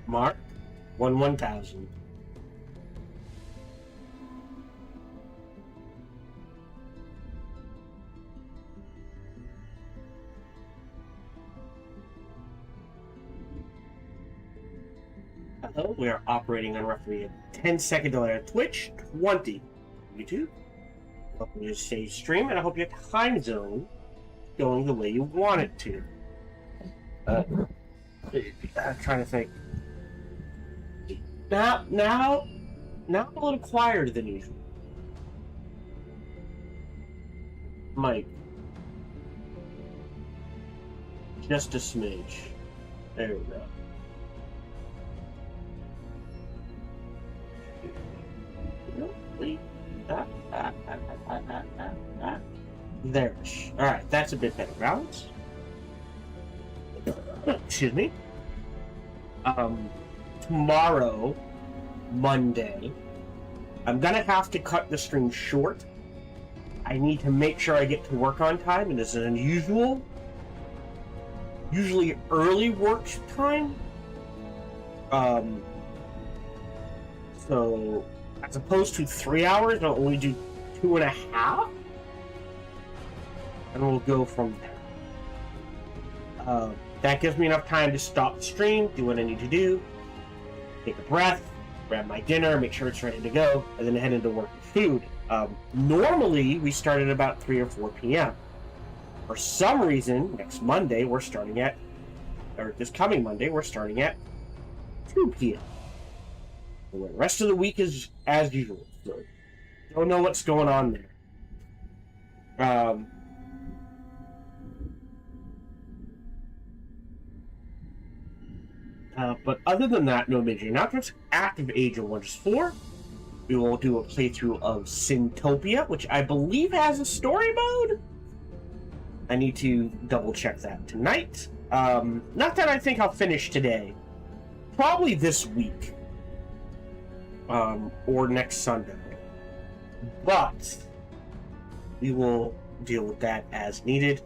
Mark 1000. Hello, we are operating on roughly a 10-second delay on Twitch, 20 YouTube. Welcome to the save stream, and I hope your time zone is going the way you want it to. I'm trying to think. Now, now I'm a little quieter than usual. Mike. Just a smidge. There we go. There. Alright, that's a bit better balance. Excuse me. Tomorrow, Monday, I'm gonna have to cut the stream short. I need to make sure I get to work on time, and this is unusual. Usually early work time. So as opposed to 3 hours, I'll only do 2.5, and we'll go from there. That gives me enough time to stop the stream, do what I need to do, take a breath, grab my dinner, make sure it's ready to go, and then head into work with food. Normally, we start at about 3 or 4 p.m. For some reason, next Monday, we're starting at, or this coming Monday, we're starting at 2 p.m. The rest of the week is as usual. So don't know what's going on there. But other than that, no major announcements. Active Age of Wonders 4. We will do a playthrough of Syntopia, which I believe has a story mode. I need to double check that tonight. Not that I think I'll finish today. Probably this week. Or next Sunday. But we will deal with that as needed.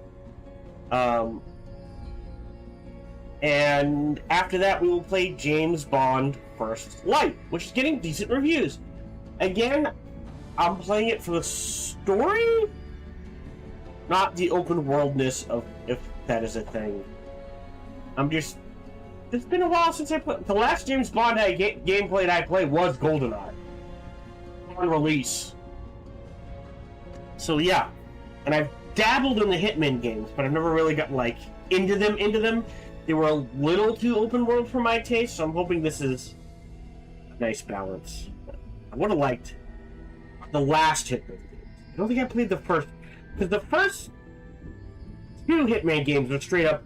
And after that, we will play James Bond First Light, which is getting decent reviews. Again, I'm playing it for the story, not the open worldness of, if that is a thing. It's been a while since I played. The last James Bond gameplay I played was GoldenEye on release. So yeah, and I've dabbled in the Hitman games, but I've never really gotten like into them. They were a little too open world for my taste, so I'm hoping this is a nice balance. I would have liked the last Hitman game. I don't think I played the first, because the first 2 Hitman games were straight up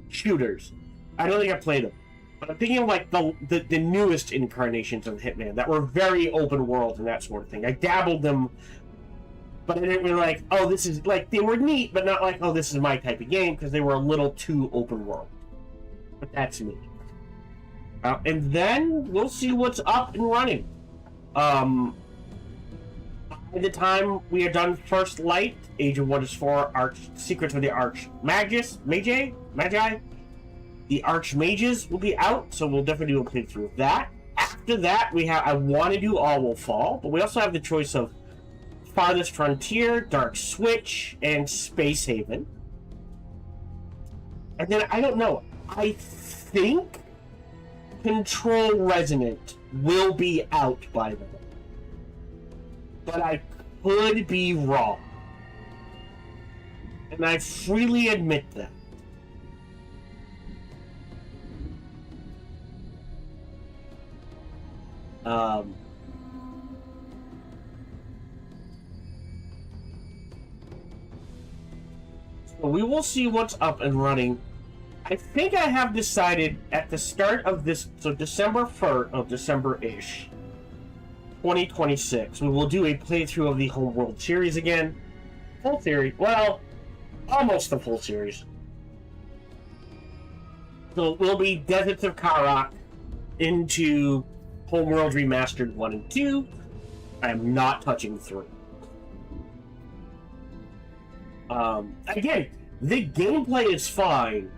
shooters. I don't think I played them. But I'm thinking of like the newest incarnations of Hitman that were very open world and that sort of thing. I dabbled them, but I didn't really like, oh, this is, like, they were neat, but not like, oh, this is my type of game, because they were a little too open world. But that's me. And then we'll see what's up and running. By the time we are done First Light, Age of Wonders 4, Secrets of the Magi, the Archmages will be out, so we'll definitely do a playthrough of that. After that, I want to do AoW4, but we also have the choice of Farthest Frontier, Dark Switch, and Space Haven. And then, I don't know, I think Control Resonant will be out by then. But I could be wrong. And I freely admit that. So we will see what's up and running. I think I have decided at the start of this, so December 1st, of December-ish, 2026, we will do a playthrough of the Homeworld series again. Full series. Well, almost the full series. So it will be Deserts of Karak into Homeworld Remastered 1 and 2. I am not touching 3. Again, the gameplay is fine,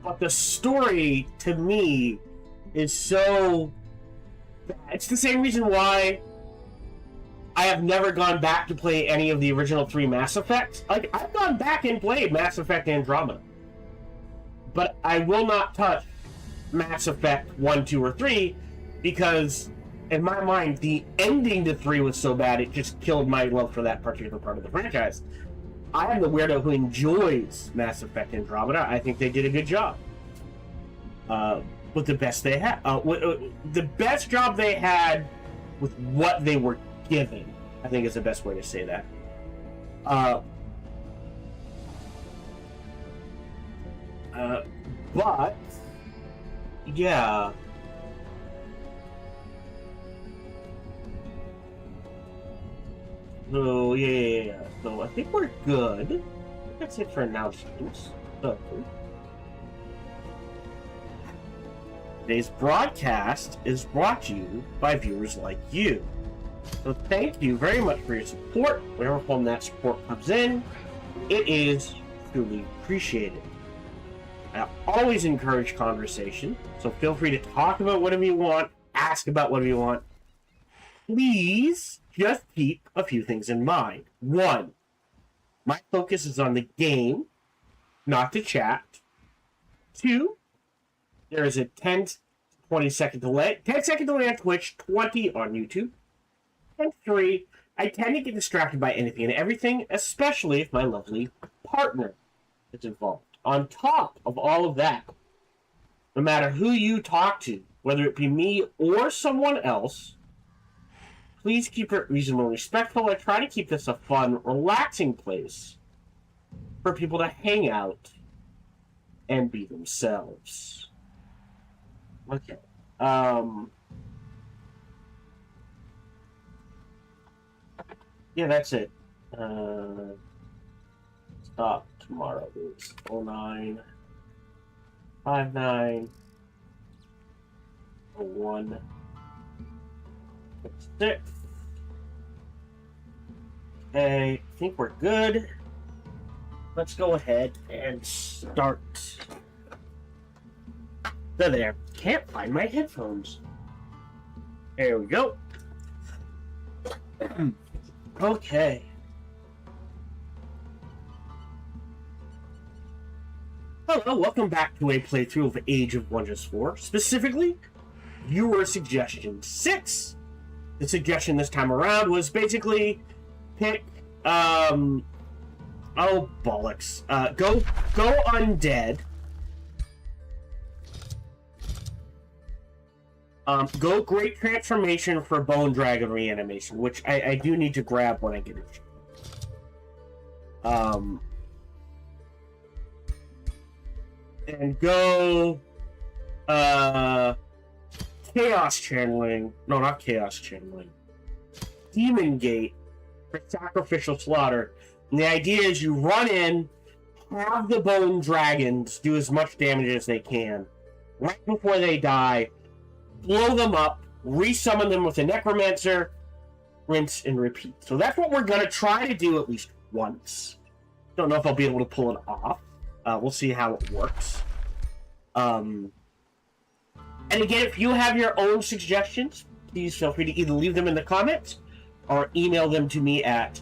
but the story, to me, is so... It's the same reason why I have never gone back to play any of the original 3 Mass Effects. Like, I've gone back and played Mass Effect Andromeda, but I will not touch Mass Effect 1, 2, or 3, because, in my mind, the ending to 3 was so bad, it just killed my love for that particular part of the franchise. I am the weirdo who enjoys Mass Effect Andromeda. I think they did a good job. with the best they had. The best job they had with what they were given, I think is the best way to say that. But yeah. So yeah. So I think we're good. I think that's it for announcements. So, today's broadcast is brought to you by viewers like you. So thank you very much for your support. Whenever form that support comes in, it is truly appreciated. I always encourage conversation, so feel free to talk about whatever you want, ask about whatever you want. Please just keep a few things in mind. 1, my focus is on the game, not the chat. 2, there is a 10 to 20 second delay. 10-second delay on Twitch, 20 on YouTube. And 3, I tend to get distracted by anything and everything, especially if my lovely partner is involved. On top of all of that, no matter who you talk to, whether it be me or someone else, please keep it reasonable and respectful. I try to keep this a fun, relaxing place for people to hang out and be themselves. Okay. Yeah, that's it. Stop tomorrow is 09590166. Okay, I think we're good. Let's go ahead and start. There. Can't find my headphones. There we go. Okay. Hello, welcome back to a playthrough of Age of Wonders 4, specifically viewer suggestion 6. The suggestion this time around was basically pick, oh bollocks, go undead, go Great Transformation for Bone Dragon Reanimation, which I do need to grab when I get it. And go, Chaos Channeling. No, not Chaos Channeling. Demon Gate for Sacrificial Slaughter. And the idea is you run in, have the Bone Dragons do as much damage as they can. Right before they die, blow them up, resummon them with a Necromancer, rinse and repeat. So that's what we're going to try to do at least once. Don't know if I'll be able to pull it off. We'll see how it works. And again, if you have your own suggestions, please feel free to either leave them in the comments or email them to me at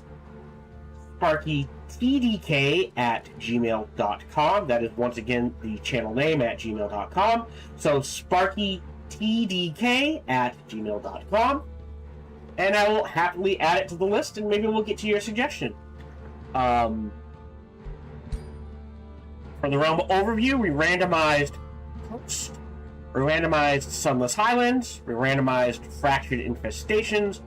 sparkytdk@gmail.com. That is once again the channel name at gmail.com. So sparkytdk@gmail.com. And I will happily add it to the list and maybe we'll get to your suggestion. For the realm overview, we randomized Coast, we randomized Sunless Highlands, we randomized Fractured Infestations,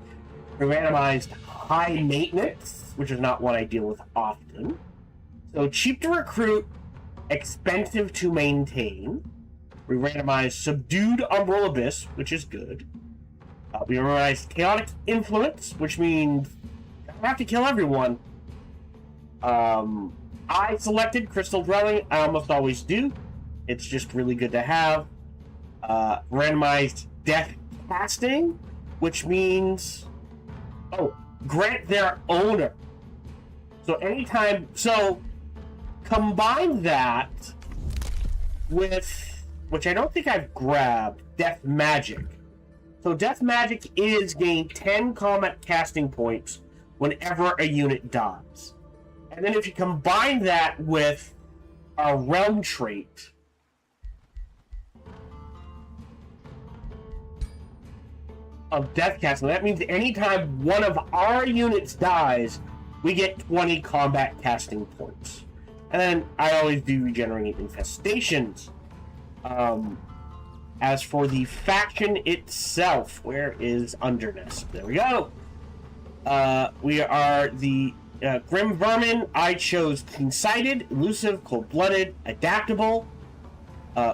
we randomized High Maintenance, which is not one I deal with often. So cheap to recruit, expensive to maintain. We randomized Subdued Umbral Abyss, which is good. We randomized Chaotic Influence, which means I have to kill everyone. I selected Crystal Dwelling. I almost always do. It's just really good to have. Randomized Death Casting, which means grant their owner. So anytime, combine that with, which I don't think I've grabbed, Death Magic. So Death Magic is gain 10 combat casting points whenever a unit dies. And then if you combine that with a realm trait, of death casting, that means anytime one of our units dies, we get 20 combat casting points. And then I always do regenerate infestations. As for the faction itself, where is Underness? There we go. We are the Grim Vermin. I chose Clean-Sighted, Elusive, Cold-Blooded, Adaptable,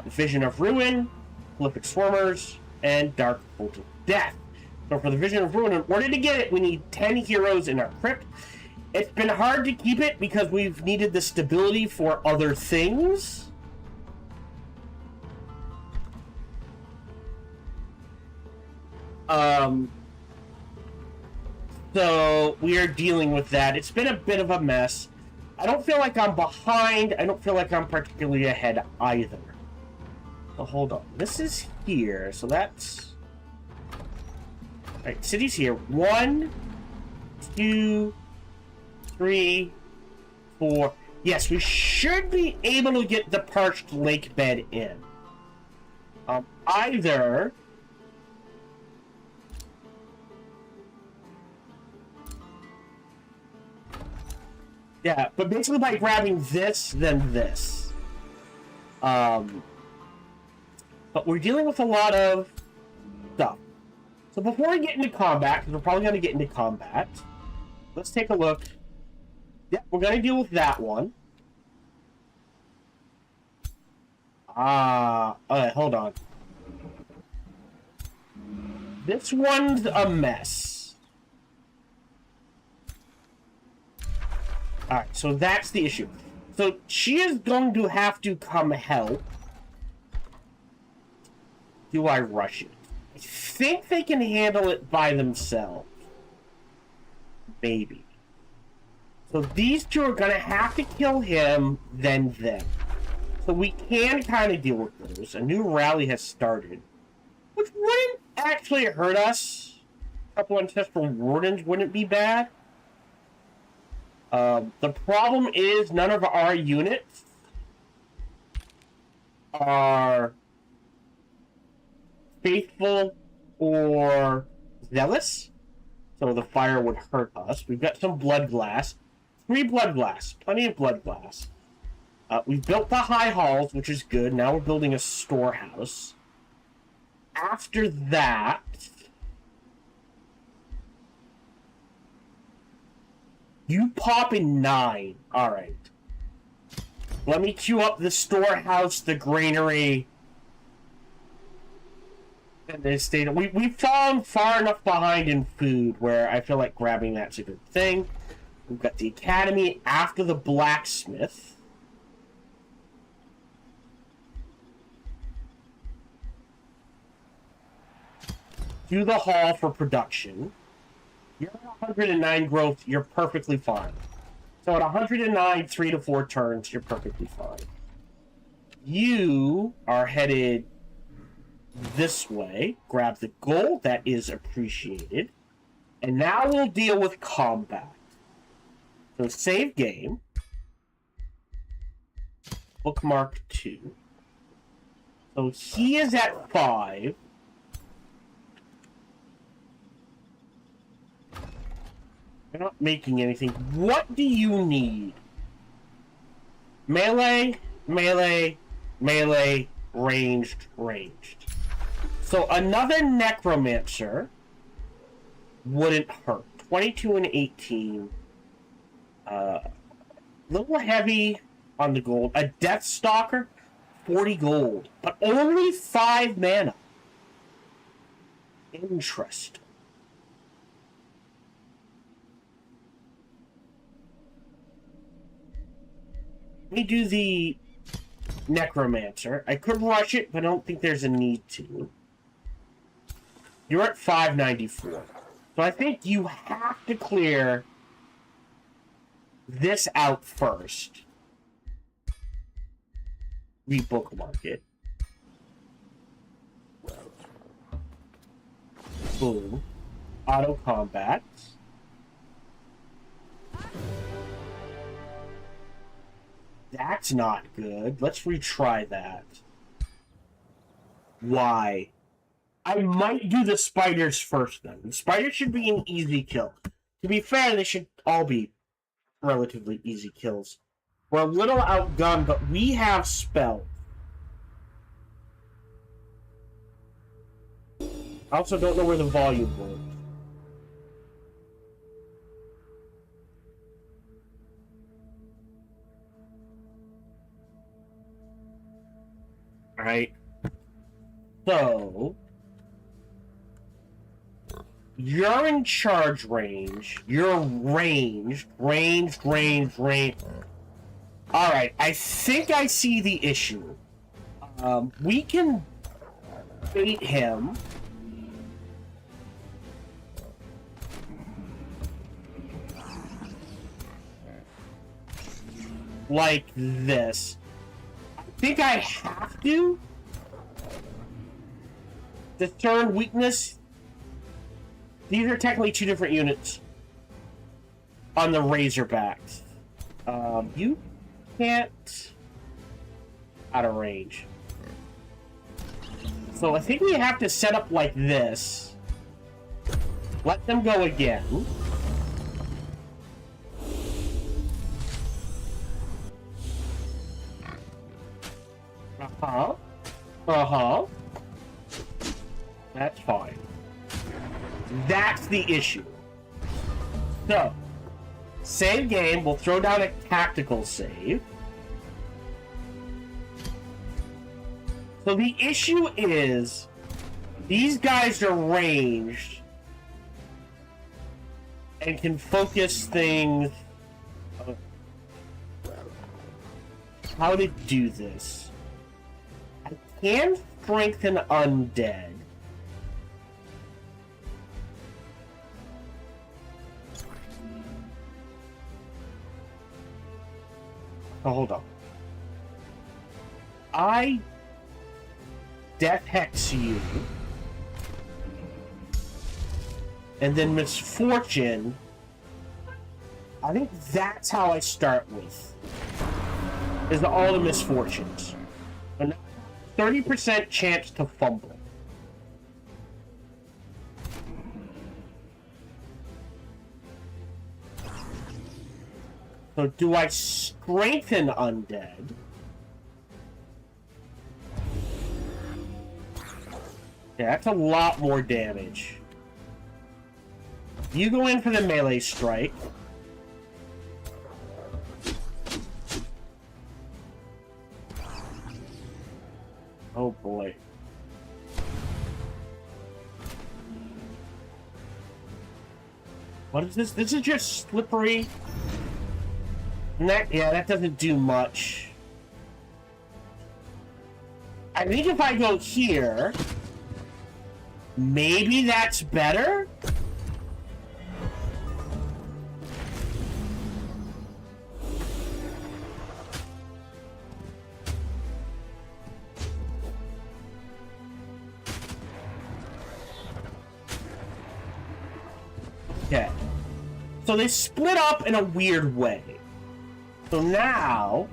Vision of Ruin, Prolific Swarmers, and Dark Bolt of Death. So for the Vision of Ruin, in order to get it, we need 10 heroes in our crypt. It's been hard to keep it because we've needed the stability for other things. So we are dealing with that. It's been a bit of a mess. I don't feel like I'm behind. I don't feel like I'm particularly ahead either. So hold on. This is here. So that's... Alright, city's here. 1, 2, 3, 4. Yes, we should be able to get the parched lake bed in. Either... Yeah, but basically by grabbing this, then this. But we're dealing with a lot of stuff. So before we get into combat, because we're probably going to get into combat, let's take a look. Yeah, we're going to deal with that one. Okay, hold on. This one's a mess. Alright, so that's the issue. So she is going to have to come help. Do I rush it? I think they can handle it by themselves. Maybe. So these two are going to have to kill him, then them. So we can kind of deal with those. A new rally has started. Which wouldn't actually hurt us. A couple ancestral wardens wouldn't be bad. The problem is none of our units are faithful or zealous, so the fire would hurt us. We've got some blood glass. 3 blood glass. Plenty of blood glass. We've built the high halls, which is good. Now we're building a storehouse. After that... You pop in 9. Alright. Let me queue up the storehouse, the granary. And the state. We've fallen far enough behind in food where I feel like grabbing that's a good thing. We've got the academy after the blacksmith. Do the hall for production. You're at 109 growth, you're perfectly fine. So at 109, 3 to 4 turns, you're perfectly fine. You are headed this way. Grab the gold, that is appreciated. And now we'll deal with combat. So save game. Bookmark 2. So he is at 5. You're not making anything. What do you need? Melee, melee, melee, ranged, ranged. So another necromancer wouldn't hurt. 22 and 18. Little heavy on the gold. A Death Stalker, 40 gold. But only 5 mana. Interesting. Let me do the Necromancer. I could rush it, but I don't think there's a need to. You're at 594. So I think you have to clear this out first. Rebookmark it. Boom. Auto combat. That's not good. Let's retry that. Why? I might do the spiders first then. The spiders should be an easy kill. To be fair, they should all be relatively easy kills. We're a little outgunned, but we have spell. I also don't know where the volume went. Alright. So... You're in charge range. You're ranged. Ranged. Alright, I think I see the issue. We can bait him. Like this. I think I have to discern weakness. These are technically two different units on the Razorbacks. You can't out of range. So I think we have to set up like this. Let them go again. That's fine. That's the issue. So, save game. We'll throw down a tactical save. So the issue is, these guys are ranged and can focus things. How to do this? I can strengthen undead. Oh, hold on. I Death Hex you, and then Misfortune. I think that's how I start with. Is all the misfortunes. 30% chance to fumble. So do I strengthen undead? Yeah, that's a lot more damage. You go in for the melee strike. Oh boy. What is this? This is just slippery. Yeah, that doesn't do much. I think if I go here, maybe that's better? Okay. So they split up in a weird way. So now,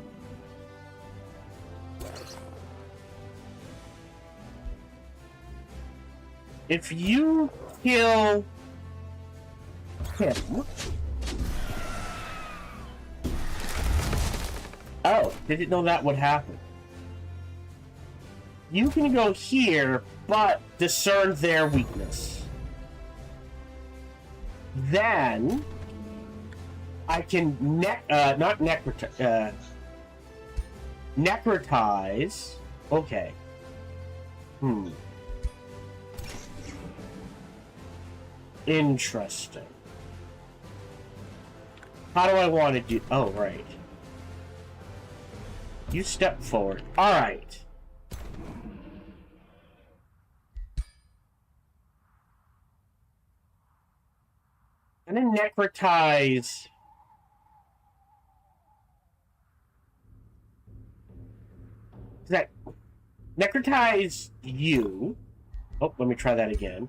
if you kill him, oh, didn't know that would happen. You can go here, but discern their weakness. Then I can necrotize. Okay. Interesting. How do I want to do? Oh, right. You step forward. All right. I'm gonna necrotize. That necrotize you. Oh, let me try that again.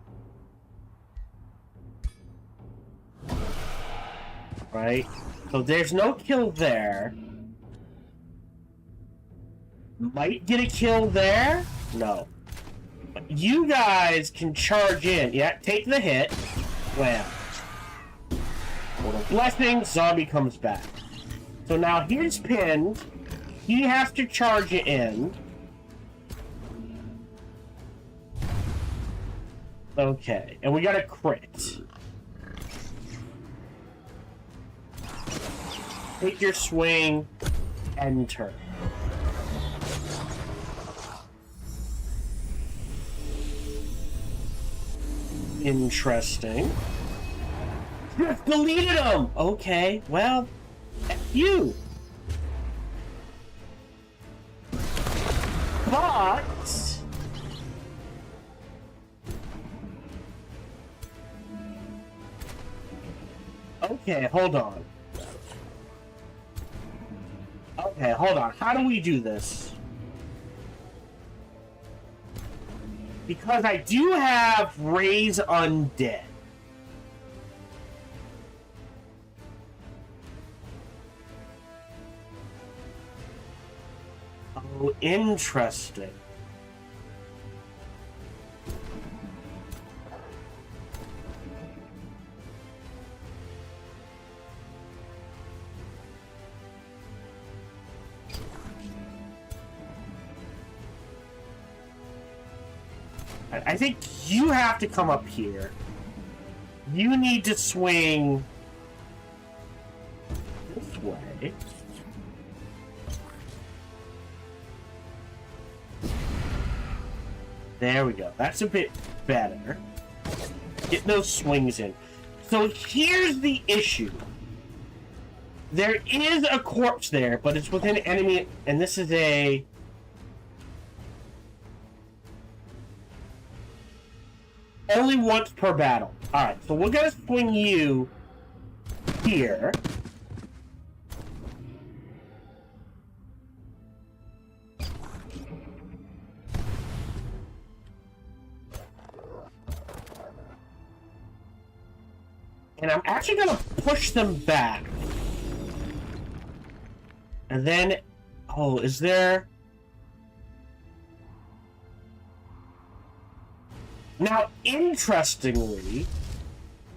Right. So there's no kill there. Might get a kill there. No. But you guys can charge in. Yeah, take the hit. Wham. Little blessing. Zombie comes back. So now he's pinned. He has to charge it in. Okay, and we got a crit. Take your swing and turn. Interesting. Just deleted him! Okay, well, F you. But... okay, hold on. Okay, hold on. How do we do this? Because I do have Raise Undead. Oh, interesting. I think you have to come up here. You need to swing this way. There we go. That's a bit better. Get those swings in. So here's the issue. There is a corpse there, but it's within enemy, and this is a... only once per battle. Alright, so we're gonna swing you here. And I'm actually gonna push them back. And then... oh, is there... now, interestingly,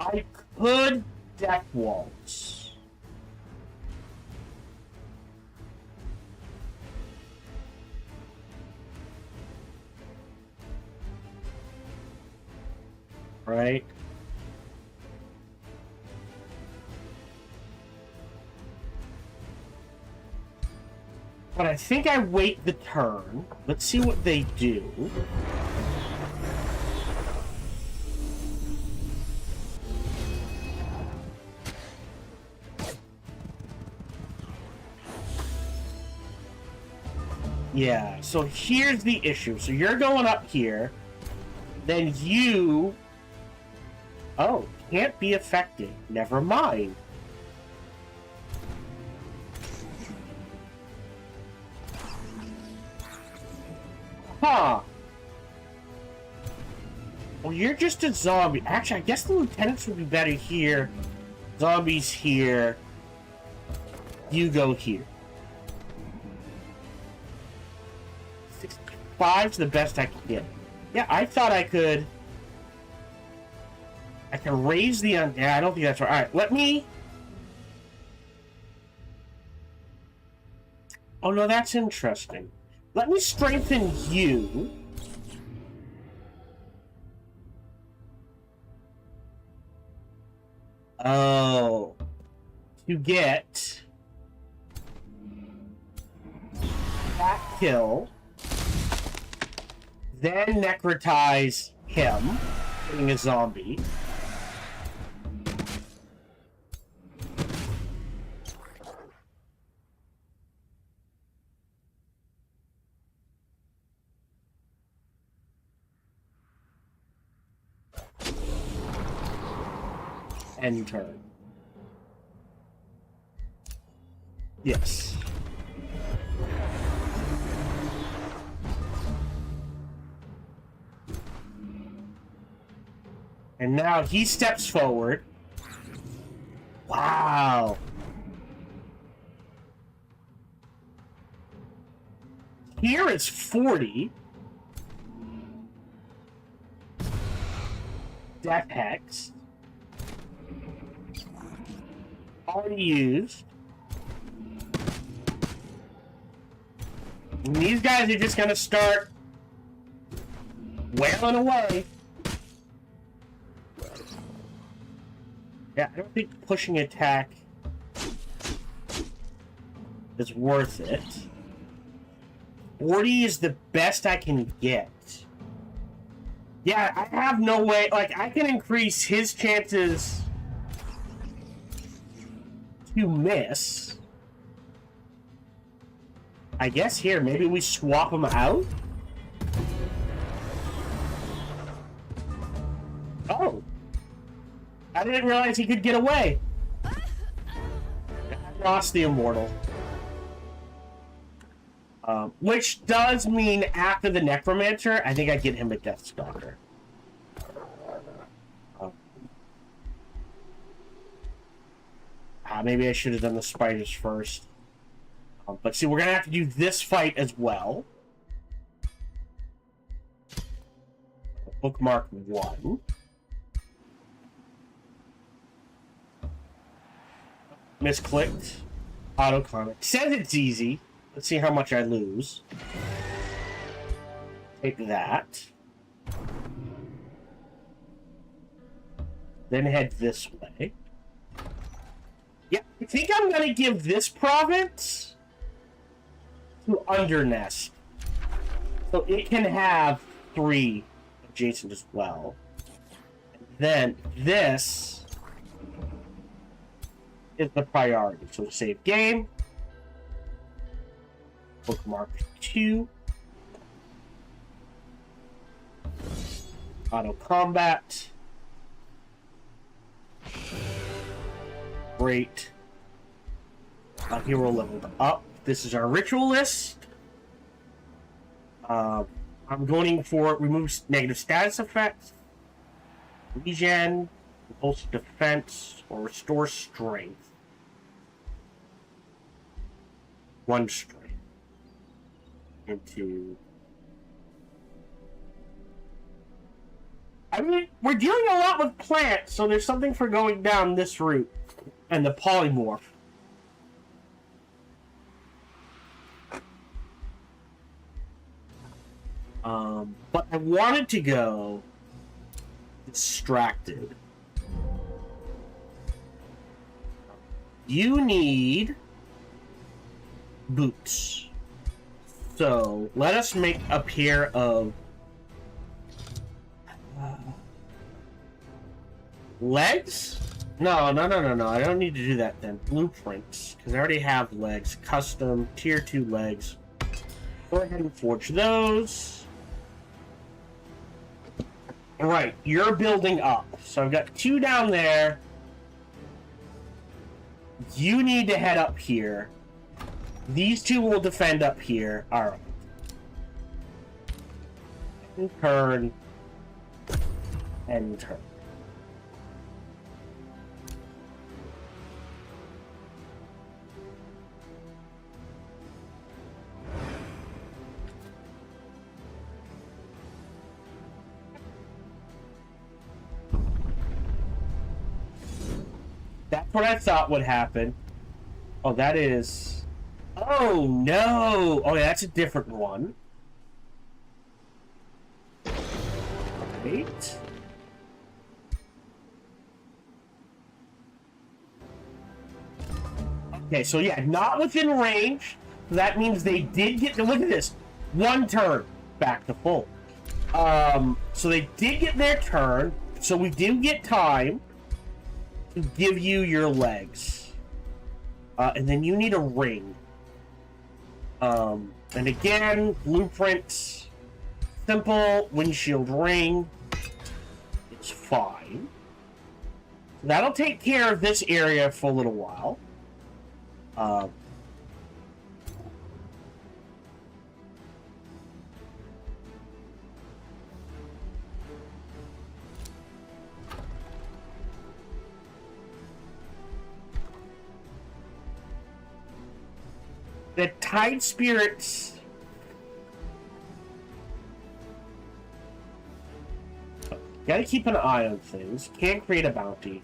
I could deck waltz. Right? But I think I wait the turn. Let's see what they do. Yeah, so here's the issue. So you're going up here, then you... oh, can't be affected. Never mind. Huh. Well, you're just a zombie. Actually, I guess the lieutenants would be better here. Zombies here. You go here. 65's the best I can get. Yeah, I thought I could... I can raise the... yeah, I don't think that's right. Alright, let me... oh, no, that's interesting. Let me strengthen you. Oh. To get... that kill. Then necrotize him, being a zombie. End turn. Yes. And now he steps forward. Wow. Here it's 40. Death Hex. Already used. And these guys are just gonna start wailing away. Yeah, I don't think pushing attack is worth it. 40 is the best I can get. Yeah, I have no way. Like, I can increase his chances to miss. I guess here, maybe we swap him out? Oh. I didn't realize he could get away. I lost the Immortal. Which does mean after the Necromancer, I think I get him a Deathstalker. Maybe I should have done the spiders first. But see, we're going to have to do this fight as well. Bookmark 1. Misclicked. Auto comment. Says it's easy. Let's see how much I lose. Take that. Then head this way. Yeah, I think I'm going to give this province to Undernest. So it can have 3 adjacent as well. And then this is the priority. So save game. Bookmark 2. Auto combat. Great. Hero leveled up. This is our ritual list. I'm going for remove negative status effects, regen, repulsive defense, or restore strength. 1 strength. Into. I mean, we're dealing a lot with plants, so there's something for going down this route. And the polymorph. But I wanted to go distracted. You need boots. So let us make a pair of legs? No. I don't need to do that then. Blueprints, because I already have legs. Custom tier 2 legs. Go ahead and forge those. Alright, you're building up. So I've got 2 down there. You need to head up here. These 2 will defend up here. Alright. And turn. And turn. That's what I thought would happen. Oh, that is... Oh, no! Oh, yeah, that's a different one. Wait. Okay, so yeah, not within range. That means they did get... Look at this. 1 turn. Back to full. So they did get their turn. So we do get time to give you your legs. And then you need a ring. And again, blueprints. Simple windshield ring. It's fine. That'll take care of this area for a little while. The Tide Spirits... Gotta keep an eye on things. Can't create a bounty.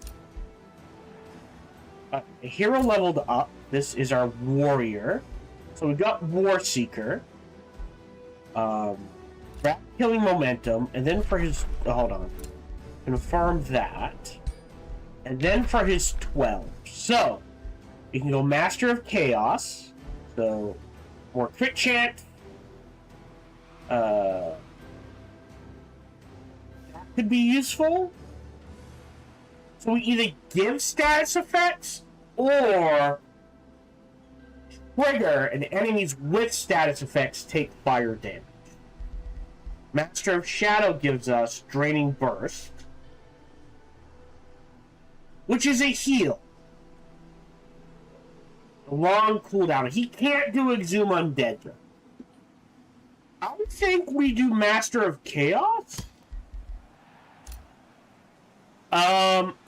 A hero leveled up. This is our warrior. So we've got War Seeker. Killing momentum. And then for his... hold on. Confirm that. And then for his 12. So, you can go Master of Chaos. So, more crit chance. That could be useful. So we either give status effects or trigger and enemies with status effects take fire damage. Master of Shadow gives us Draining Burst, which is a heal. A long cooldown. He can't do Exhume Undead though. I would think we do Master of Chaos.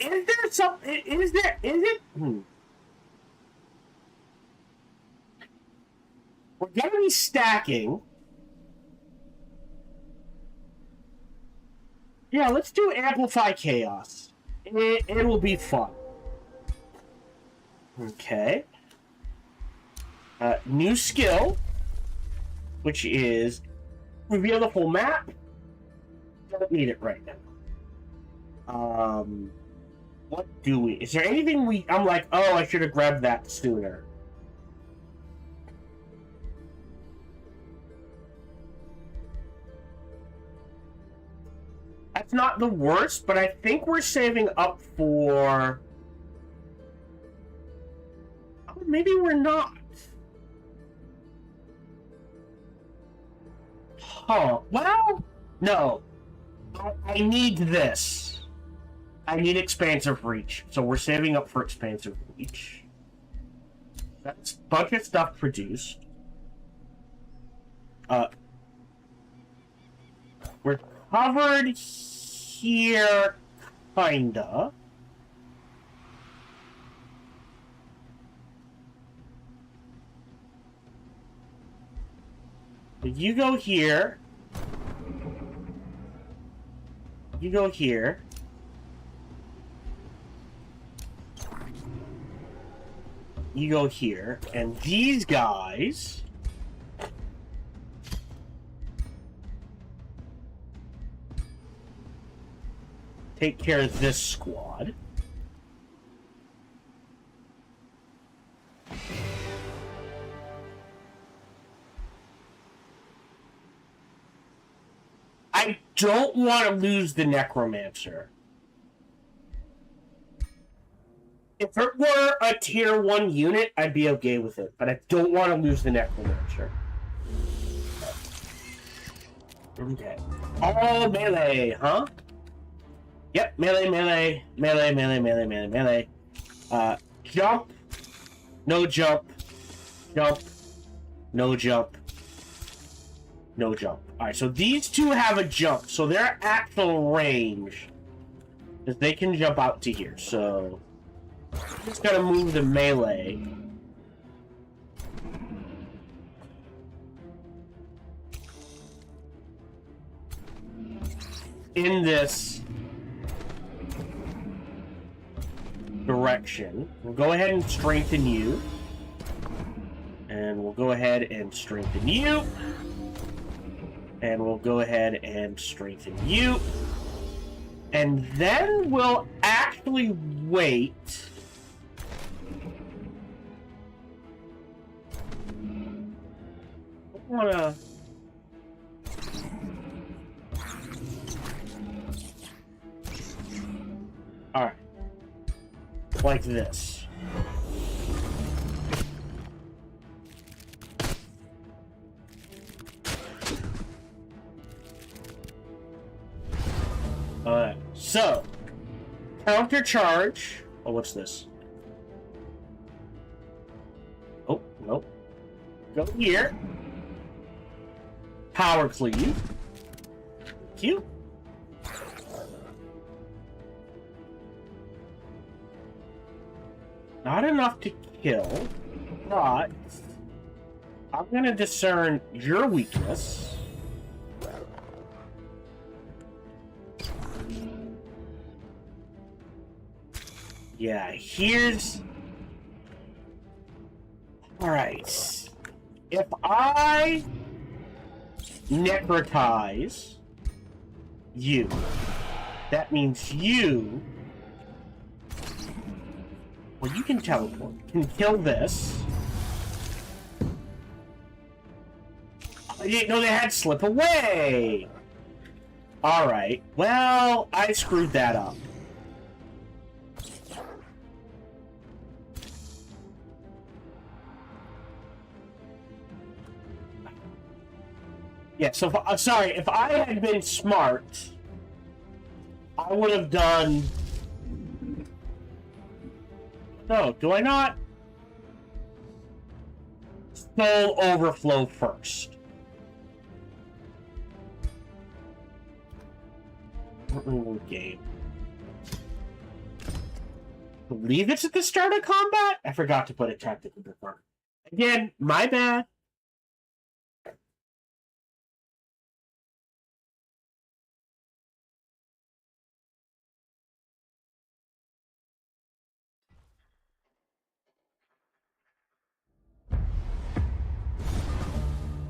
Is there something? Is it? We're gonna be stacking. Yeah, let's do Amplify Chaos. It will be fun. Okay. New skill, which is reveal the full map. Don't need it right now. What do we? Is there anything we? I'm like, oh, I should have grabbed that sooner. That's not the worst, but I think we're saving up for. Oh, maybe we're not. Huh. Well, no. I need this. I need Expansive Reach, so we're saving up for Expansive Reach. That's a bunch of stuff produced. We're covered here, kinda. You go here. You go here. You go here. And these guys... take care of this squad. I don't want to lose the Necromancer. If it were a tier 1 unit, I'd be okay with it, but I don't want to lose the Necromancer. Okay. All melee, huh? Yep, melee. Jump. No jump. Jump. No jump. No jump. Alright, so these two have a jump, so their actual range is they can jump out to here, so I'm just gotta move the melee. In this direction. We'll go ahead and strengthen you. And we'll go ahead and strengthen you. And we'll go ahead and strengthen you. And then we'll actually wait. I wanna... Alright. Like this. Alright, so counter charge. Oh, what's this? Oh, nope. Go here. Power cleave. Cute. Not enough to kill, but I'm gonna discern your weakness. Yeah, here's... Alright. If I necrotize you, that means you Well, you can teleport. You can kill this. I didn't know they had slip away! Alright. Well, I screwed that up. Yeah, so, sorry, if I had been smart, I would have done... No, do I not? Soul Overflow first. Game. Believe it's at the start of combat? I forgot to put a tactical before. Again, my bad.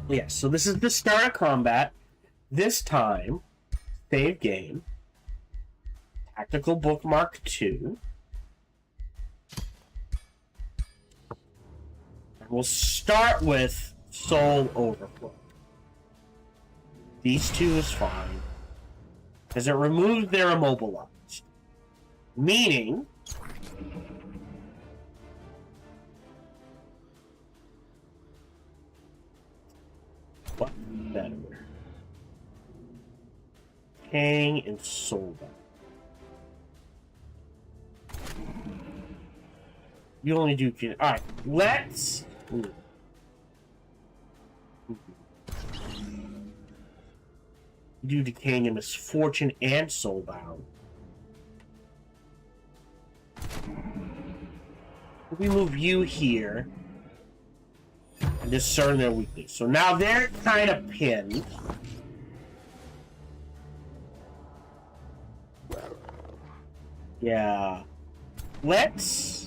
Yes, so this is the start of combat. This time, save game. Tactical bookmark 2. And we'll start with Soul Overflow. These two is fine. Because it removes their immobilized. Meaning... what better? Hang and Soulbound. You only do... Alright, let's... do Decaying and Misfortune and Soulbound. We move you here. And discern their weakness. So now they're kind of pinned. Yeah. Let's...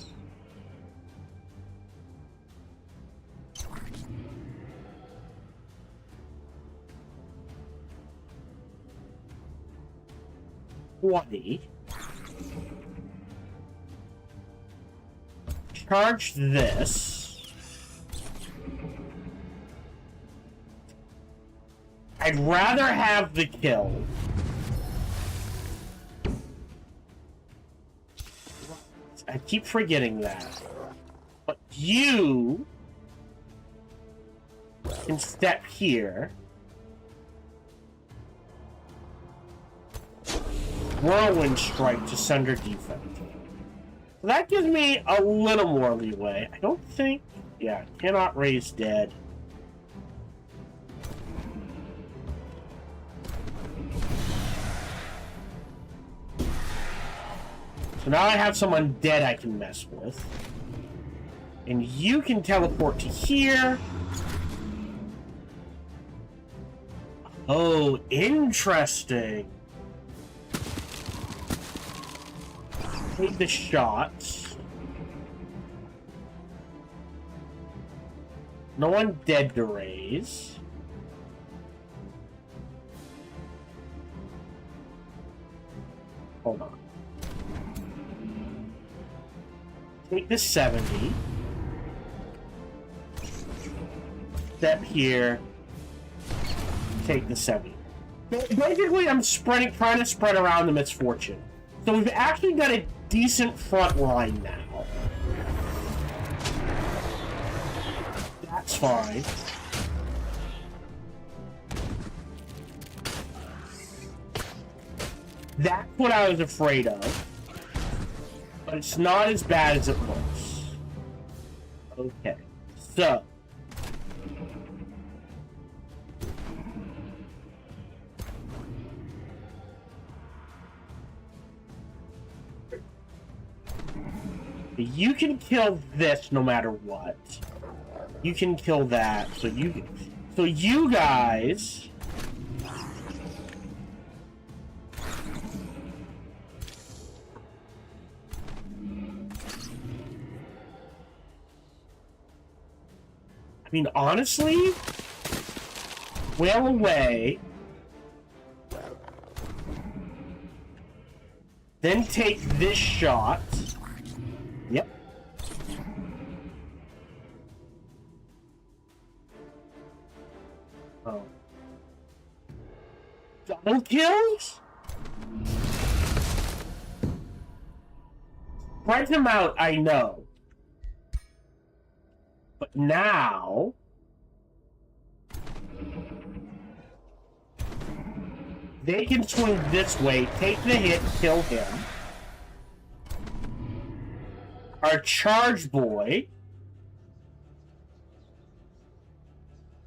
Charge this. I'd rather have the kill. I keep forgetting that. But you can step here. Whirlwind Strike to sunder defense. So that gives me a little more leeway. I don't think... yeah, cannot raise dead. So now I have someone dead I can mess with. And you can teleport to here. Oh, interesting. Take the shots. No one dead to raise. Hold on. Take the 70. Step here. Take the 70. Basically, I'm trying to spread around the misfortune. So we've actually got a decent front line now. That's fine. That's what I was afraid of. But it's not as bad as it looks. Okay. So. You can kill this no matter what. You can kill that. So you guys... I mean, honestly, wail away. Then take this shot. Yep. No kills? Spread them out, I know. But now... they can swing this way, take the hit, kill him. Our charge boy...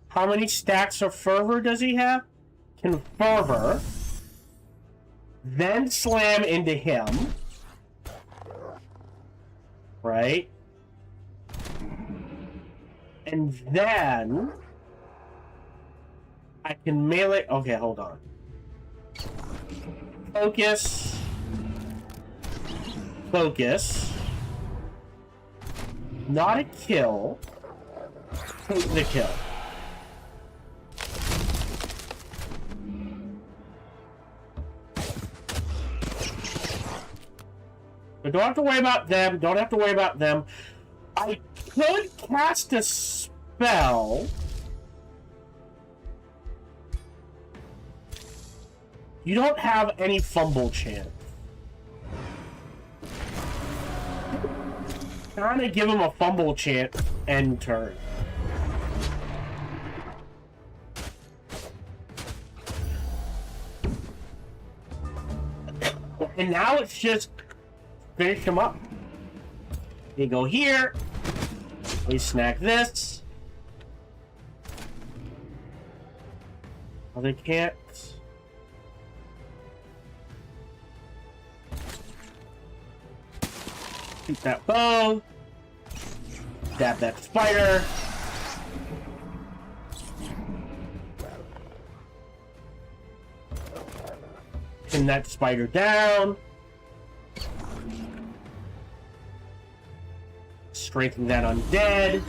how many stacks of fervor does he have? Can fervor. Then slam into him. Right? And then... I can melee... okay, hold on. Focus. Focus. Not a kill. Take the kill. But don't have to worry about them. Don't have to worry about them. I could cast a spell. You don't have any fumble chance. Trying to give him a fumble chance end turn. And now it's just finish him up. You go here. We snack this. Oh, they can't. Shoot that bow. Stab that spider. Pin that spider down. Strengthen that undead.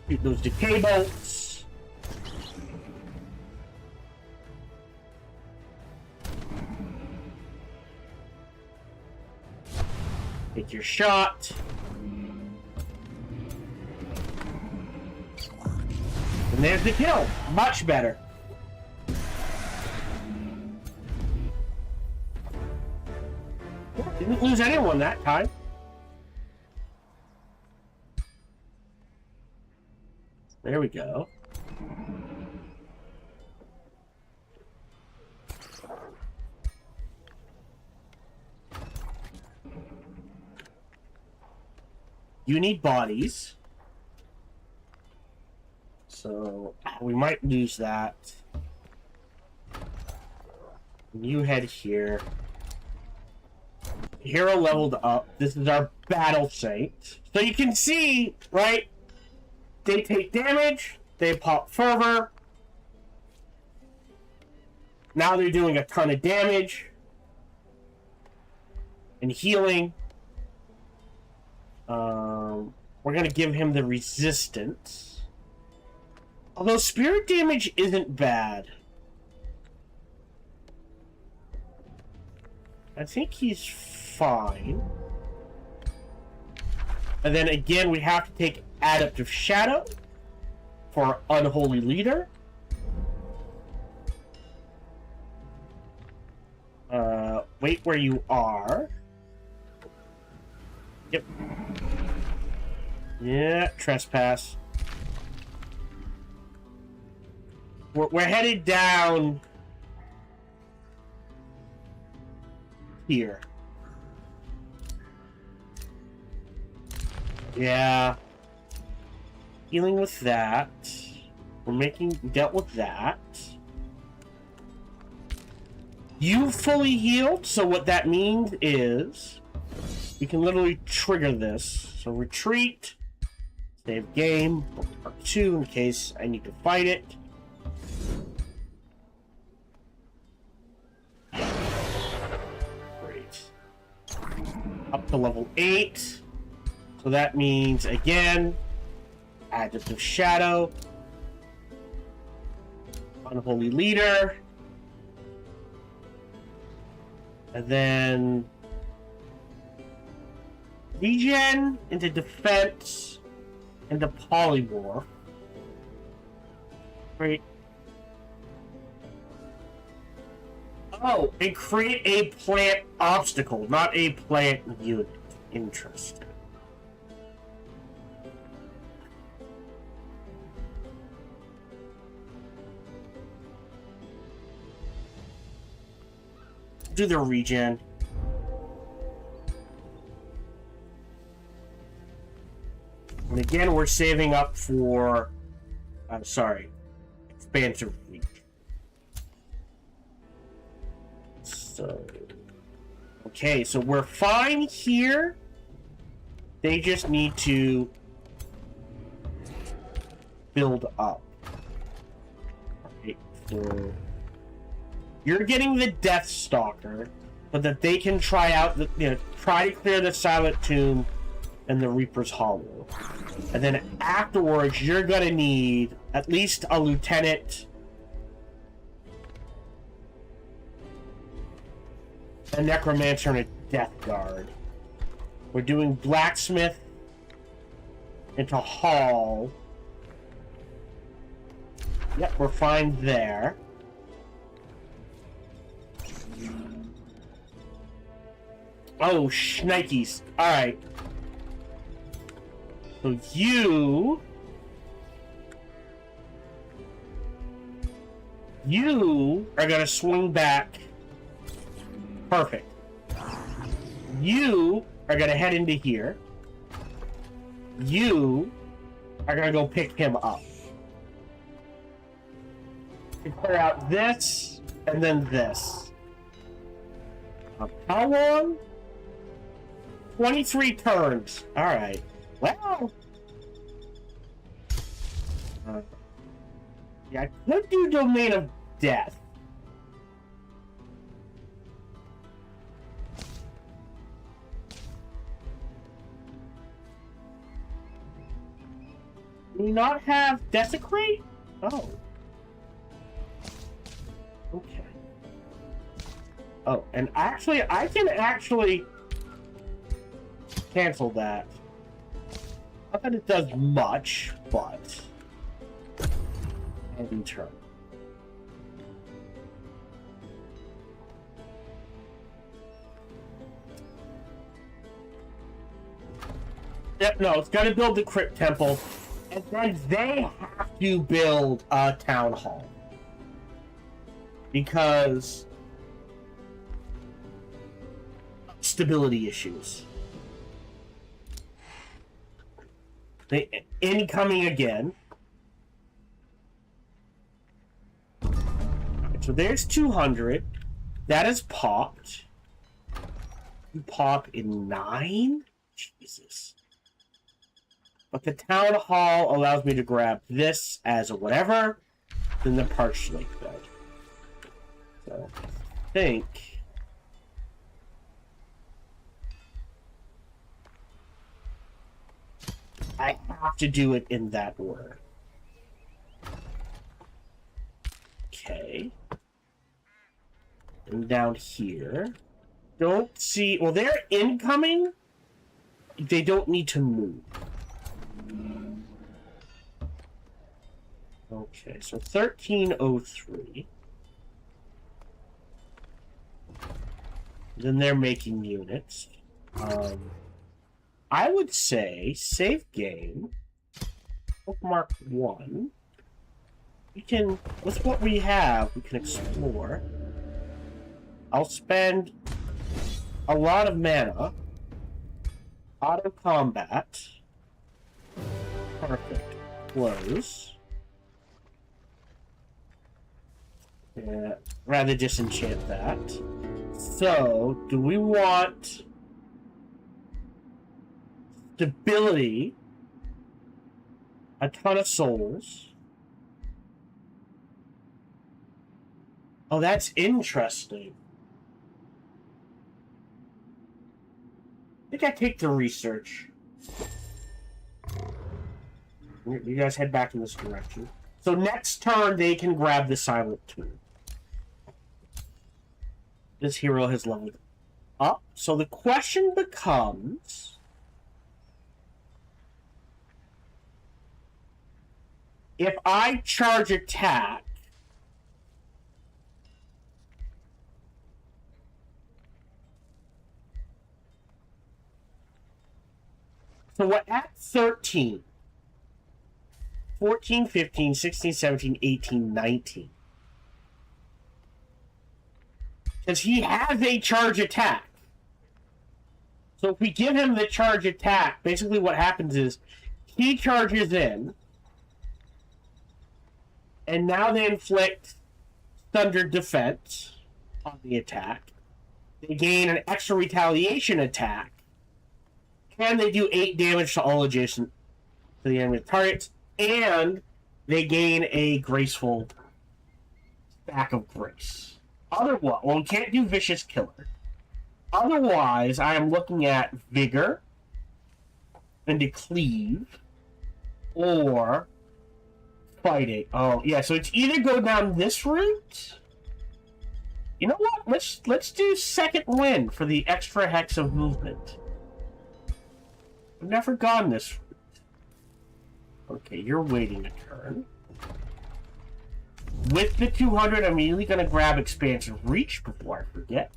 Shoot those decay bolts. Take your shot. And there's the kill. Much better. Didn't lose anyone that time. There we go. You need bodies. So we might lose that. You head here. Hero leveled up. This is our battle saint. So you can see, right? They take damage. They pop fervor. Now they're doing a ton of damage. And healing. We're going to give him the resistance. Although spirit damage isn't bad. I think he's fine. And then again, we have to take Adaptive Shadow for Unholy Leader. Wait where you are. Yep. Yeah, trespass. We're headed down here. Yeah. Dealing with that. We're dealt with that. You fully healed, so what that means is we can literally trigger this. So retreat, save game, part 2 in case I need to fight it. Great. Up to level 8. So that means, again, Adaptive Shadow, Unholy Leader, and then regen into defense, into polymorph. Right. Oh, and create a plant obstacle, not a plant unit. Interesting. Do the regen. And again, we're saving up for... I'm sorry. Expansive reach. So... Okay, so we're fine here. They just need to... build up. Right, so... You're getting the Death Stalker, but that they can try out the, try to clear the Silent Tomb and the Reaper's Hollow. And then afterwards, you're gonna need at least a lieutenant, a necromancer, and a death guard. We're doing blacksmith into hall. Yep, we're fine there. Oh, shnikes. Alright. So you are gonna swing back. Perfect. You are gonna head into here. You are gonna go pick him up. You clear out this, and then this. How long? 23 turns. Alright. Well. Yeah, I could do Domain of Death. Do we not have Desecrate? Oh. Okay. Oh, and actually, I can actually cancel that. Not that it does much, but end turn. Yep, no, it's got to build the Crypt Temple, and then they have to build a Town Hall. Because stability issues. They incoming again. So there's 200. That is popped. You pop in 9? Jesus. But the Town Hall allows me to grab this as a whatever, then the Parched Lake Bed. So I think I have to do it in that order. Okay. And down here. Don't see... Well, they're incoming. They don't need to move. Okay, so 1303. Then they're making units. I would say save game. Bookmark 1. We can, with what we have, we can explore. I'll spend a lot of mana. Auto combat. Perfect. Close. Yeah, rather disenchant that. So, do we want stability, a ton of souls? Oh, that's interesting. I think I take the research. You guys head back in this direction. So next turn, they can grab the Silent Tomb. This hero has leveled up. So the question becomes... if I charge attack, so we're at 13, 14, 15, 16, 17, 18, 19. Because he has a charge attack. So if we give him the charge attack, basically what happens is he charges in, and now they inflict thunder defense on the attack. They gain an extra retaliation attack, and they do 8 damage to all adjacent to the enemy targets, and they gain a graceful stack of grace. Otherwise, well, we can't do Vicious Killer. Otherwise, I am looking at Vigor and to Cleave or Fighting. Oh, yeah, so it's either go down this route. You know what? Let's do Second Wind for the extra hex of movement. I've never gone this route. Okay, you're waiting a turn. With the 200, I'm immediately going to grab Expansive Reach before I forget.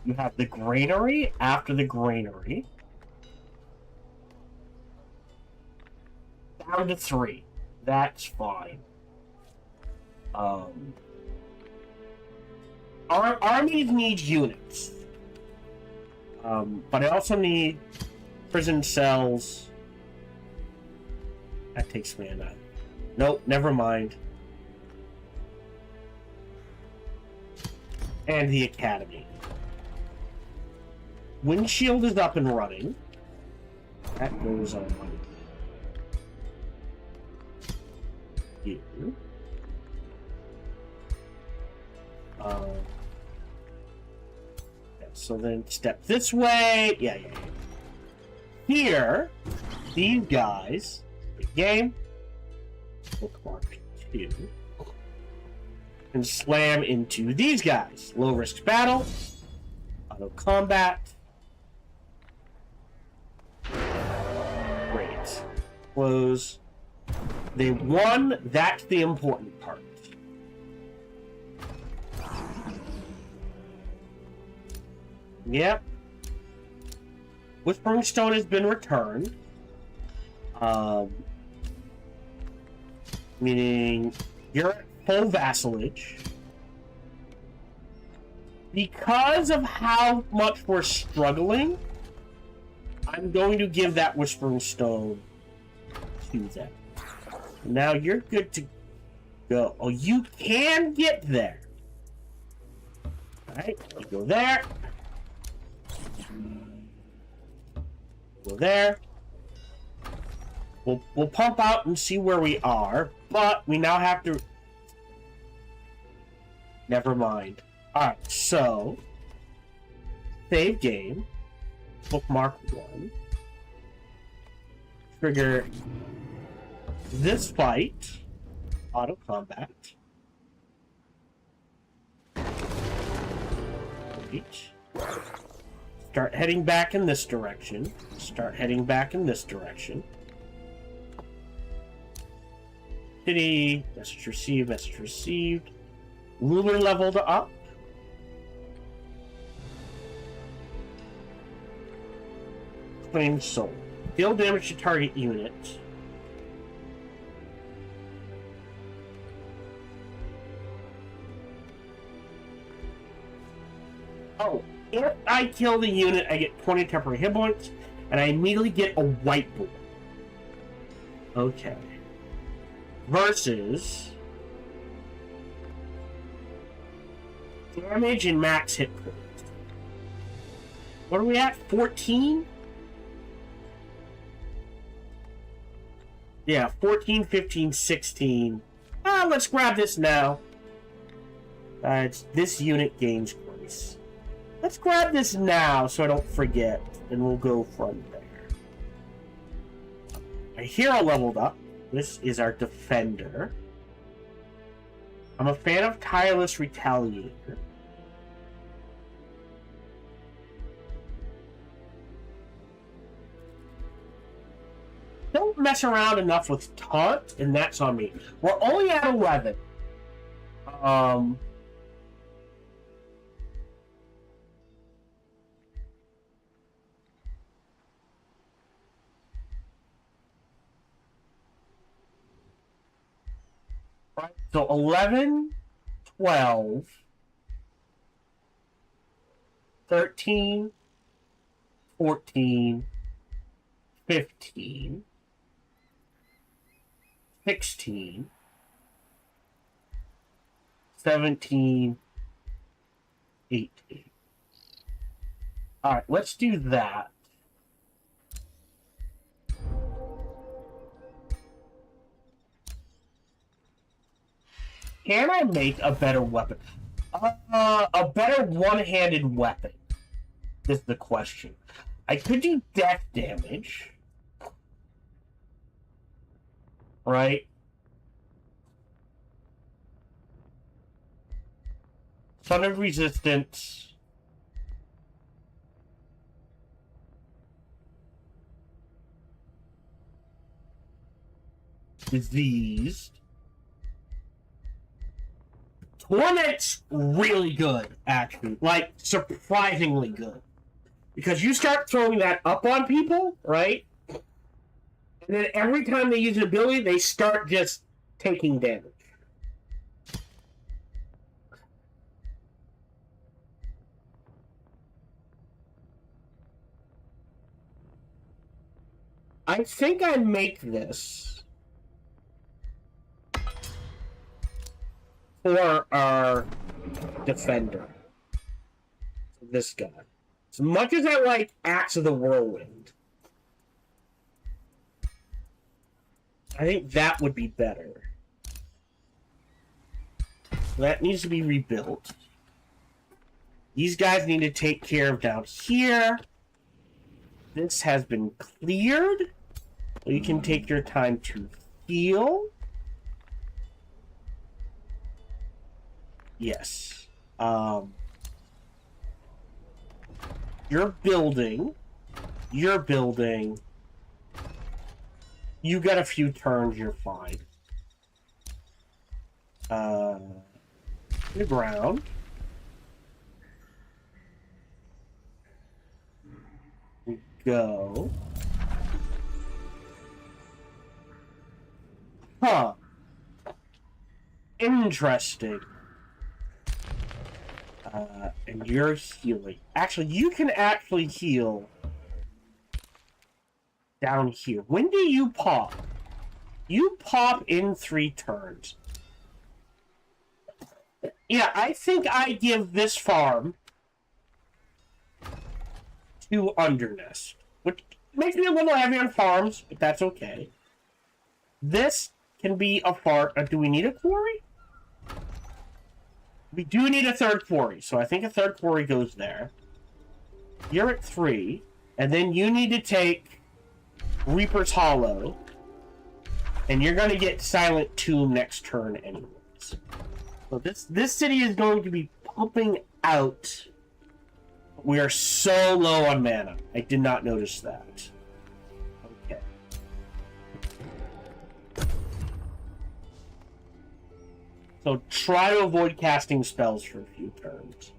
You have the Granary after the Granary. Down to 3. That's fine. Our armies need units. But I also need prison cells. That takes mana. Nope, never mind. And the Academy. Windshield is up and running. That goes on. You. Yeah, so then step this way. Yeah. Here, these guys. Big game. Bookmark 2. And slam into these guys. Low risk battle. Auto combat. Great. Close. They won. That's the important part. Yep. Whispering Stone has been returned. Meaning you're at full vassalage. Because of how much we're struggling, I'm going to give that Whispering Stone to them. Now you're good to go. Oh, you can get there. Alright, you go there. Go there. We'll pump out and see where we are, but we now have to... Never mind. Alright, so... Save game. Bookmark 1. Trigger this fight. Auto combat. Wait. Start heading back in this direction. Start heading back in this direction. City. Message received. Message received. Ruler leveled up. Claim soul. Deal damage to target unit. Oh, if I kill the unit, I get 20 temporary hit points, and I immediately get a whiteboard. Okay. Versus... damage and max hit points. What are we at? 14? Yeah, 14, 15, 16. Let's grab this now. This unit gains grace. Let's grab this now so I don't forget, and we'll go from there. Our hero leveled up. This is our defender. I'm a fan of Tireless Retaliator. Don't mess around enough with taunt, and that's on me. We're only at 11. Right, so 11, 12, 13, 14, 15, 16, 17, 18. Alright, let's do that. Can I make a better weapon? A better one-handed weapon is the question. I could do death damage. Right? Son of Resistance. Diseased. Torment's really good, actually. Like, surprisingly good. Because you start throwing that up on people, right? And then every time they use an ability, they start just taking damage. I think I make this for our defender. This guy. As much as I like Axe of the Whirlwind, I think that would be better. That needs to be rebuilt. These guys need to take care of down here. This has been cleared. So you can take your time to heal. Yes. You're building. You're building. You got a few turns, you're fine. The ground. We go. Huh. Interesting. And you're healing. Actually, you can actually heal down here. When do you pop? You pop in 3 turns. Yeah, I think I give this farm to Undernest, which makes me a little heavy on farms, but that's okay. This can be a farm. Do we need a quarry? We do need a third quarry, so I think a third quarry goes there. You're at 3, and then you need to take Reaper's Hollow, and you're going to get Silent Tomb next turn anyways. So this city is going to be pumping out. We are so low on mana. I did not notice that. Okay. So try to avoid casting spells for a few turns.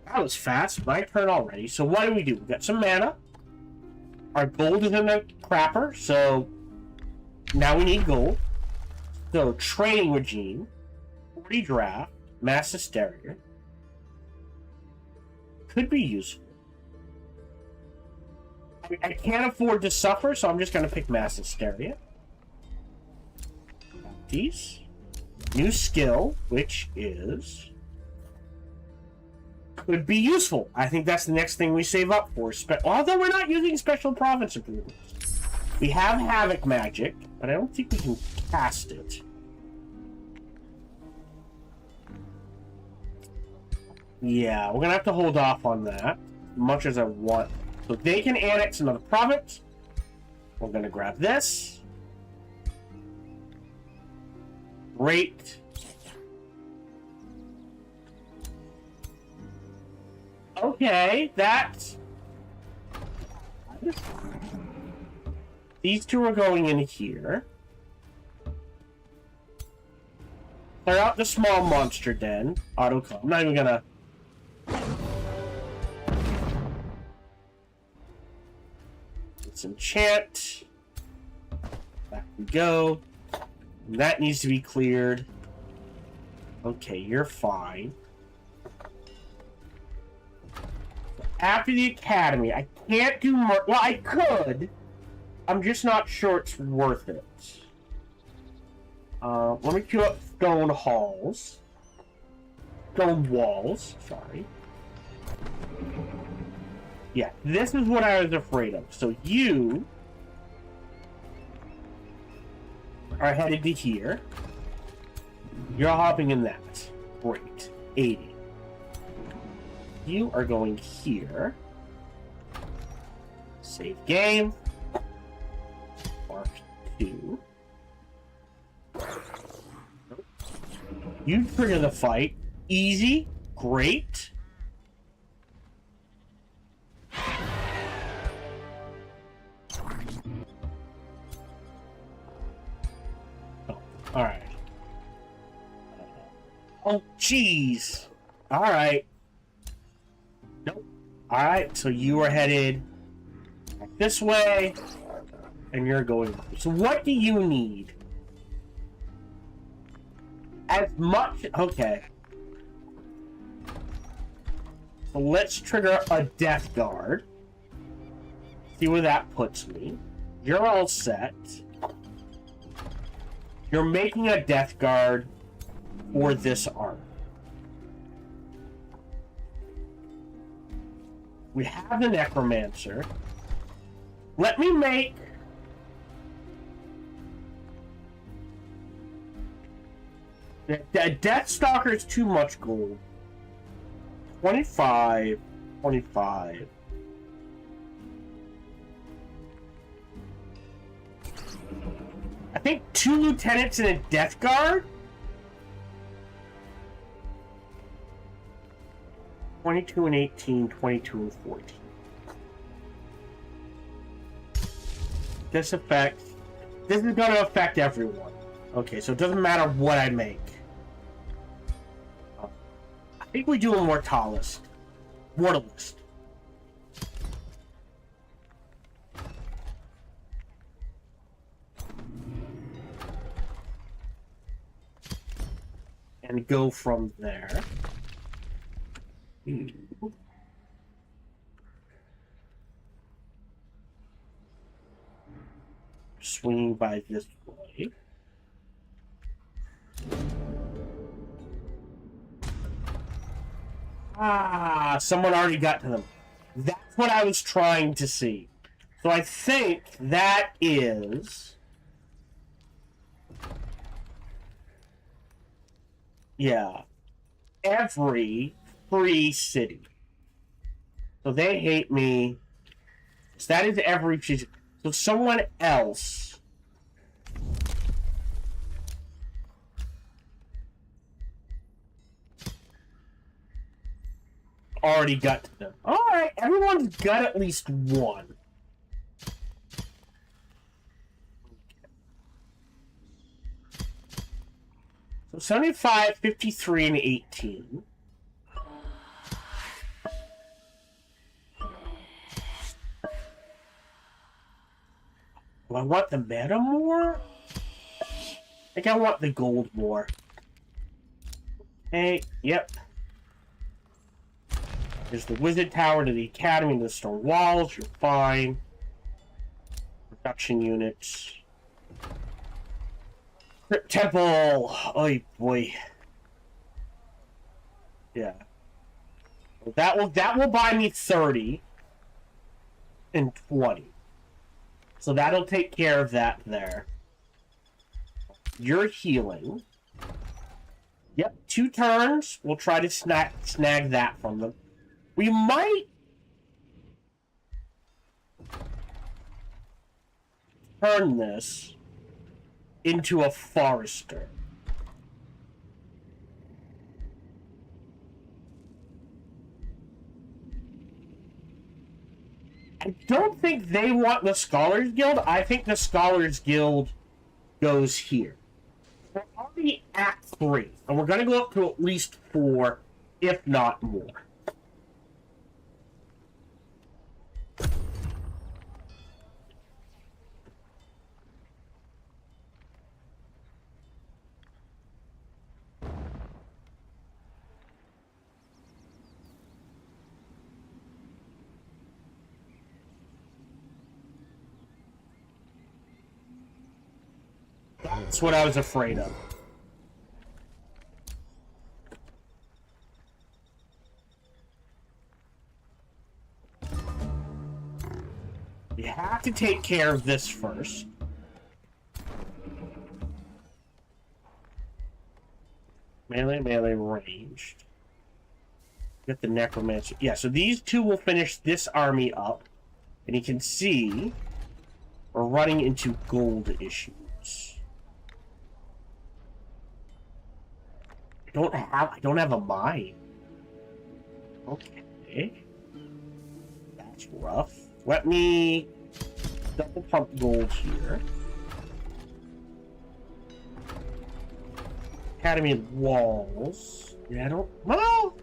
That was fast. My turn already. So what do? We got some mana. Our gold is in the crapper, so now we need gold. So training regime, 40 draft, mass hysteria. Could be useful. I can't afford to suffer, so I'm just going to pick mass hysteria. These. New skill, which is... would be useful. I think that's the next thing we save up for. Although we're not using special province improvements. We have Havoc magic, but I don't think we can cast it. Yeah, we're gonna have to hold off on that, much as I want. So they can annex another province. We're gonna grab this. Great. Okay, that's... These two are going in here. Clear out the small monster den. Auto come. I'm not even gonna... Let's enchant. Back we go. That needs to be cleared. Okay, you're fine. After the academy, I can't do more. Well, I could. I'm just not sure it's worth it. Let me queue up stone halls. Stone walls, sorry. Yeah, this is what I was afraid of. So you are headed to here. You're hopping in that. Great. 80. You are going here. Save game. Mark 2. Nope. You trigger the fight. Easy. Great. Oh, alright. Oh, jeez. Alright. Nope. Alright, so you are headed this way, and you're going... So what do you need? As much... Okay. So let's trigger a Death Guard. See where that puts me. You're all set. You're making a Death Guard for this arc. We have the Necromancer. Let me make... The Death Stalker is too much gold. 25. 25. I think 2 lieutenants and a Death Guard? 22 and 18, 22 and 14. This affects... This is going to affect everyone. Okay, so it doesn't matter what I make. I think we do a Mortalist. Mortalist. And go from there. Swinging by this way. Ah, someone already got to them. That's what I was trying to see. So I think that is... Yeah. Every free city. So they hate me. So that is every... So someone else... already got to them. Alright, everyone's got at least one. So 75, 53, and 18. Do I want the meta more? I think I want the gold more. Hey, yep. There's the Wizard Tower to the Academy and the stone walls. You're fine. Production units. Crypt Temple. Oh boy. Yeah. That will buy me 30 and 20. So that'll take care of that there. You're healing. Yep, 2 turns. We'll try to snag that from them. We might turn this into a forester. I don't think they want the Scholars Guild. I think the Scholars Guild goes here. We're already at 3, and we're going to go up to at least 4, if not more. That's what I was afraid of. We have to take care of this first. Melee, melee, ranged. Get the necromancer. Yeah, so these 2 will finish this army up. And you can see we're running into gold issues. I don't have a mine. Okay. That's rough. Let me double pump gold here. Academy of Walls. Yeah, I don't... Well...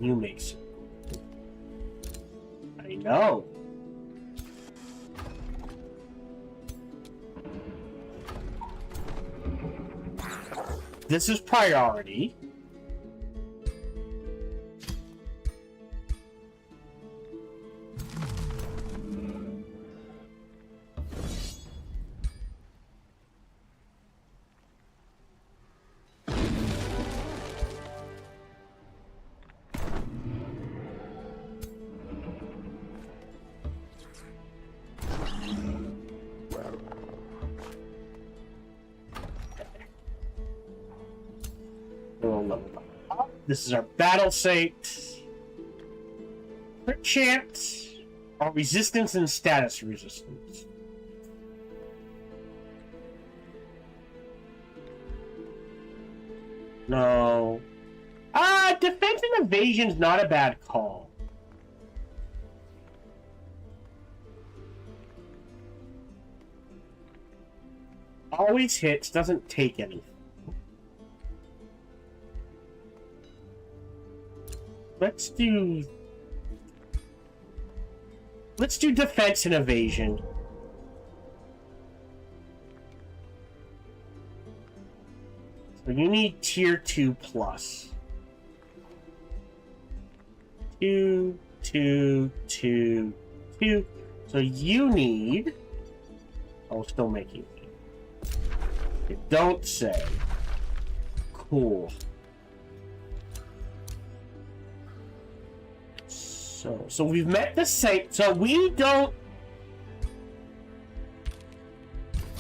You make some. I know. This is priority. This is our battle site. Crit chance, or resistance and status resistance. No. Defense and evasion's not a bad call. Always hits, doesn't take anything. Let's do defense and evasion. So you need tier 2 plus. 2, 2, 2, 2. So you need... Oh, still making it. You don't say. Cool. So we've met the site. So we don't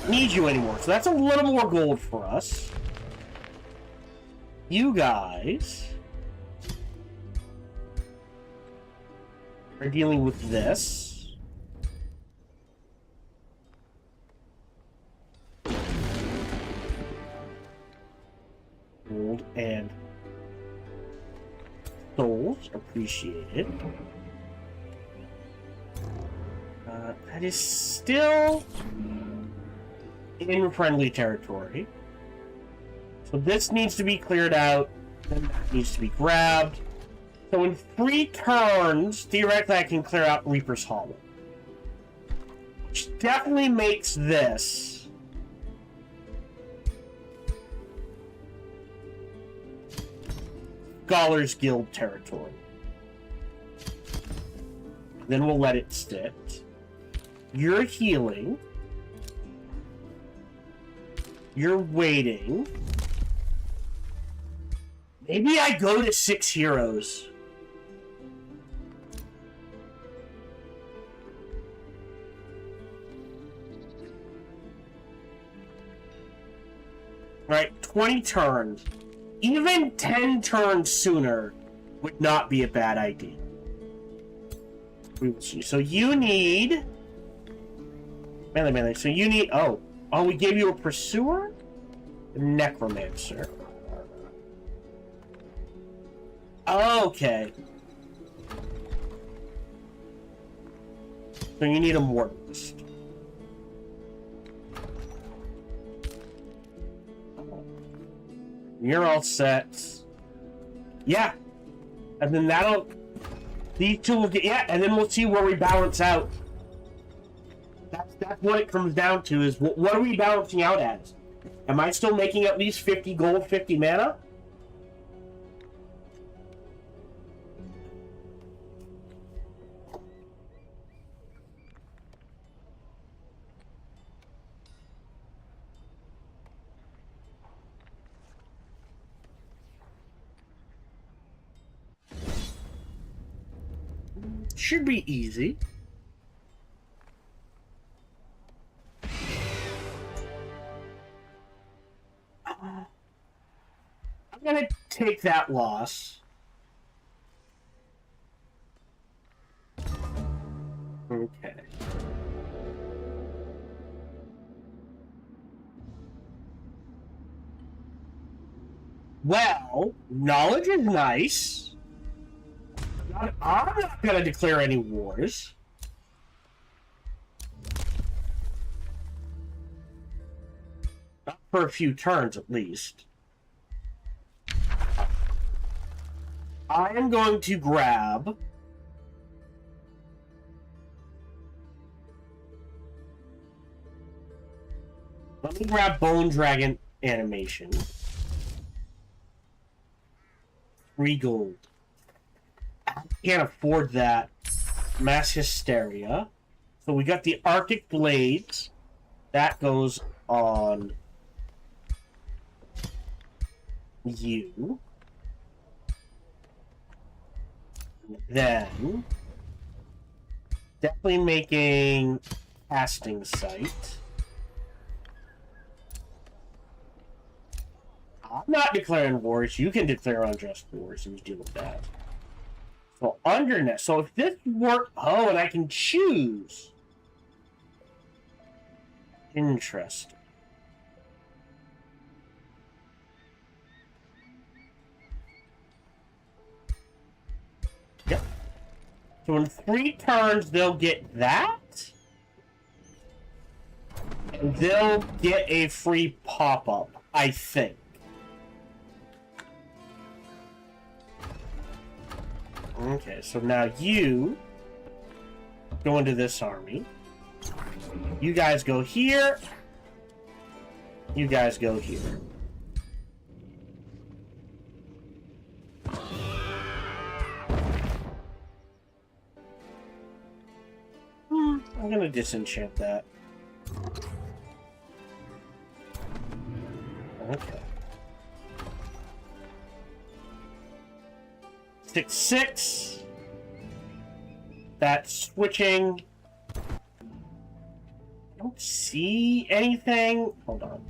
need you anymore. So that's a little more gold for us. You guys are dealing with this. Gold and souls appreciated. That is still in friendly territory. So this needs to be cleared out, and that needs to be grabbed. So in 3 turns, theoretically I can clear out Reaper's Hollow. Which definitely makes this Scholars Guild territory. Then we'll let it sit. You're healing. You're waiting. Maybe I go to 6 heroes. Right, 20 turns. Even 10 turns sooner would not be a bad idea. So you need... Melee. So you need... Oh, we gave you a Pursuer? A Necromancer. Okay. So you need a Mortalist. You're all set. Yeah. And then that'll... These two will get... Yeah, and then we'll see where we balance out. That's what it comes down to, is what are we balancing out as? Am I still making at least 50 gold, 50 mana? Should be easy. I'm gonna take that loss. Okay. Well, knowledge is nice. I'm not gonna declare any wars. Not for a few turns, at least. I am going to grab... Let me grab Bone Dragon animation. 3 gold. I can't afford that. Mass Hysteria. So we got the Arctic Blades. That goes on you. Then definitely making casting site. I'm not declaring wars. You can declare unjust wars and deal with that. So undernet. So if this work, oh, and I can choose. Interesting. Yep. So in 3 turns, they'll get that. And they'll get a free pop-up, I think. Okay, so now you go into this army. You guys go here. You guys go here. I'm gonna disenchant that. Okay. 6/6. That's switching. I don't see anything. Hold on.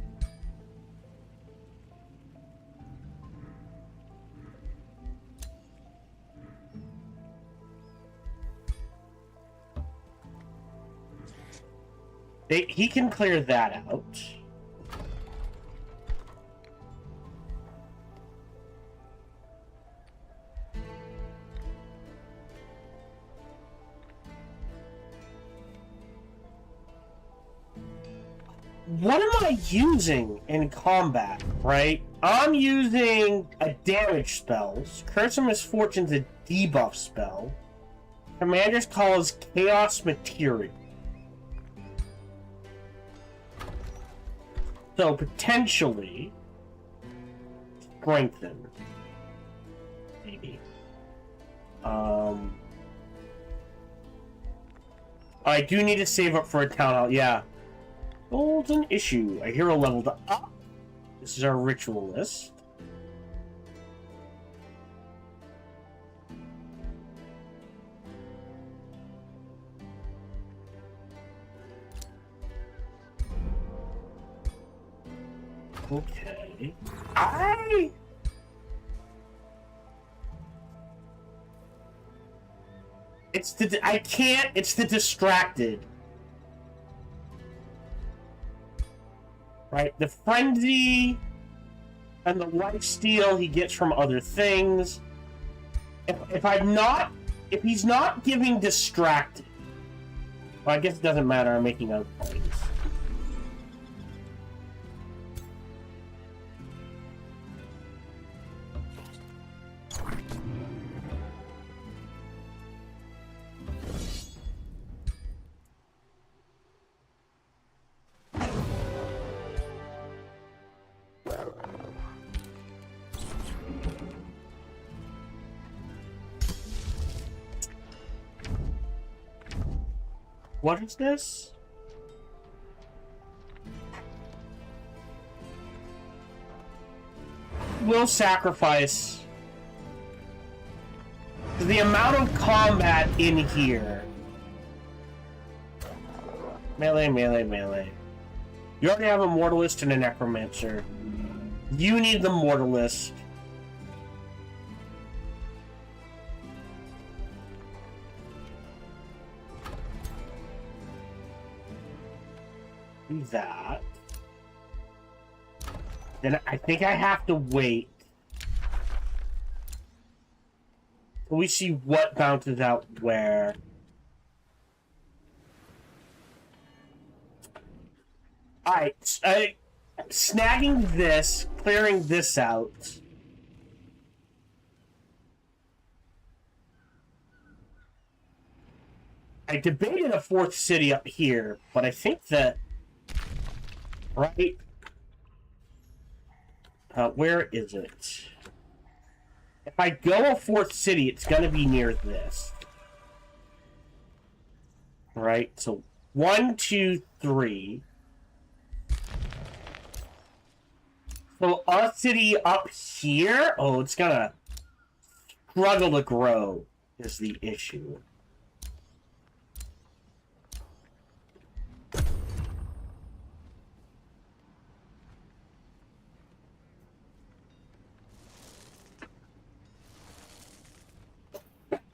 He can clear that out. What am I using in combat, right? I'm using a damage spell. Curse of Misfortune's a debuff spell. Commander's Call is Chaos Material. So, potentially... Strengthen. Maybe. I do need to save up for a town hall, yeah. Golden issue. A hero leveled up. This is our ritual list. Okay. It's the distracted. Right? The frenzy and the lifesteal he gets from other things. If he's not giving distracted, well, I guess it doesn't matter, I'm making out points. What is this? Will sacrifice the amount of combat in here. Melee, melee, melee. You already have a Mortalist and a Necromancer. You need the Mortalist. Do that. Then I think I have to wait till we see what bounces out where. Alright, snagging this, clearing this out. I debated a fourth city up here, but I think that... Right? Where is it? If I go a fourth city, it's gonna be near this. Right? So, 1, 2, 3. So, a city up here? Oh, it's gonna struggle to grow, is the issue.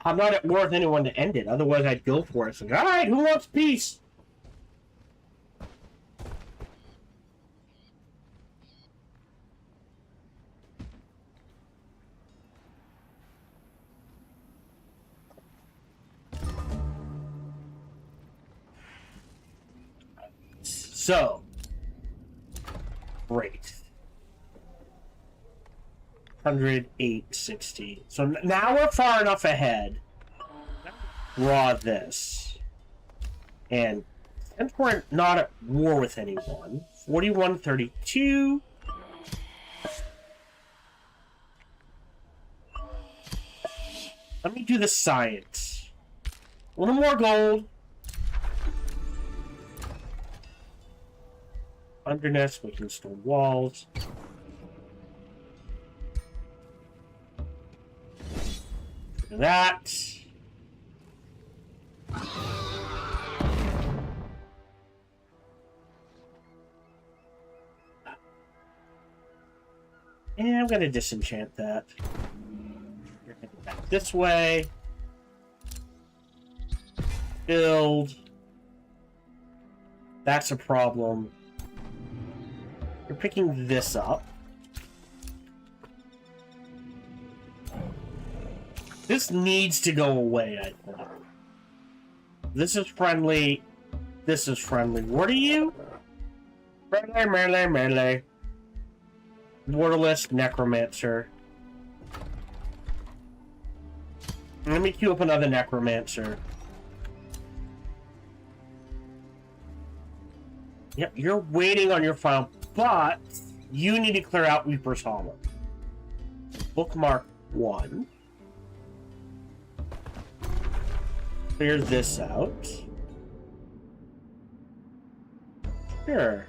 I'm not worth anyone to end it, otherwise I'd go for it. So, alright, who wants peace? So, great. 108.60. So now we're far enough ahead. Draw this. And since we're not at war with anyone, 41.32. Let me do the science. A little more gold. Underness, we can store walls. That. And I'm gonna disenchant that. You're heading back this way. Build. That's a problem. You're picking this up. This needs to go away, I think. This is friendly. This is friendly. What are you? Melee, melee, melee. Mortalist, Necromancer. Let me queue up another Necromancer. Yep, you're waiting on your file, but you need to clear out Reaper's Hollow. Bookmark 1. Clear this out. Sure.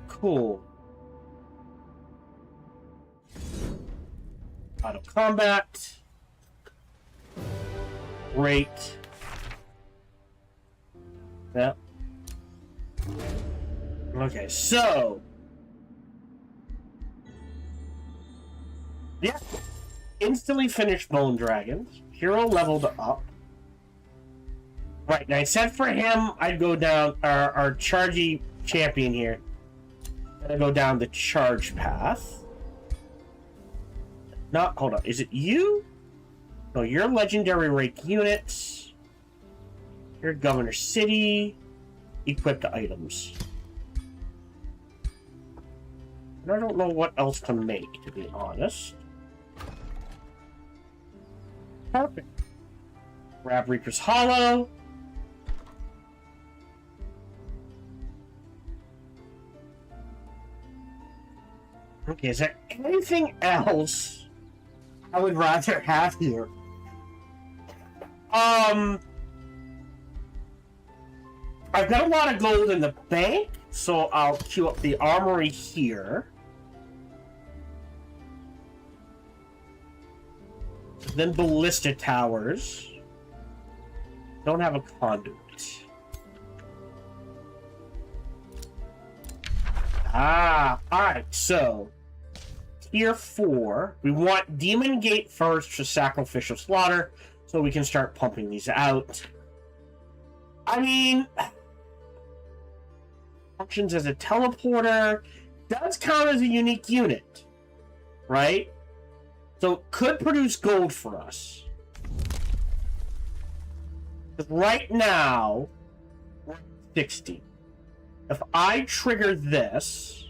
Cool. Auto combat. Great. Yep. Okay, so... Yeah. Instantly finished Bone Dragons. Hero leveled up. Right, and I said for him, I'd go down... Our Chargy champion here. Gonna go down the charge path. Not... Hold on, is it you? No, you're legendary rank units. You're Governor City. Equipped items. And I don't know what else to make, to be honest. Perfect. Grab Reaper's Hollow. Okay, is there anything else I would rather have here? I've got a lot of gold in the bank, so I'll queue up the armory here. Then ballista towers. Don't have a conduit. Alright, so tier 4. We want Demon Gate first for sacrificial slaughter, so we can start pumping these out. I mean, functions as a teleporter, does count as a unique unit, right? So could produce gold for us. But right now, we're at 60. If I trigger this,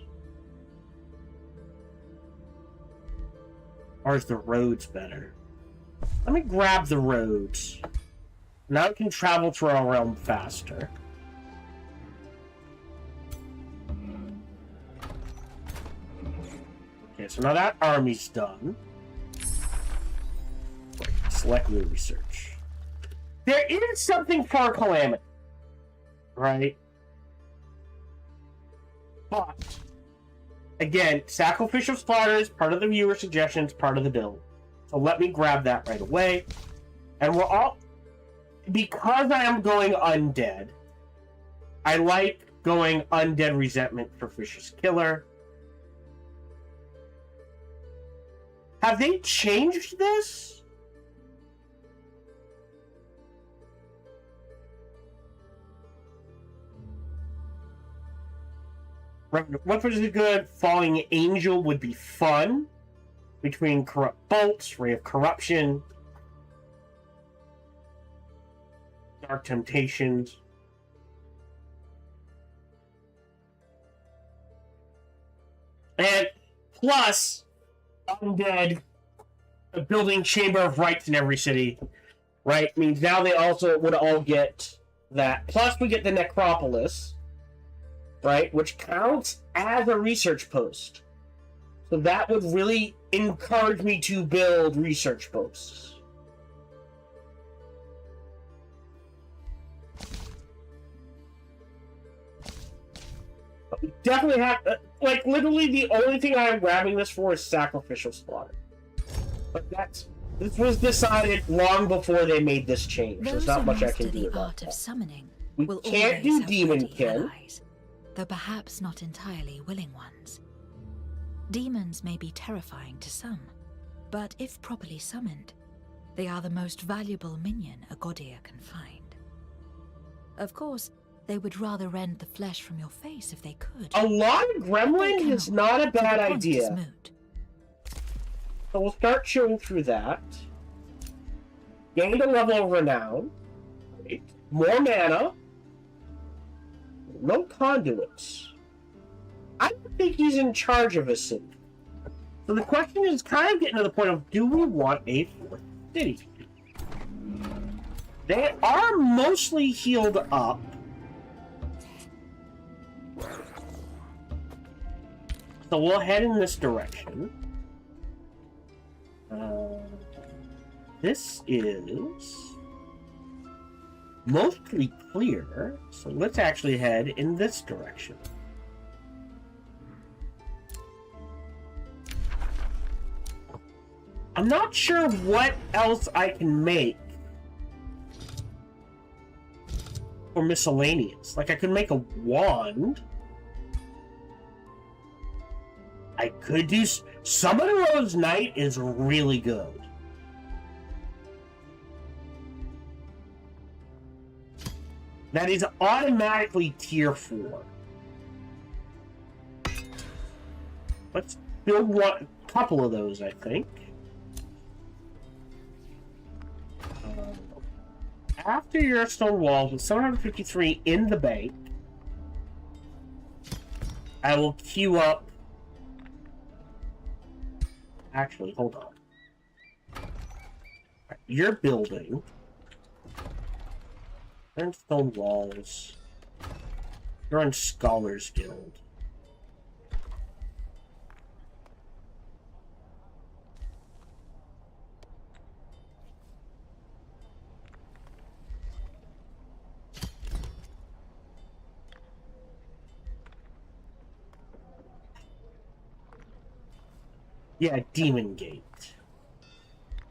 or is the roads better? Let me grab the roads. Now we can travel through our realm faster. Okay, so now that army's done. Select new research. There is something for Calamity, right? But, again, sacrificial slaughter is part of the viewer suggestions, part of the build. So let me grab that right away. And we're all... Because I am going undead, I like going undead resentment for Vicious Killer. Have they changed this? Weapons are good. Falling Angel would be fun. Between Corrupt Bolts, Ray of Corruption, Dark Temptations. And plus, Undead, building Chamber of Rights in every city, right? Means now they also would all get that. Plus, we get the Necropolis, right? Which counts as a research post. So that would really encourage me to build research posts. But we definitely have, like, literally the only thing I'm grabbing this for is sacrificial slaughter. But this was decided long before they made this change. There's not much I can do about that. We can't do Demon Kin. Though perhaps not entirely willing ones. Demons may be terrifying to some, but if properly summoned, they are the most valuable minion a Godia can find. Of course, they would rather rend the flesh from your face if they could. A lot of gremlin is not a bad idea. So we'll start chewing through that. Gained a level of renown. Right. More mana. No conduits. I don't think he's in charge of a city. So the question is kind of getting to the point of, do we want a fourth city? They are mostly healed up. So we'll head in this direction. This is mostly clear, so let's actually head in this direction. I'm not sure what else I can make for miscellaneous. Like, I could make a wand. I could do... Summoner Rose Knight is really good. That is automatically tier 4. Let's build a couple of those, I think. After your stone walls with 753 in the bank, I will queue up... Actually, hold on. You're building. Learn stone walls. You're on Scholars Guild. Yeah, Demon Gate.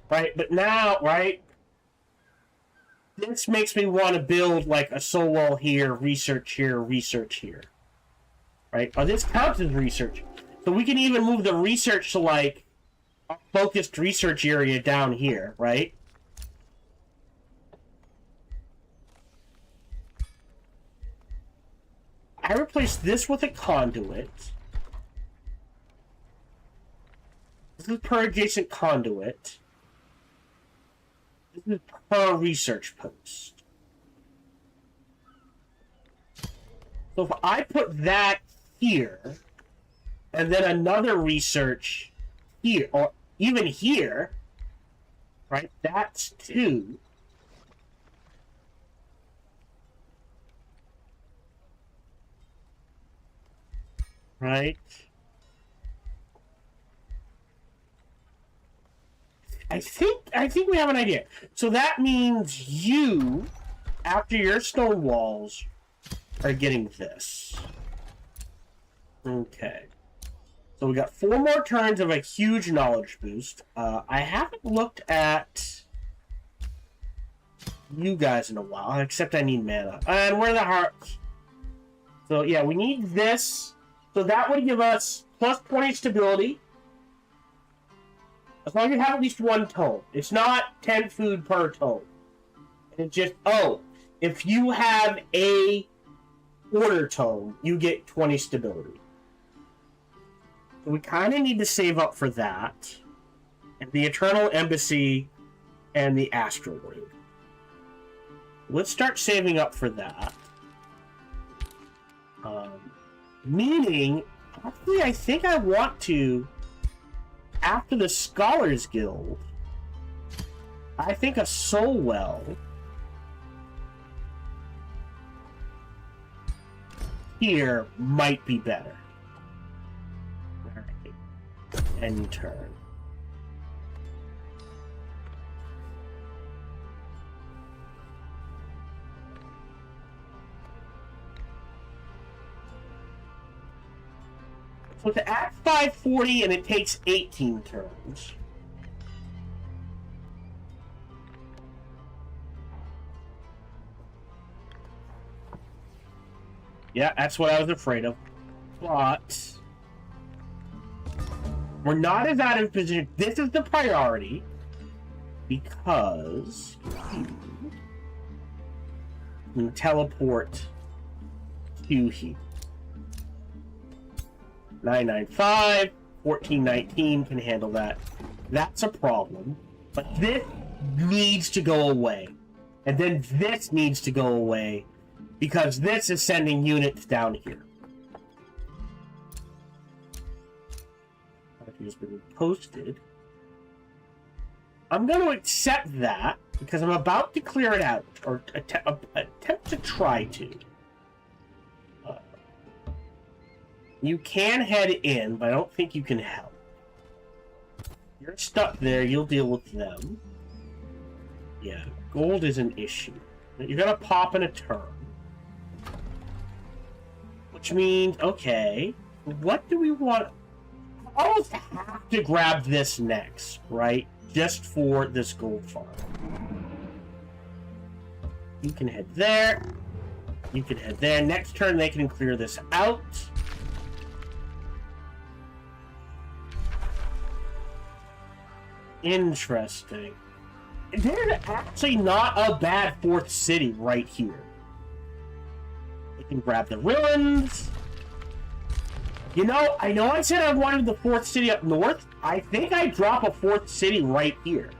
Right, but now, right? This makes me want to build, like, a soul wall here, research here, research here. Right? Oh, this counts as research. So we can even move the research to, like, a focused research area down here, right? I replaced this with a conduit. This is per adjacent conduit. This is per research post. So if I put that here, and then another research here, or even here, right, that's 2. Right? I think we have an idea. So that means you, after your stone walls, are getting this. Okay. So we got 4 more turns of a huge knowledge boost. I haven't looked at you guys in a while, except I need mana. And where are the hearts? So yeah, we need this. So that would give us plus 20 stability. As long as you have at least 1 tome. It's not 10 food per tome. It's just, oh, if you have a order tome, you get 20 stability. So we kind of need to save up for that. And the Eternal Embassy and the Astral Ring. Let's start saving up for that. Meaning, actually, I think I want to... After the Scholars Guild, I think a soul well here might be better. Alright. End turn. So it's at 540 and it takes 18 turns. Yeah, that's what I was afraid of. But we're not as out of position. This is the priority because you can teleport to here. 995, 1419 can handle that. That's a problem. But this needs to go away. And then this needs to go away because this is sending units down here. It has been posted. I'm going to accept that because I'm about to clear it out, or attempt to try to. You can head in, but I don't think you can help. You're stuck there, you'll deal with them. Yeah, gold is an issue. You're gonna pop in a turn. Which means, okay, what do we want? I almost have to grab this next, right? Just for this gold farm. You can head there. You can head there. Next turn, they can clear this out. Interesting. There's actually not a bad fourth city right here. You can grab the ruins. You know, I said I wanted the fourth city up north. I think I drop a fourth city right here.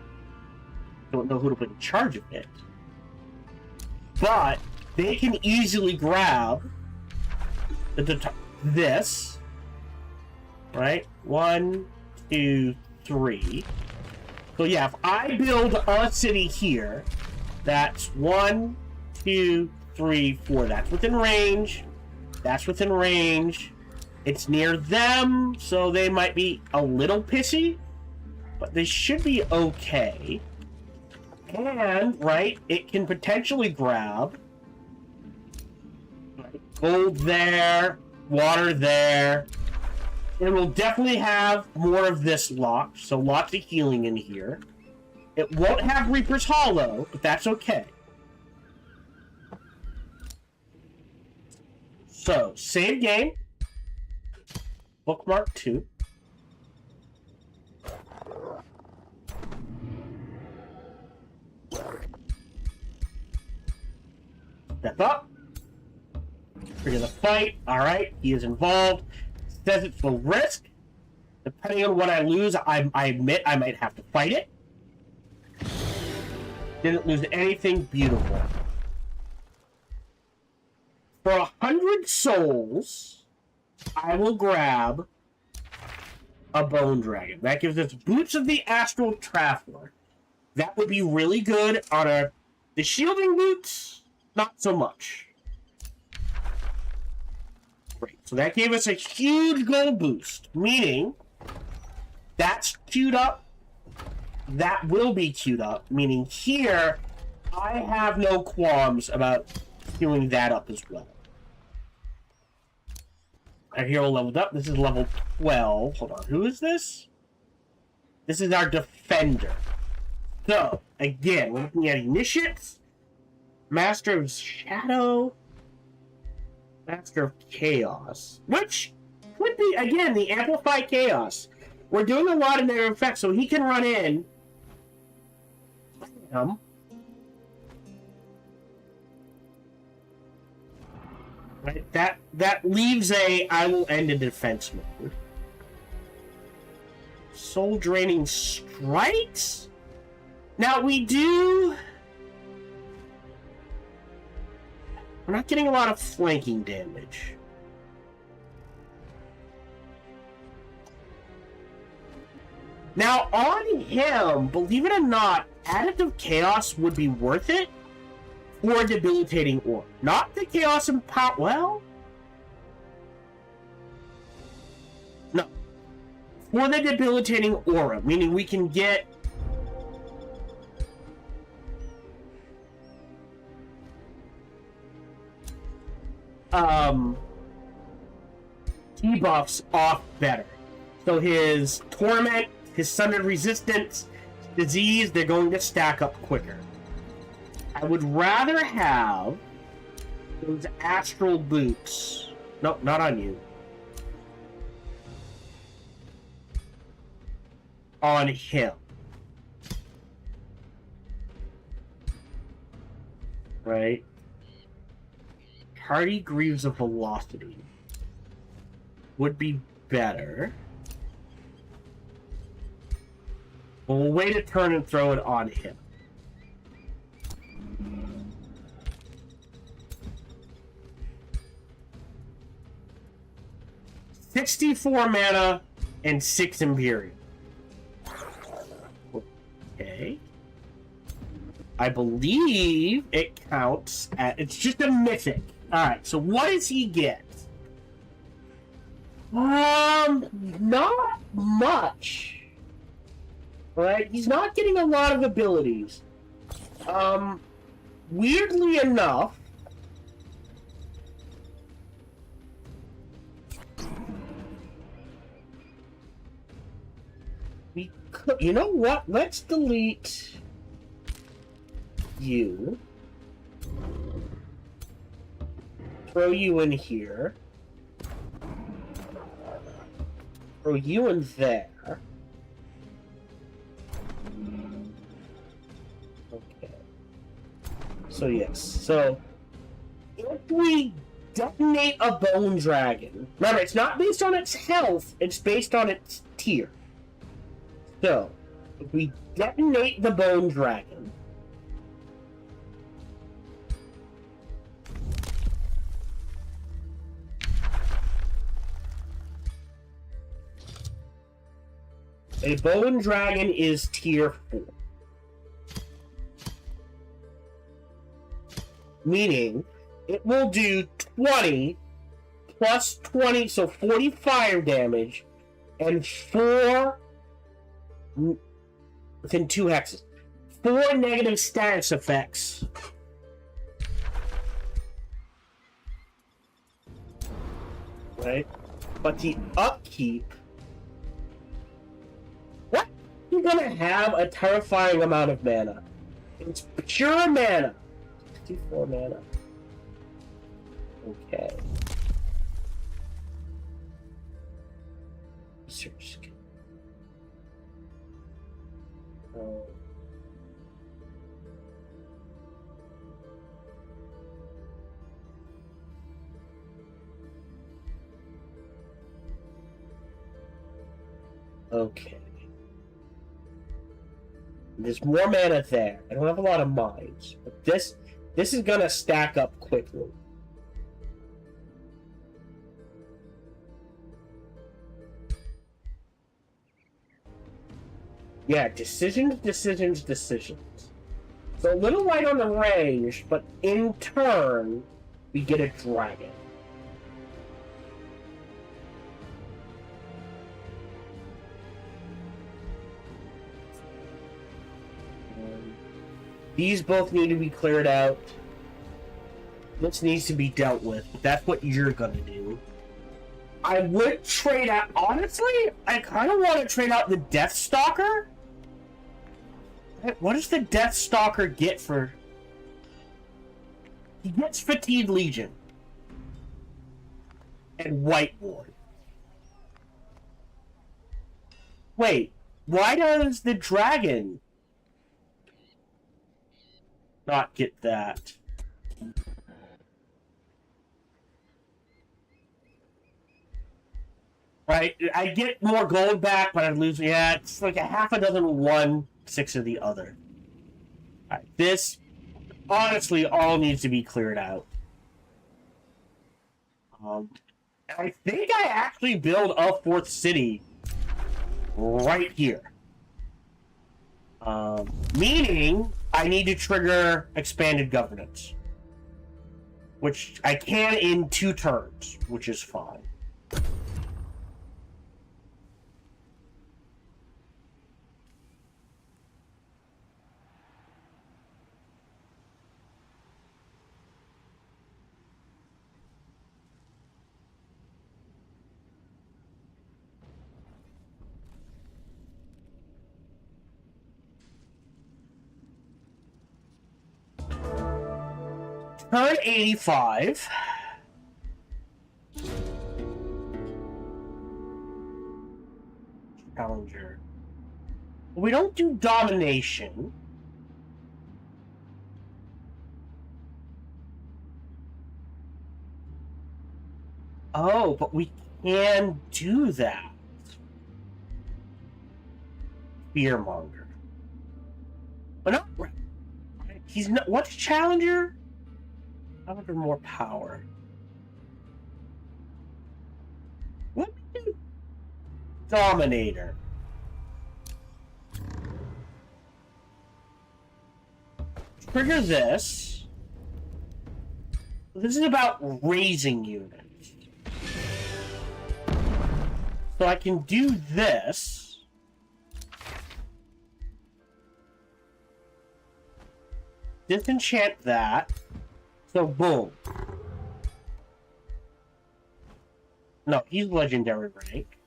Don't know who to put in charge of it. But they can easily grab this. Right? 1, 2, 3. So yeah, if I build a city here, that's 1, 2, 3, 4. That's within range. That's within range. It's near them, so they might be a little pissy, but they should be okay. And, right, it can potentially grab gold there, water there. It will definitely have more of this locked, so lots of healing in here. It won't have Reaper's Hollow, but that's okay. So, save game. Bookmark 2. Step up. Trigger the fight. Alright, he is involved. Says it's low risk. Depending on what I lose, I admit I might have to fight it. Didn't lose anything. Beautiful. For 100 souls, I will grab a Bone Dragon. That gives us Boots of the Astral Traveler. That would be really good on the Shielding Boots, not so much. Great. So that gave us a huge gold boost, meaning that's queued up. That will be queued up, meaning here I have no qualms about queuing that up as well. Our hero leveled up. This is level 12. Hold on. Who is this? This is our defender. So, again, we're looking at Initiates, Master of Shadow, Master of Chaos, which could be, again, the Amplified Chaos. We're doing a lot of negative effects, so he can run in. Right? That leaves I will end in defense mode. Soul draining strikes? Now we do... We're not getting a lot of flanking damage. Now on him, believe it or not, Additive Chaos would be worth it for Debilitating Aura. Not the Chaos and Power. Well, no. For the Debilitating Aura, meaning we can get debuffs off better. So his Torment, his Sundered Resistance, Disease, they're going to stack up quicker. I would rather have those Astral Boots. No, not on you. On him. Right? Hardy Greaves of Velocity would be better. But we'll wait a turn and throw it on him. $64 mana and 6 Imperium. Okay. I believe it counts at... It's just a mythic. Alright, so what does he get? Not much. Right? He's not getting a lot of abilities. Weirdly enough... We could... You know what? Let's delete... you. Throw you in here. Throw you in there. So yes. So if we detonate a bone dragon, remember it's not based on its health, it's based on its tier. So if we detonate the bone dragon, a bone dragon is tier 4. Meaning, it will do 20 plus 20, so 40 fire damage, and 4 within 2 hexes. 4 negative status effects. Right? But the upkeep, what? You're gonna have a terrifying amount of mana. It's pure mana. 64 mana. Okay. Search. Oh. Okay. There's more mana there. I don't have a lot of mines, but this is gonna stack up quickly. Yeah, decisions. So a little light on the range, but in turn, we get a dragon. These both need to be cleared out. This needs to be dealt with. That's what you're gonna do. I would trade out... Honestly, I kind of want to trade out the Death Stalker. What does the Death Stalker get for... He gets Fatigued Legion. And White Ward. Wait, why does the dragon not get that? Right, I get more gold back, but I lose. Yeah, it's like a half a dozen one, 6 of the other. Alright, this honestly all needs to be cleared out. I think I actually build a 4th city right here. Meaning I need to trigger expanded governance, which I can in 2 turns, which is fine. Turn 85. Challenger. We don't do domination. Oh, but we can do that. Fearmonger. But not... He's not... What's Challenger? I want more power. What do we do? Dominator. Trigger this. This is about raising units. So I can do this. Disenchant that. So, boom. No, he's legendary rank.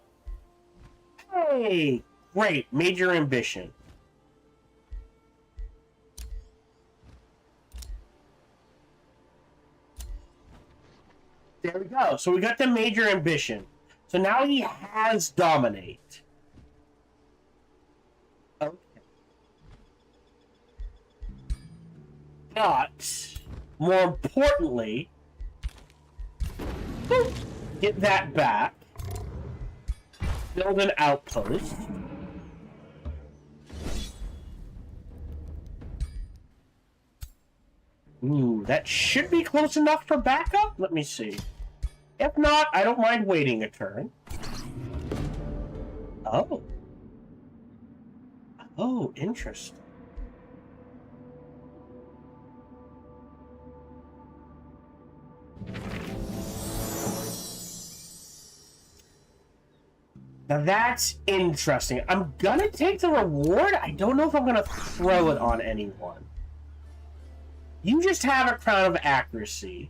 Hey! Great, major ambition. There we go. So we got the major ambition. So now he has dominate. Okay. But, more importantly, get that back. Build an outpost. Ooh, that should be close enough for backup? Let me see. If not, I don't mind waiting a turn. Oh. Oh, interesting. Now that's interesting. I'm gonna take the reward. I don't know if I'm gonna throw it on anyone. You just have a crown of accuracy.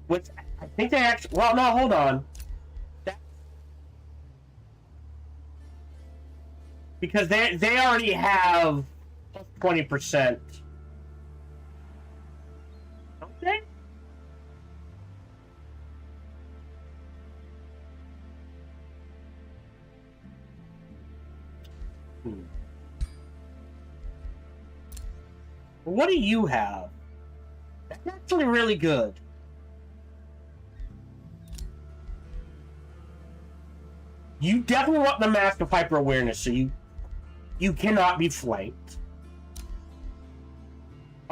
Which I think they actually. Well, no, hold on. Because they already have 20%. Don't they? What do you have? That's actually really good. You definitely want the Mask of Hyper Awareness, so you cannot be flanked.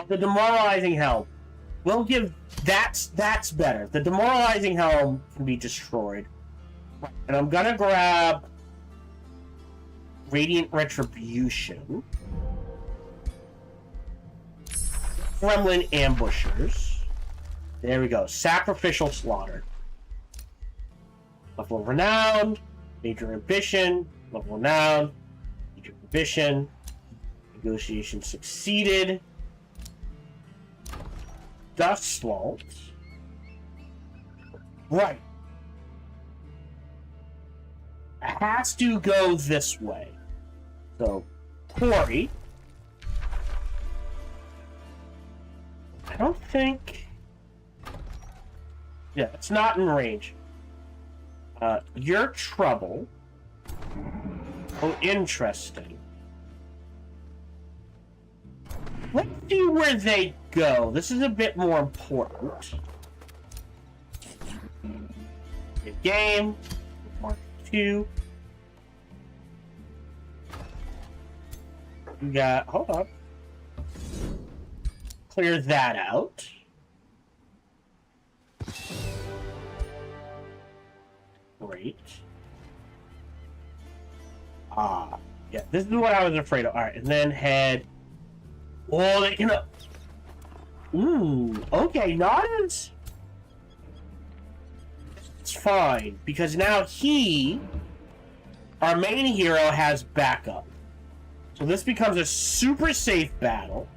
The Demoralizing Helm. We'll give... That's better. The Demoralizing Helm can be destroyed. And I'm gonna grab... Radiant Retribution. Gremlin Ambushers. There we go. Sacrificial Slaughter. Level of Renown. Major Ambition. Level of Renown. Major Ambition. Negotiation succeeded. Dust Salt. Right. It has to go this way. So, Quarry. I don't think... Yeah, it's not in range. Your Trouble. Oh, interesting. Let's see where they go. This is a bit more important. Good game. Mark 2. We got... Hold on. Clear that out. Great. Yeah, this is what I was afraid of. Alright, and then head... Oh, they can... Ooh, okay, not as... It's fine, because now he, our main hero, has backup. So this becomes a super safe battle.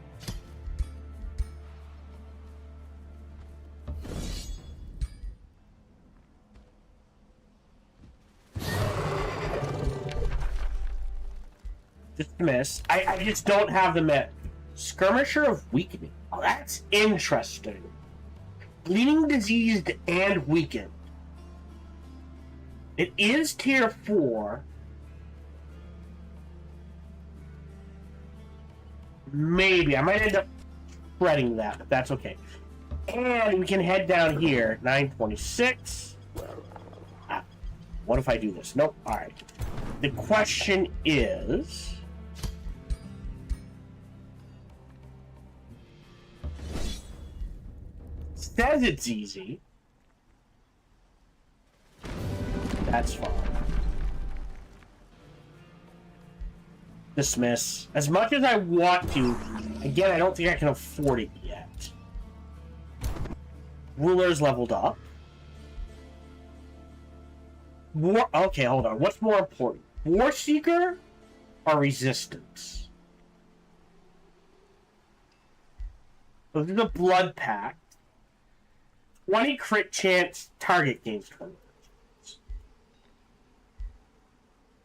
Dismiss. I just don't have them at Skirmisher of Weakening. Oh, that's interesting. Bleeding, Diseased, and Weakened. It is tier 4. Maybe. I might end up spreading that, but that's okay. And we can head down here. 926. What if I do this? Nope. Alright. The question is... Says it's easy. That's fine. Dismiss. As much as I want to, again, I don't think I can afford it yet. Ruler's leveled up. War. Okay, hold on. What's more important? Warseeker or Resistance? So this is a Blood Pact. 20 crit chance target gains 20.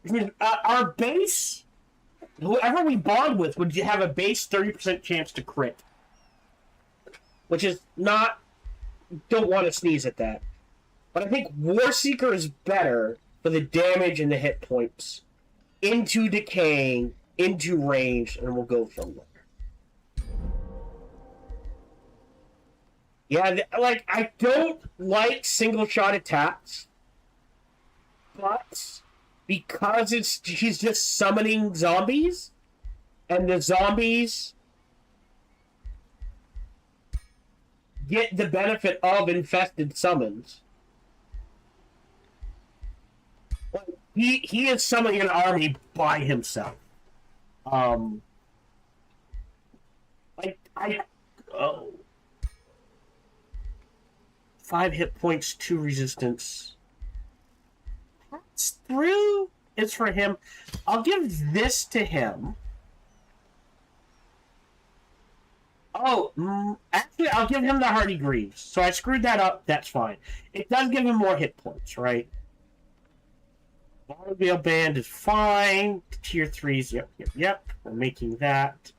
I mean, our base, whoever we bond with, would have a base 30% chance to crit. Which is not... Don't want to sneeze at that. But I think Warseeker is better for the damage and the hit points. Into decaying, into range, and we'll go from there. Yeah, like, I don't like single-shot attacks, but because he's just summoning zombies, and the zombies get the benefit of infested summons. He is summoning an army by himself. Oh. 5 hit points, 2 resistance. That's through. It's for him. I'll give this to him. Oh, actually, I'll give him the Hardy Greaves. So I screwed that up. That's fine. It does give him more hit points, right? Automobile Band is fine. Tier 3s, yep. We're making that.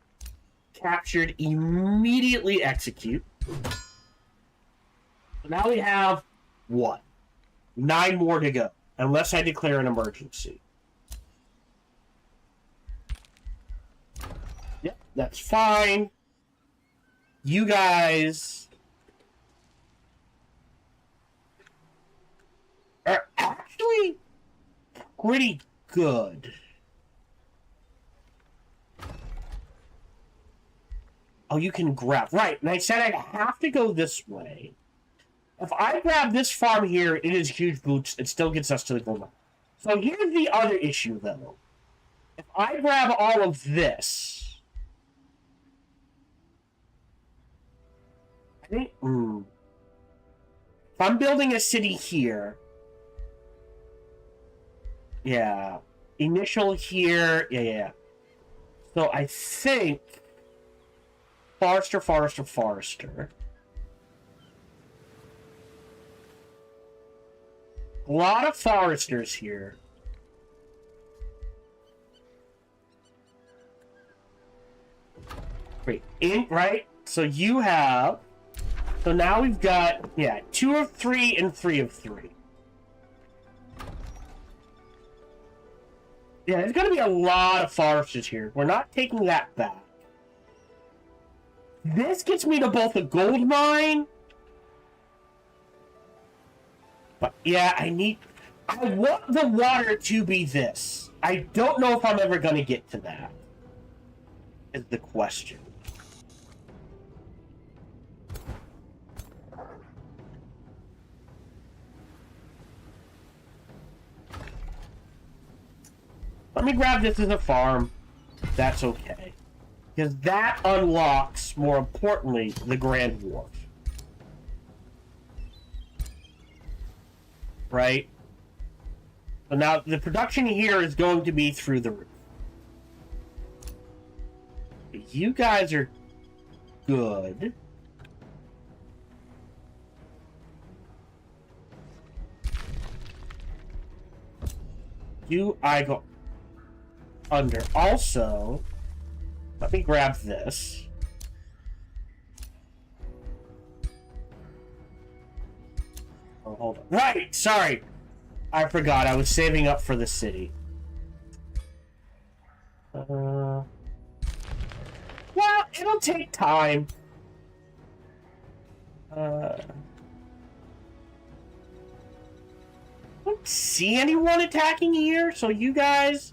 Captured, immediately execute. So now we have, what? 9 more to go. Unless I declare an emergency. Yep, that's fine. You guys are actually pretty good. Oh, you can grab. Right, and I said I'd have to go this way. If I grab this farm here, it is huge boots. It still gets us to the gold mine. So here's the other issue, though. If I grab all of this, I think, if I'm building a city here, yeah, initial here, yeah. So I think Forester. A lot of foresters here. Wait, right? So you have... So now we've got, 2 of 3 and 3 of 3. Yeah, there's gonna be a lot of foresters here. We're not taking that back. This gets me to both a gold mine... But yeah, I want the water to be this. I don't know if I'm ever going to get to that. Is the question. Let me grab this as a farm. That's okay. Because that unlocks, more importantly, the Grand Wharf. Right? So now the production here is going to be through the roof. You guys are good. I go under. Also, let me grab this. Oh, hold on. Right! Sorry! I forgot. I was saving up for the city. Well, it'll take time. I don't see anyone attacking here, so you guys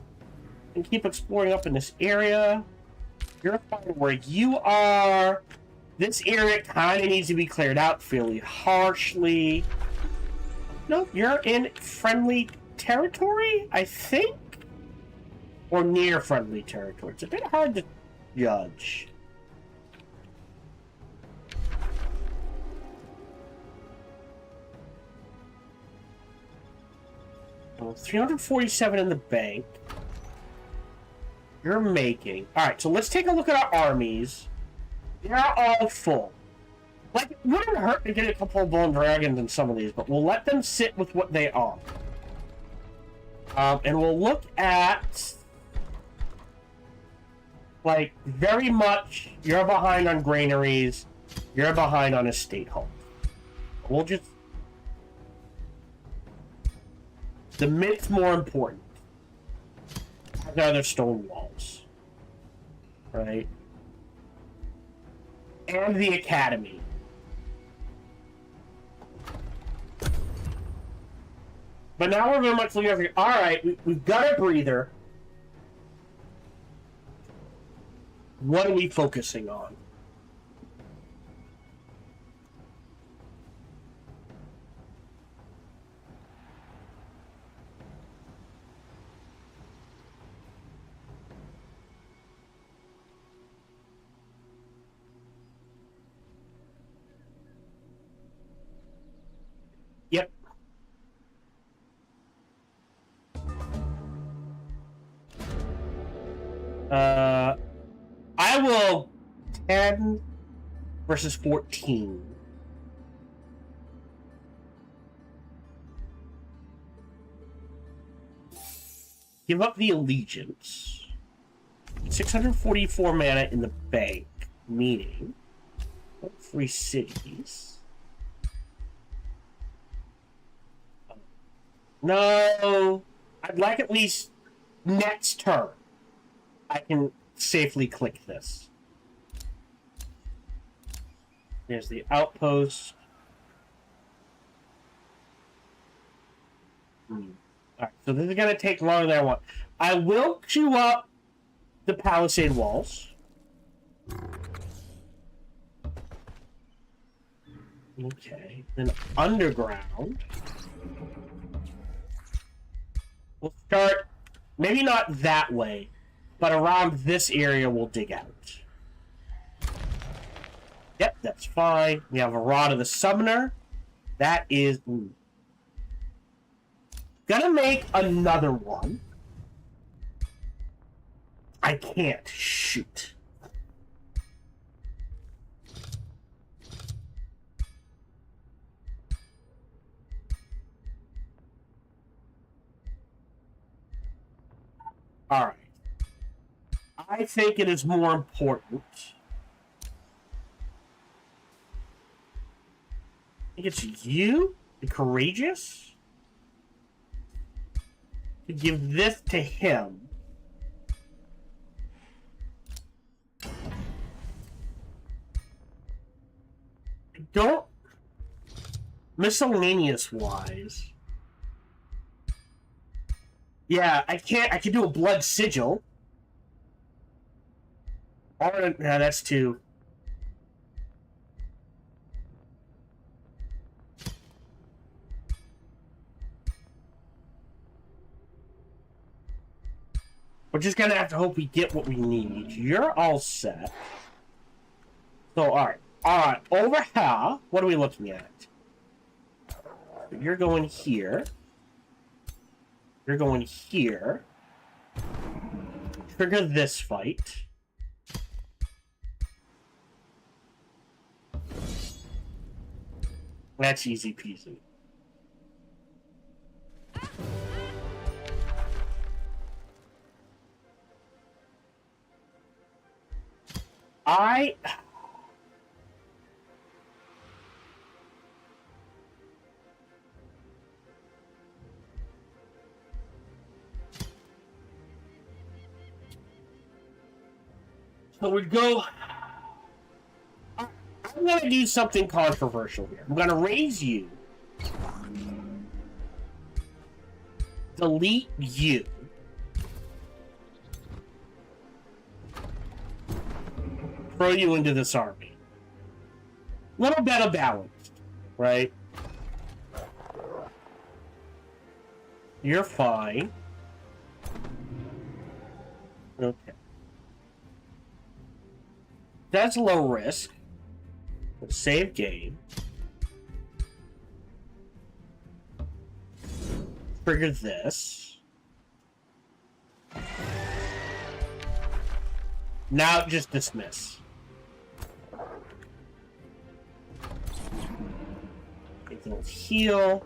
can keep exploring up in this area. You're fine where you are. This area kind of needs to be cleared out fairly harshly. Nope, you're in friendly territory, I think? Or near friendly territory. It's a bit hard to judge. Well, 347 in the bank. You're making... Alright, so let's take a look at our armies. They're all full. Like, it wouldn't hurt to get a couple of bone dragons in some of these, but we'll let them sit with what they are. And we'll look at... Like, very much, you're behind on granaries, you're behind on estate homes. We'll just... The mint's more important. As are the stone walls. Right? And the academy. But now we're very much looking at, all right, we've got a breather. What are we focusing on? Yep. I will 10 versus 14. Give up the allegiance. 644 mana in the bank, meaning 3 cities. No, I'd like at least next turn I can safely click this. There's the outpost. Alright, so this is going to take longer than I want. I will chew up the palisade walls. Okay, then underground. We'll start, maybe not that way, but around this area we'll dig out. Yep, that's fine. We have a Rod of the Summoner. That is... Gonna make another one. I can't. Shoot. Alright. I think it is more important. I think it's you, the courageous, to give this to him. Don't miscellaneous wise. Yeah, I can do a blood sigil. Or no, that's two. We're just gonna have to hope we get what we need. You're all set. So, alright. Alright, over here, what are we looking at? You're going here. You're going here. Trigger this fight. That's easy peasy. So we go... I'm going to do something controversial here. I'm going to raise you. Delete you. Throw you into this army. Little better balanced, right? You're fine. Okay. That's low risk. Save game. Trigger this. Now just dismiss. Take a little heal.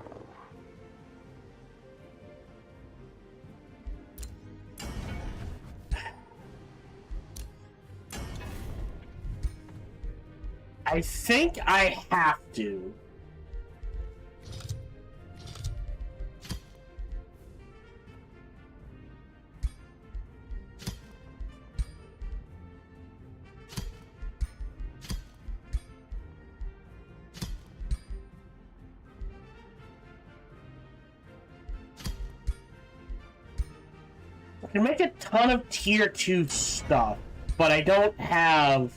I think I have to. can make a ton of tier 2 stuff, but I don't have...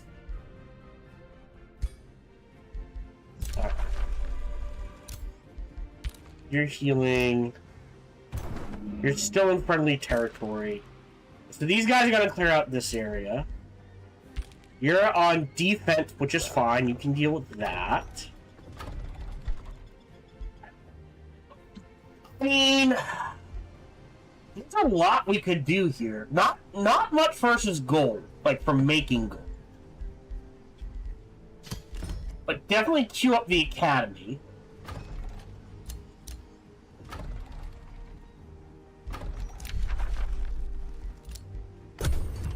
You're healing. You're still in friendly territory. So these guys are going to clear out this area. You're on defense, which is fine. You can deal with that. I mean... There's a lot we could do here. Not much versus gold, like from making gold. But definitely queue up the academy.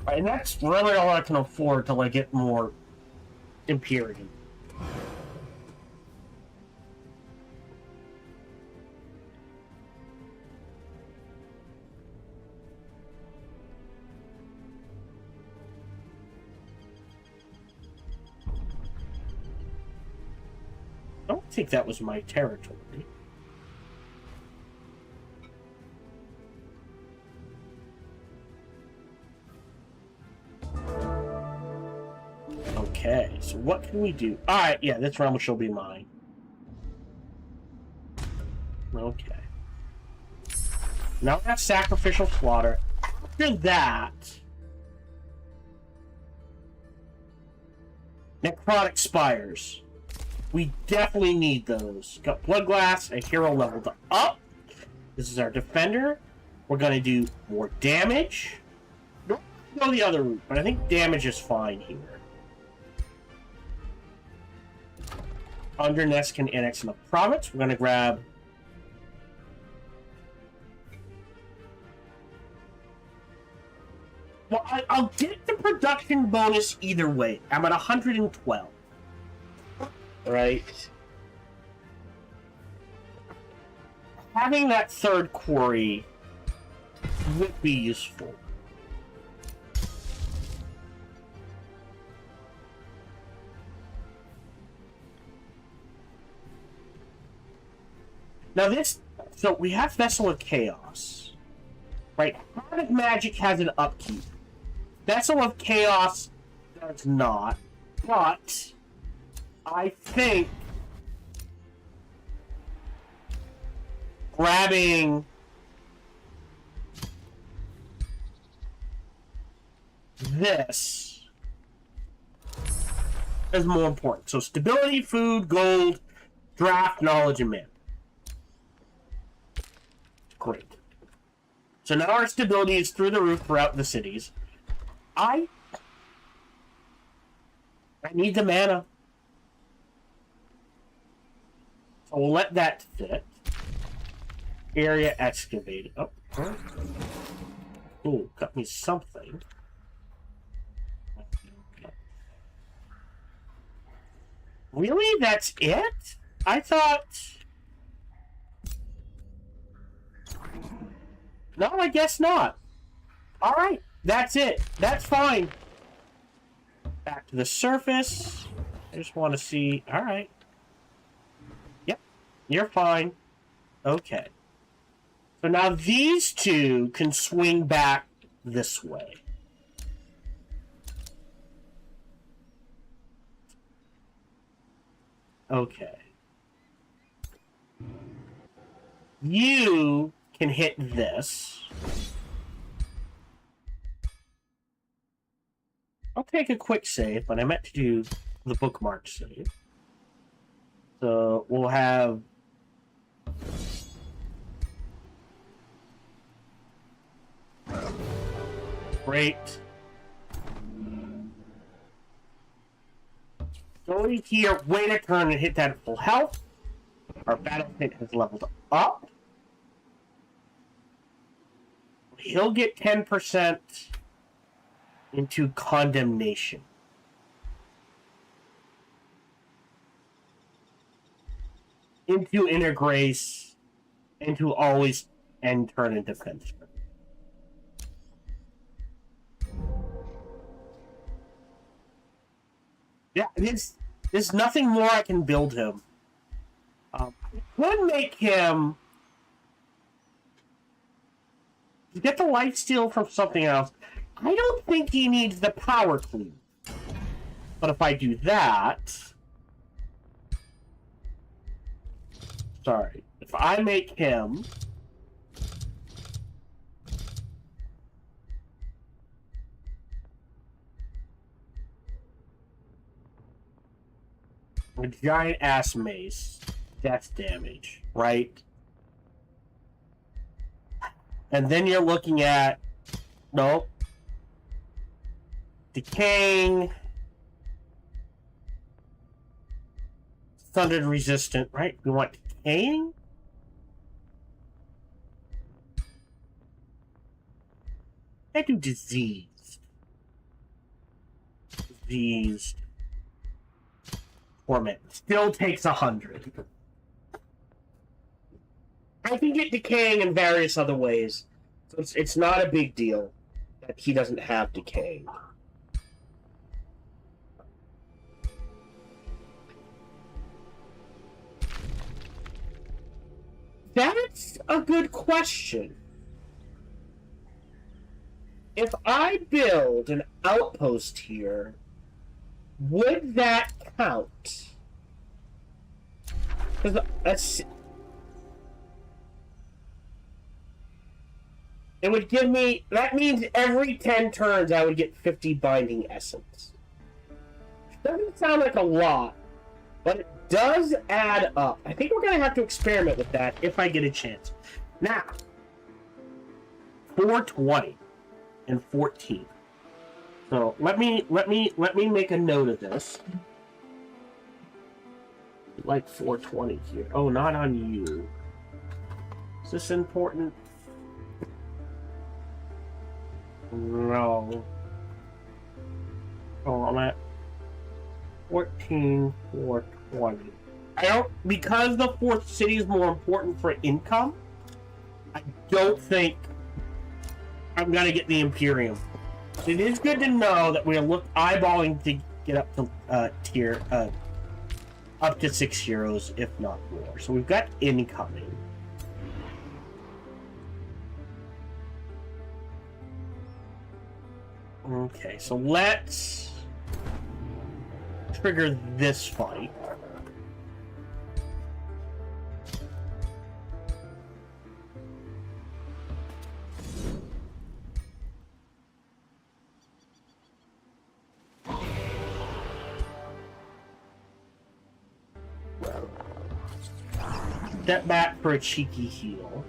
And that's really all I can afford till I get more Imperium. I don't think that was my territory. Okay, so what can we do? Alright, yeah, this realm shall be mine. Okay. Now we have sacrificial slaughter. After that... necrotic spires. We definitely need those. Got blood glass, a hero leveled up. This is our defender. We're gonna do more damage. Don't go the other route, but I think damage is fine here. Underness can annex enough province. We're gonna grab... Well, I'll get the production bonus either way. I'm at 112. Right. Having that third quarry would be useful. Now this, so we have Vessel of Chaos, right? Heart of Magic has an upkeep. Vessel of Chaos does not, but I think grabbing this is more important. So stability, food, gold, draft, knowledge, and mana. Great. So now our stability is through the roof throughout the cities. I need the mana. So we'll let that fit. Area excavated. Oh. Ooh, got me something. Really? That's it? I thought... No, I guess not. Alright, that's it. That's fine. Back to the surface. I just want to see... Alright. Yep, you're fine. Okay. So now these two can swing back this way. Okay. You can hit this. I'll take a quick save, but I meant to do the bookmark save. So we'll have... Great. Go here, wait a turn and hit that at full health. Our battle hit has leveled up. He'll get 10% into condemnation. Into inner grace. Into always end turn and defense. Yeah, there's nothing more I can build him. I could make him get the lifesteal from something else. I don't think he needs the power cleave. But if I do that... Sorry. If I make him... a giant ass mace. That's damage, right? And then you're looking at... Nope. Decaying. Thunder resistant, right? We want decaying? I do diseased. Diseased. Torment. Still takes 100. I can get decaying in various other ways. So it's not a big deal that he doesn't have decaying. That's a good question. If I build an outpost here, would that count? Because it would give me... That means every 10 turns I would get 50 binding essence. Doesn't sound like a lot, but it does add up. I think we're going to have to experiment with that if I get a chance. Now, 420 and 14. So let me make a note of this. Like 420 here. Oh, not on you. Is this important? No. Oh, I'm at 14, 420. I don't, because the fourth city is more important for income, I don't think I'm gonna get the Imperium. It is good to know that we're eyeballing to get up to tier up to 6 heroes, if not more. So we've got incoming. Okay, so let's trigger this fight. Step back for a cheeky heal.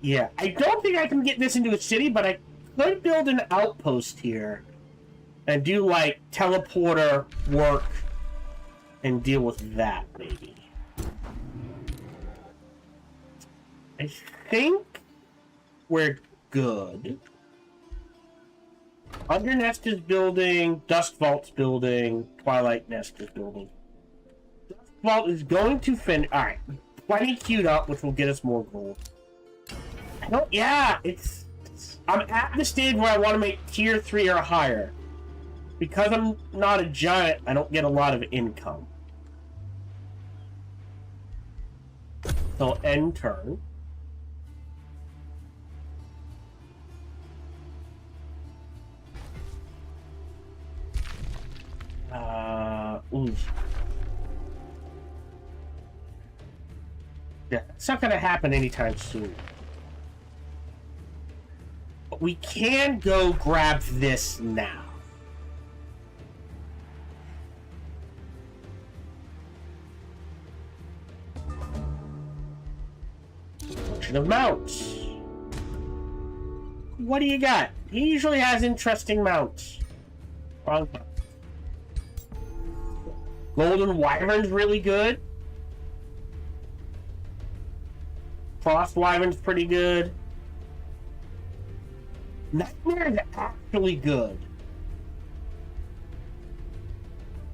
Yeah, I don't think I can get this into a city, but I could build an outpost here and do, like, teleporter work and deal with that, maybe. I think we're good. Undernest is building, Dusk Vault's building, Twilight Nest is building. Dusk Vault is going to finish. Alright, 20 queued up, which will get us more gold. I don't, yeah, I'm at the stage where I want to make tier 3 or higher. Because I'm not a giant, I don't get a lot of income. So, end turn. Ooh. Yeah, it's not gonna happen anytime soon. But we can go grab this now. Collection of mounts. What do you got? He usually has interesting mounts. Wrong. Golden Wyvern's really good. Frost Wyvern's pretty good. Nightmare is actually good.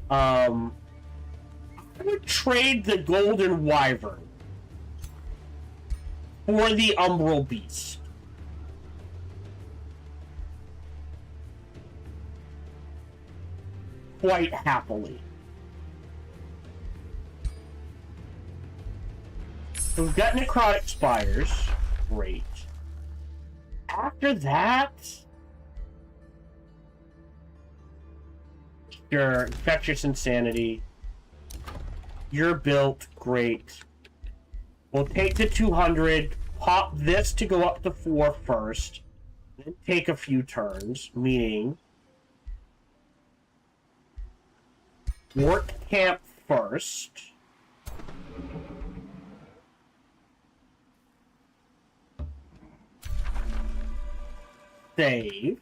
I would trade the Golden Wyvern for the Umbral Beast. Quite happily. So we've got necrotic spires. Great. After that... Sure, infectious insanity. You're built. Great. We'll take the 200, pop this to go up to 4 first, then take a few turns, meaning... Work camp first. Save.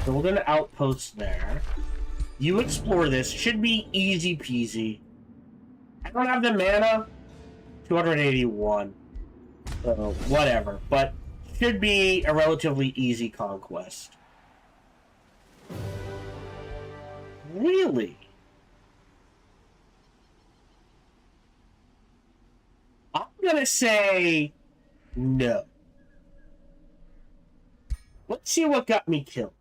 Build an outpost there. You explore this. Should be easy peasy. I don't have the mana. 281. So, whatever. But should be a relatively easy conquest. Really? I'm gonna say no. Let's see what got me killed.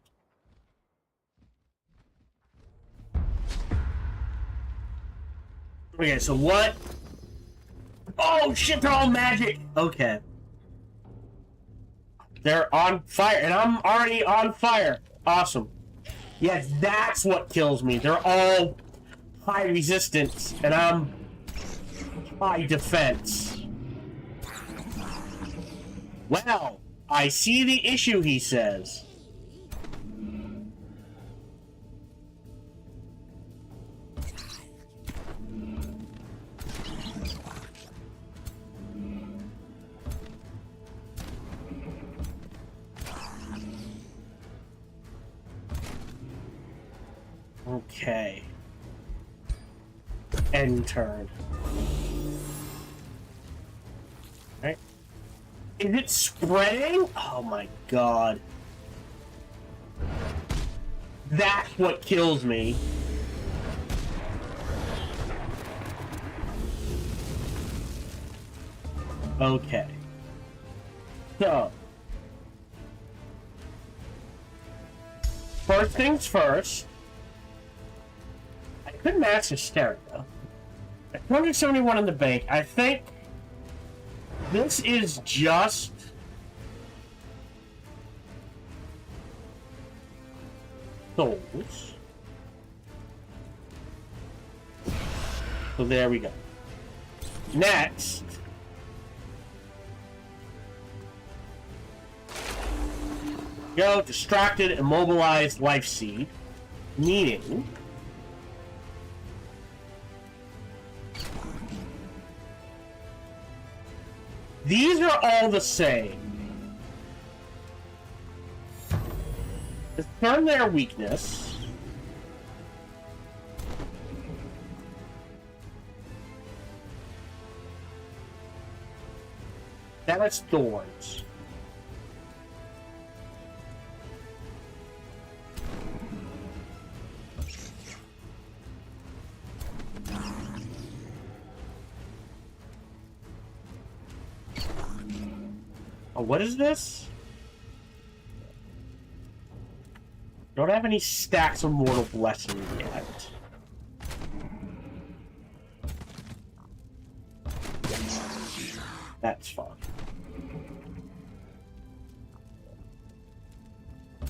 Okay, so what? Oh shit, they're all magic! Okay. They're on fire, and I'm already on fire. Awesome. Yes, that's what kills me. They're all high resistance, and I'm high defense. Well, I see the issue, he says. Okay. End turn. Right. Is it spreading? Oh my god. That's what kills me. Okay. So. First things first. I could max Hysteria. 271 in the bank. I think this is just souls. So there we go. Next, go distracted, immobilized, life seed, meaning these are all the same. Discern their weakness. Then it's thorns. Oh, what is this? Don't have any stacks of Mortal Blessing yet. That's fine.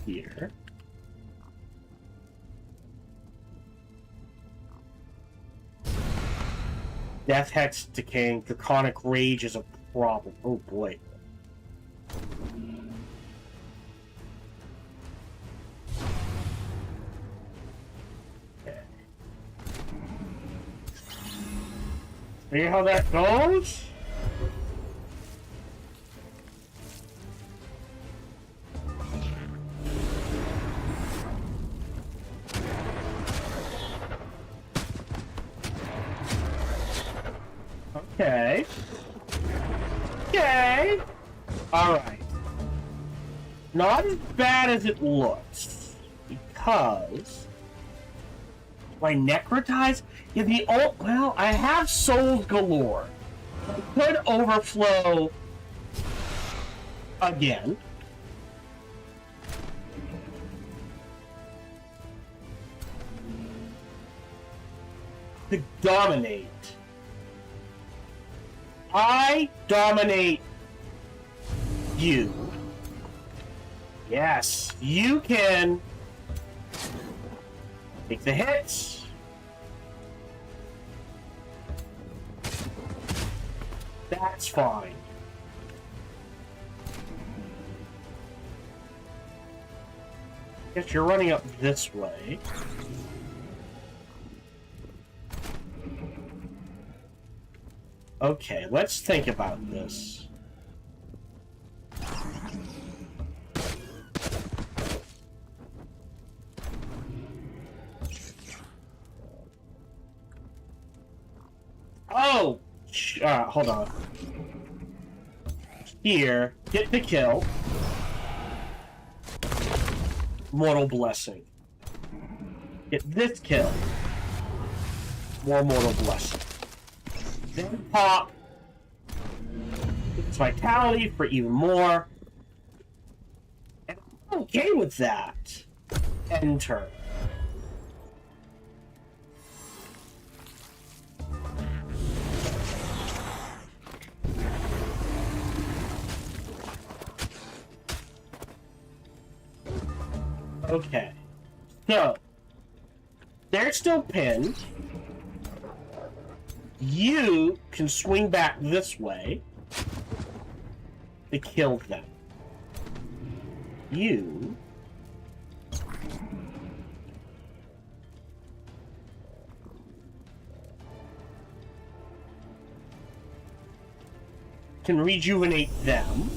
Here. Death Hex decaying. Draconic Rage is a problem. Oh boy. See how that goes? Okay. Okay. Alright. Not as bad as it looks. Because... do I necrotize? Yeah, well, I have souls galore. I could overflow again. to dominate. I dominate you. Yes, you can take the hits. That's fine. Guess you're running up this way. Okay, let's think about this. Oh! Hold on. Here, get the kill. Mortal Blessing. Get this kill. More Mortal Blessing. Then pop its Vitality for even more. And I'm okay with that. End turn. Okay. So, they're still pinned. You can swing back this way to kill them. You can rejuvenate them.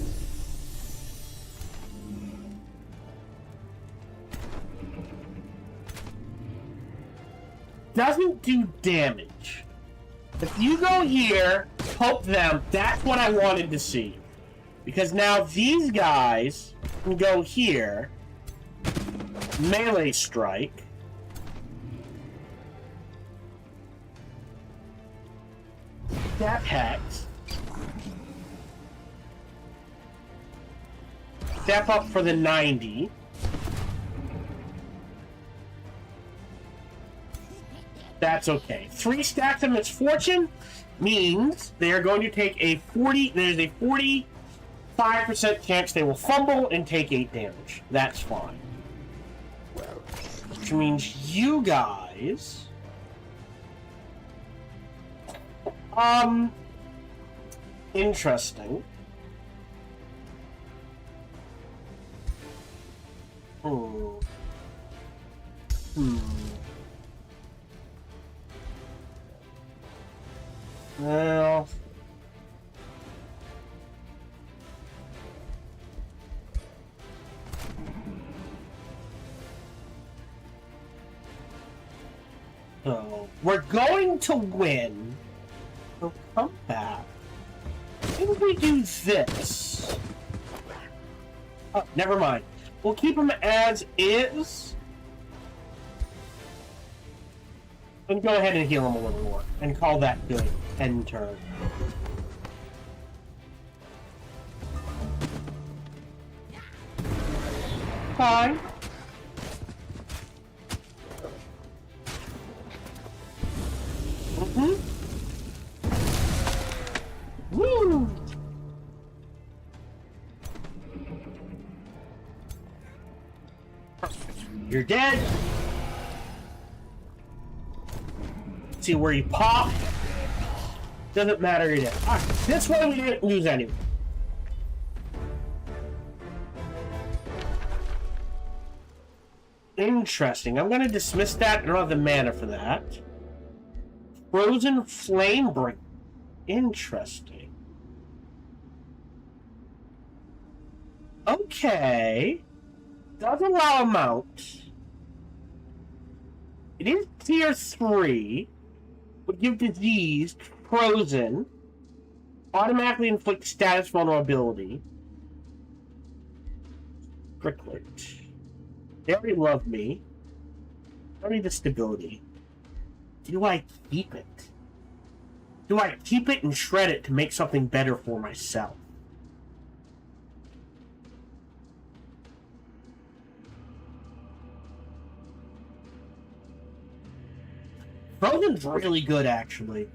Doesn't do damage. If you go here, poke them, that's what I wanted to see. Because now these guys can go here, melee strike, step hex, step up for the 90, that's okay. 3 stacks of misfortune means they are going to take a 40. There's a 45% chance they will fumble and take 8 damage. That's fine. Which means you guys, interesting. Well, so we're going to win. So come back. Maybe we do this. Oh, never mind. We'll keep them as is. And go ahead and heal him a little more. And call that good. End turn. Fine. Woo! You're dead. See where you pop. Doesn't matter, you're dead. Alright, this way we didn't lose anyone. Interesting. I'm gonna dismiss that. I don't have the mana for that. Frozen Flame Break. Interesting. Okay. Does allow a mount. It is tier 3. Would give disease, frozen, automatically inflict status vulnerability. Pricklet. They already love me. I don't need the stability. Do I keep it? Do I keep it and shred it to make something better for myself? Frozen Demons really good, actually.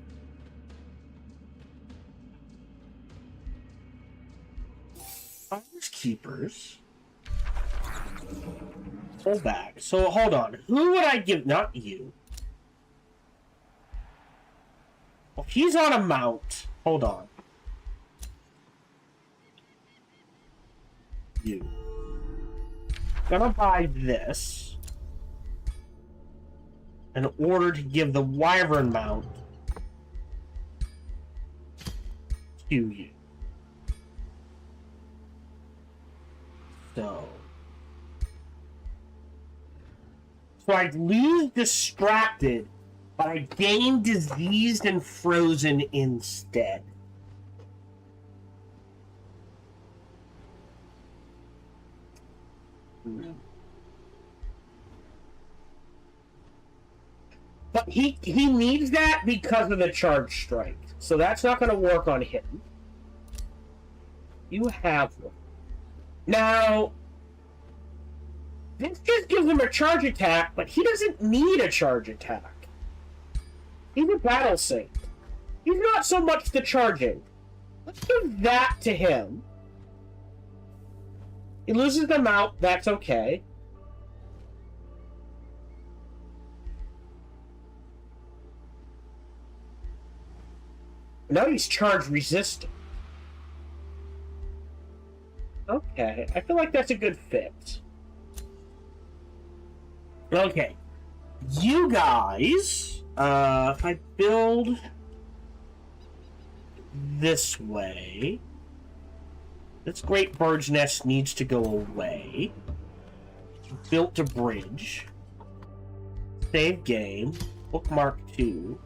Finders Keepers. Pull back. So, hold on. Who would I give? Not you. Well, he's on a mount. Hold on. You. Gonna buy this in order to give the Wyvern mount to you. So I lose distracted, but I gain diseased and frozen instead. But he needs that because of the charge strike. So that's not going to work on him. You have one. Now, this just gives him a charge attack, but he doesn't need a charge attack. He's a battle saint. He's not so much the charging. Let's give that to him. He loses them out, that's okay. Now he's charge resistant. Okay, I feel like that's a good fit. Okay. You guys, if I build this way, this great bird's nest needs to go away. Built a bridge. Save game. Bookmark 2.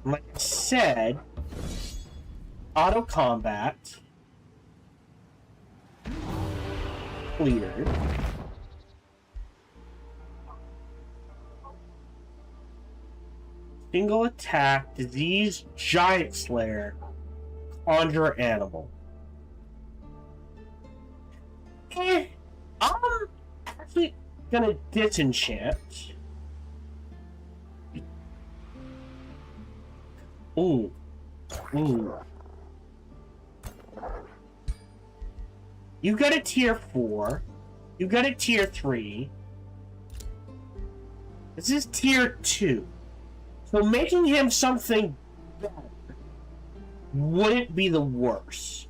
Like I said, auto combat cleared. Single attack, disease, giant slayer, conjure animal. I'm actually gonna disenchant. Ooh. Ooh. You got a tier 4. You got a tier 3. This is tier 2. So making him something better wouldn't be the worst.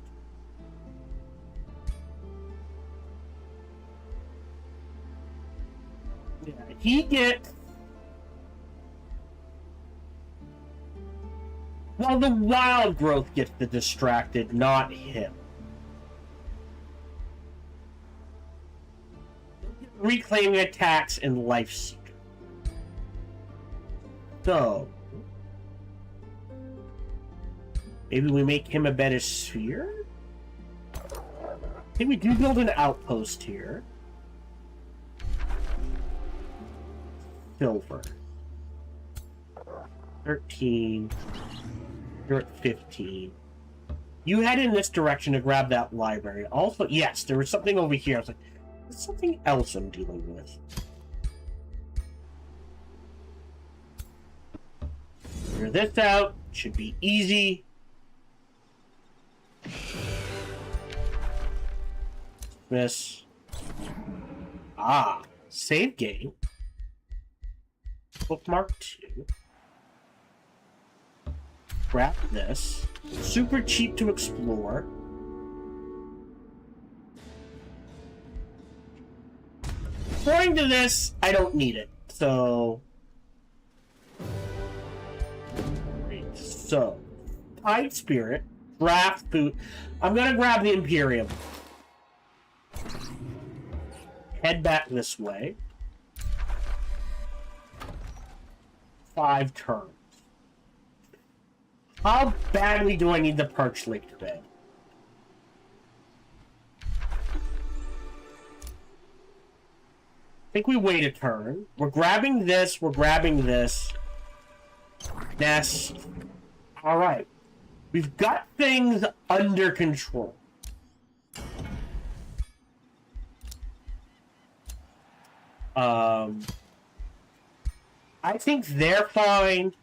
Yeah, he gets... Well, the wild growth gets the distracted, not him. Reclaiming attacks and life seeker. So maybe we make him a better sphere? I think we do build an outpost here. Silver. 13. You're at 15. You head in this direction to grab that library. Also, yes, there was something over here. I was like, there's something else I'm dealing with. Clear this out. Should be easy. Miss. Ah, save game. Bookmark 2. Grab this. Super cheap to explore. According to this, I don't need it. So... Tide Spirit. Draft Boot. I'm gonna grab the Imperium. Head back this way. 5 turns. How badly do I need the Perch Lake today? I think we wait a turn. We're grabbing this. We're grabbing this. Nest. Alright. We've got things under control. I think they're fine.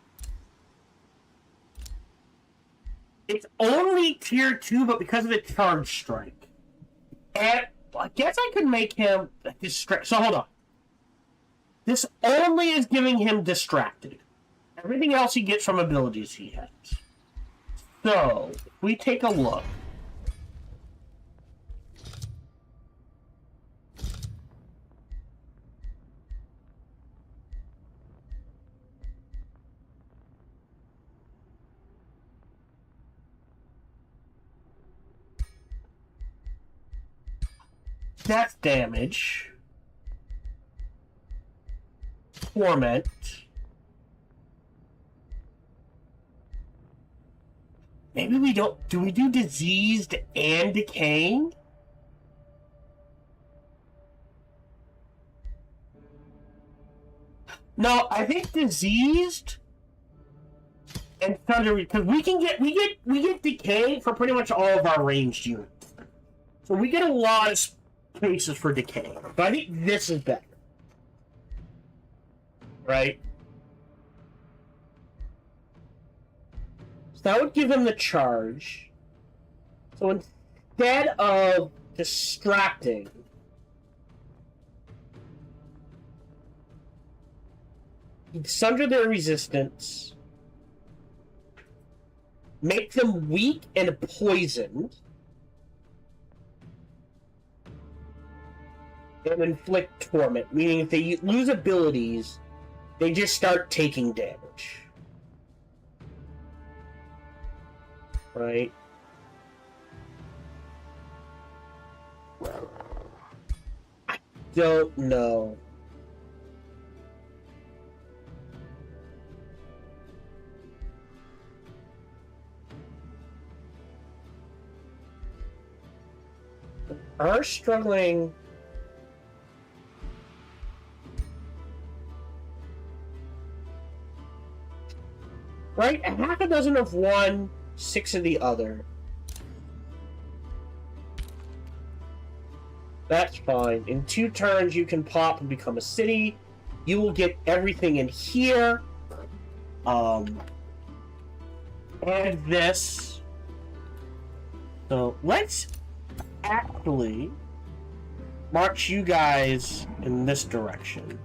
It's only tier 2, but because of the charge strike. And I guess I could make him distract. So hold on. This only is giving him distracted. Everything else he gets from abilities he has. So, if we take a look. That's damage. Torment. Maybe we don't... Do we do diseased and decaying? No, I think diseased and thunder, because we get decay for pretty much all of our ranged units. So we get a lot of spaces for decay. But I think this is better. Right? So that would give him the charge. So instead of distracting, he'd sunder their resistance, make them weak and poisoned, and inflict torment, meaning if they lose abilities, they just start taking damage. Right? I don't know. Are struggling. Right? A half a dozen of one, 6 of the other. That's fine. In 2 turns, you can pop and become a city. You will get everything in here. And this. So, let's actually march you guys in this direction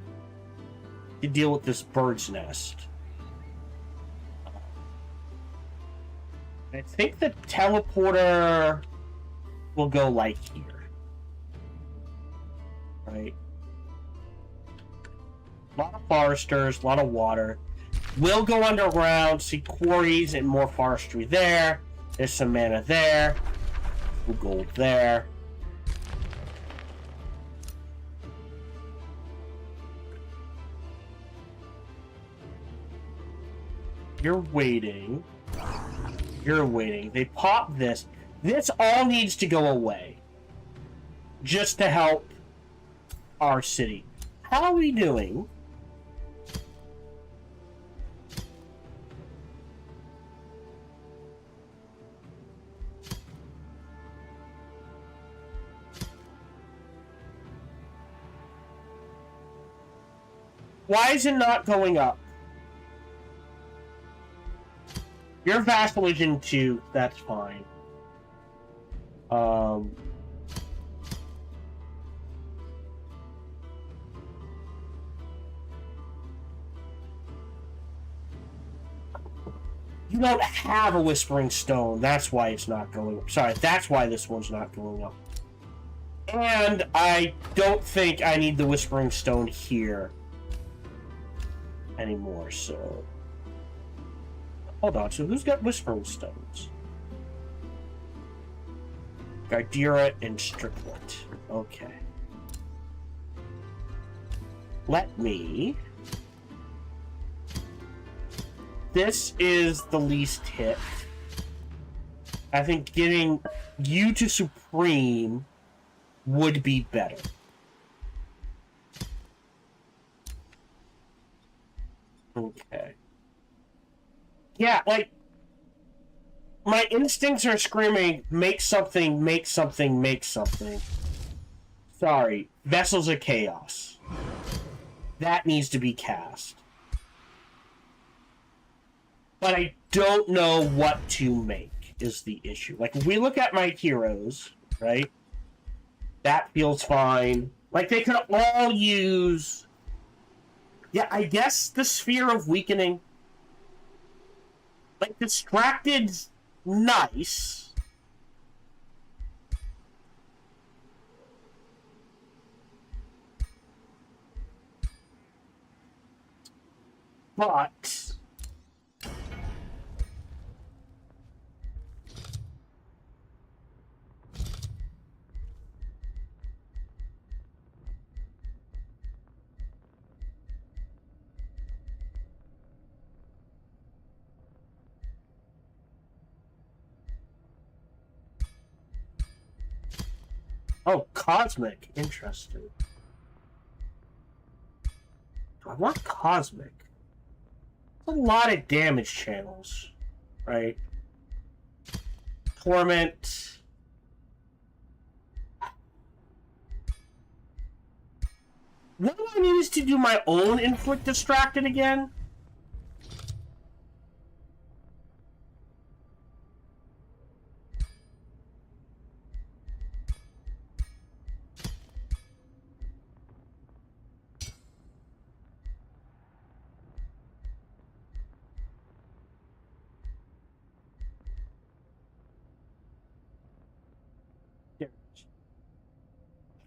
to deal with this bird's nest. I think the teleporter will go like here. Right? A lot of foresters, a lot of water. We'll go underground, see quarries and more forestry there. There's some mana there. We'll go there. You're waiting. You're waiting. They pop this. This all needs to go away. Just to help our city. How are we doing? Why is it not going up? Your vassalage 2, that's fine. You don't have a Whispering Stone, that's why it's not going up. Sorry, that's why this one's not going up. And I don't think I need the Whispering Stone here anymore, so... Hold on, so who's got Whispering Stones? Gardira and Stricklet. Okay. Let me... This is the least hit. I think getting you to Supreme would be better. Okay. Yeah, like, my instincts are screaming, make something, make something, make something. Sorry, Vessels of Chaos. That needs to be cast. but I don't know what to make is the issue. Like, if we look at my heroes, right? That feels fine. Like, they could all use... Yeah, I guess the Sphere of Weakening. Like, Distracted's nice. But... Oh, Cosmic. Interesting. Do I want Cosmic? That's a lot of damage channels, right? Torment. What do I need is to do my own Inflict Distracted again?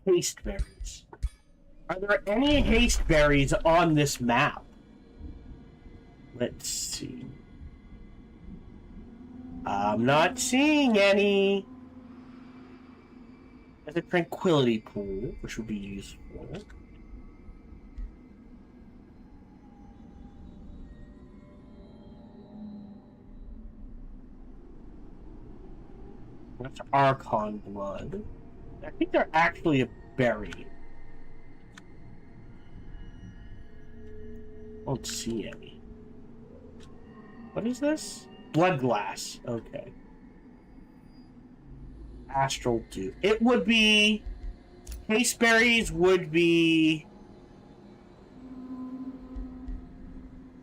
Haste berries. Are there any haste berries on this map? Let's see. I'm not seeing any. There's a tranquility pool, which would be useful. That's Archon blood. I think they're actually a berry. Don't see any. What is this? Blood glass. Okay. Astral dew. It would be... Haste berries would be...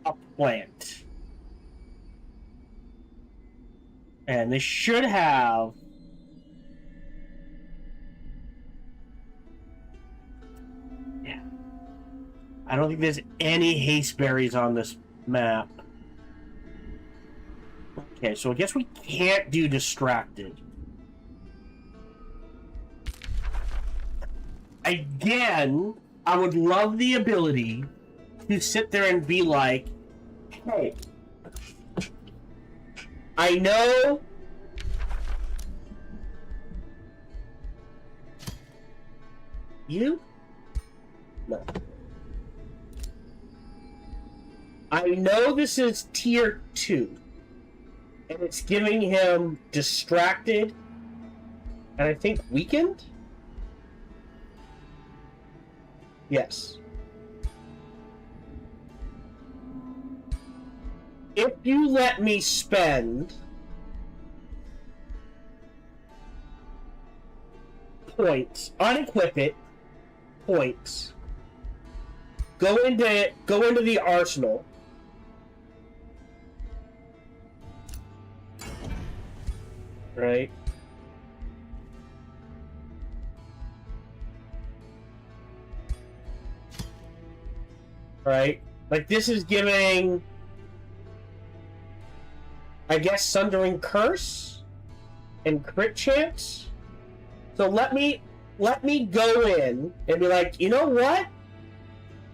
a plant. And they should have... I don't think there's any haste berries on this map. Okay, so I guess we can't do Distracted. Again, I would love the ability to sit there and be like, hey, I know you? No. I know this is tier 2, and it's giving him Distracted, and I think Weakened? Yes. If you let me spend points, unequip it, points, go into the arsenal, right? Right? Like, this is giving, I guess, Sundering Curse and crit chance. So let me go in and be like, you know what?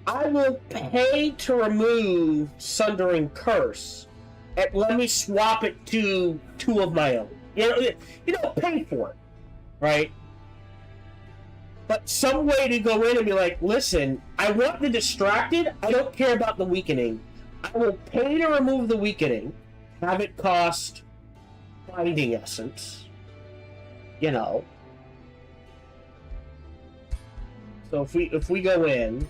I will pay to remove Sundering Curse, and let me swap it to 2 of my own. You know, pay for it, right? But some way to go in and be like, listen, I want the Distracted, I don't care about the Weakening. I will pay to remove the Weakening, have it cost Binding Essence, you know. So if we go in,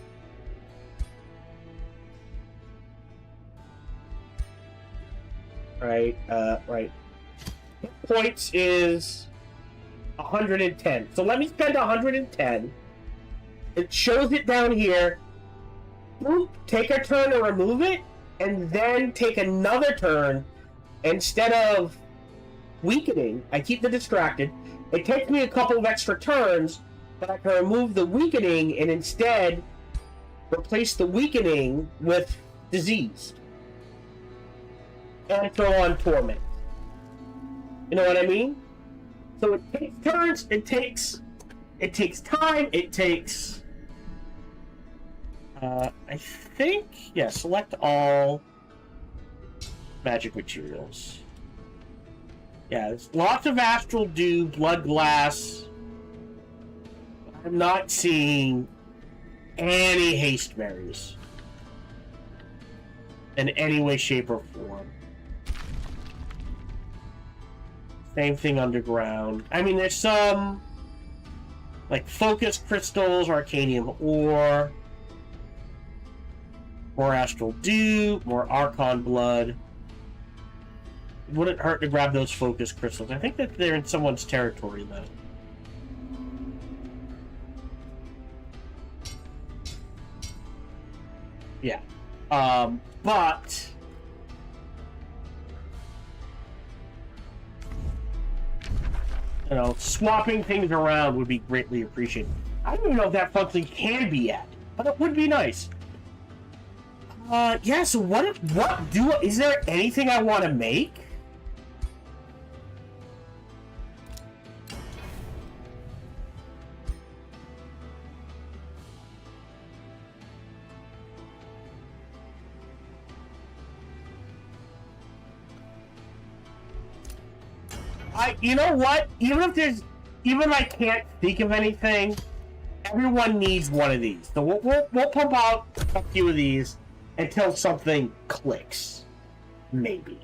right, right. Hit points is 110. So let me spend 110. It shows it down here. Boop, take a turn to remove it. and then take another turn. Instead of weakening, I keep the distracted. It takes me a couple of extra turns, but I can remove the weakening and instead replace the weakening with disease. And throw on torment. You know what I mean? So it takes turns, it takes time, it takes I think, yeah, select all magic materials. Yeah, there's lots of astral dew, blood glass. I'm not seeing any haste berries in any way, shape, or form. Same thing underground. I mean, there's some like focus crystals, arcanium ore, more astral dew, more archon blood. It wouldn't hurt to grab those focus crystals. I think that they're in someone's territory though. Yeah. But you know, swapping things around would be greatly appreciated. I don't even know if that function can be added, but it would be nice. Yeah, so is there anything I want to make? You know what? Even if I can't think of anything, everyone needs one of these. So we'll pump out a few of these until something clicks. Maybe.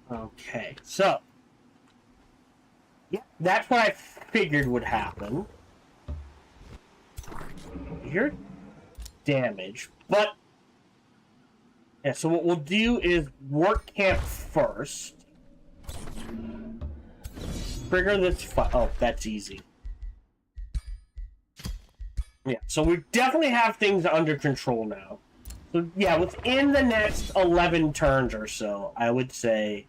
Okay, so yeah, that's what I figured would happen. Your damage, but yeah. So what we'll do is work camp first. Trigger this. Oh, that's easy. Yeah, so we definitely have things under control now. So yeah, within the next 11 turns or so, I would say.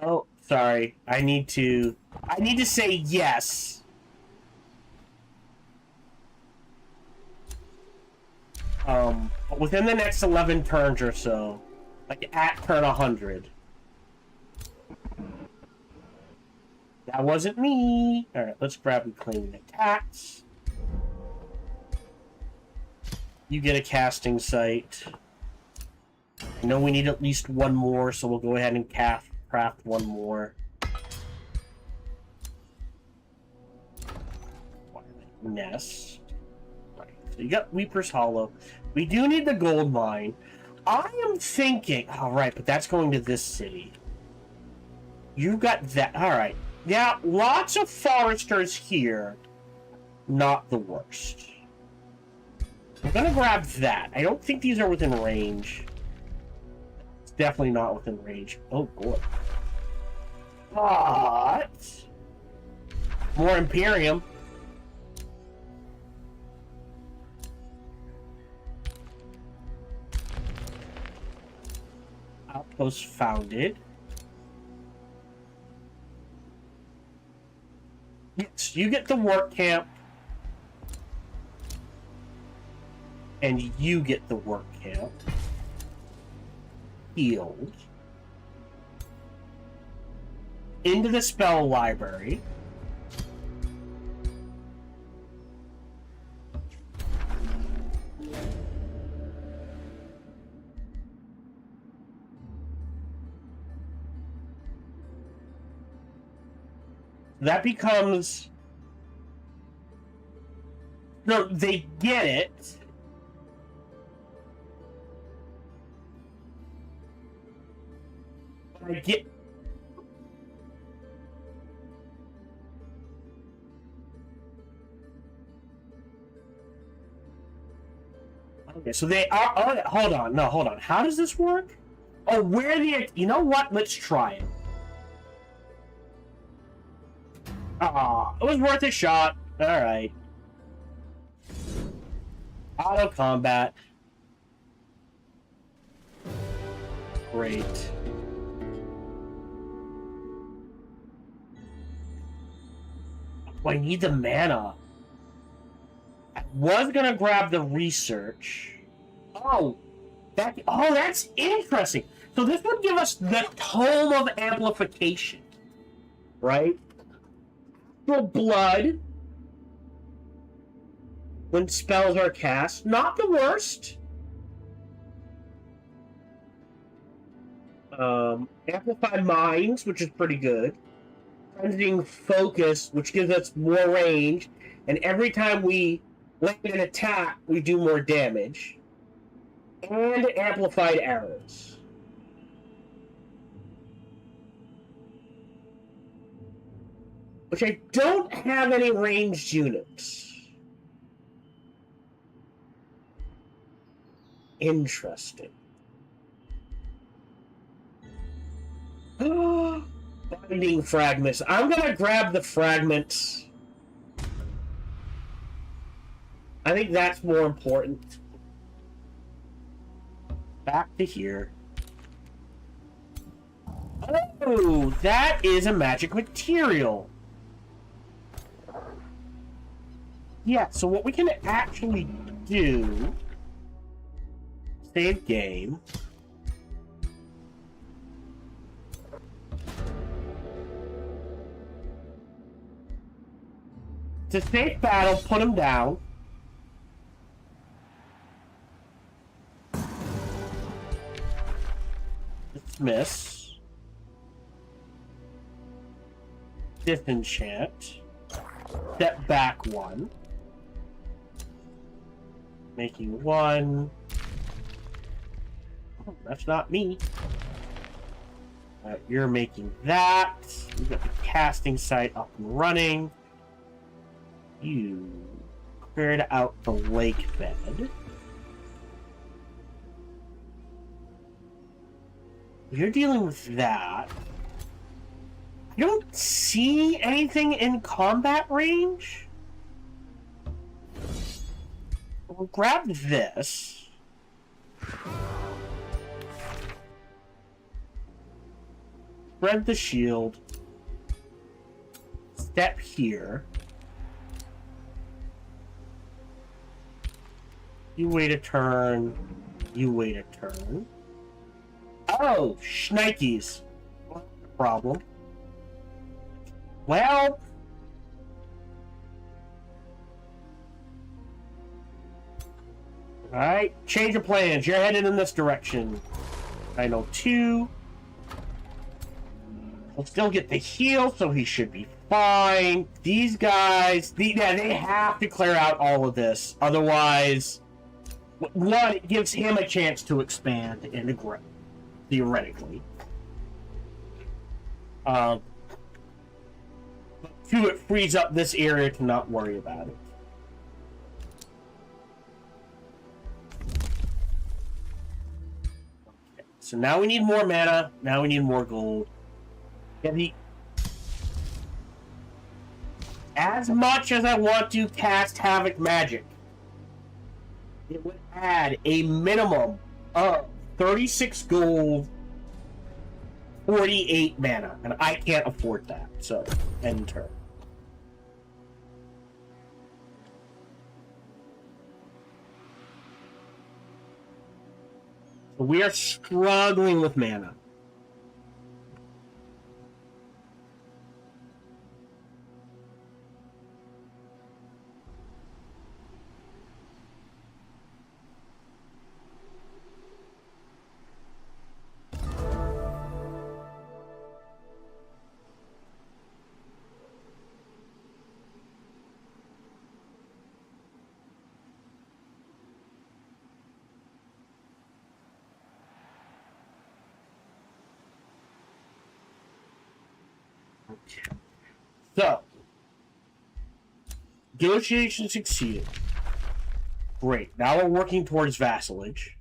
Oh, sorry. I need to say yes. But within the next 11 turns or so, like at turn 100. That wasn't me. All right, let's grab reclaiming attacks. You get a casting site. I know we need at least one more, so we'll go ahead and craft one more. Nest. Right. So you got Weeper's Hollow. We do need the gold mine. I am thinking. All right, but that's going to this city. You got that. All right. Yeah, lots of foresters here. Not the worst. I'm gonna grab that. I don't think these are within range. It's definitely not within range. Oh boy. But more Imperium. Outpost founded. Yes, you get the work camp. And you get the work camp. Shield into the spell library. That becomes... No, they get it. But I get... Okay, so they are... Oh, hold on. No, hold on. How does this work? Oh, where the... You know what? Let's try it. It was worth a shot. Alright. Auto combat. Great. Oh, I need the mana. I was gonna grab the research. That's interesting. So this would give us the Tome of Amplification. Right? Blood when spells are cast. Not the worst. Amplify Minds, which is pretty good. Cleansing Focus, which gives us more range. And every time we land an attack, we do more damage. And Amplified Arrows. Which I don't have any ranged units. Interesting. Binding fragments. I'm gonna grab the fragments. I think that's more important. Back to here. Oh, that is a magic material. Yeah, so what we can actually do... Save game. To save battle, put him down. Dismiss. Disenchant. Step back one. Making one. Oh, that's not me. You're making that. We've got the casting site up and running. You cleared out the lake bed. You're dealing with that. I don't see anything in combat range. We'll grab this. Spread the shield. Step here. You wait a turn. You wait a turn. Oh, shnikes. Problem. Well... Alright, change of plans. You're headed in this direction. I know 2. He'll still get the heal, so he should be fine. These guys, they have to clear out all of this. Otherwise, one, it gives him a chance to expand and grow, theoretically. 2, it frees up this area to not worry about it. Okay, so now we need more mana. Now we need more gold. Yeah, as much as I want to cast Havoc Magic, it would add a minimum of 36 gold, 48 mana, and I can't afford that, so end turn. But we are struggling with mana. So, negotiation succeeded. Great. Now we're working towards vassalage.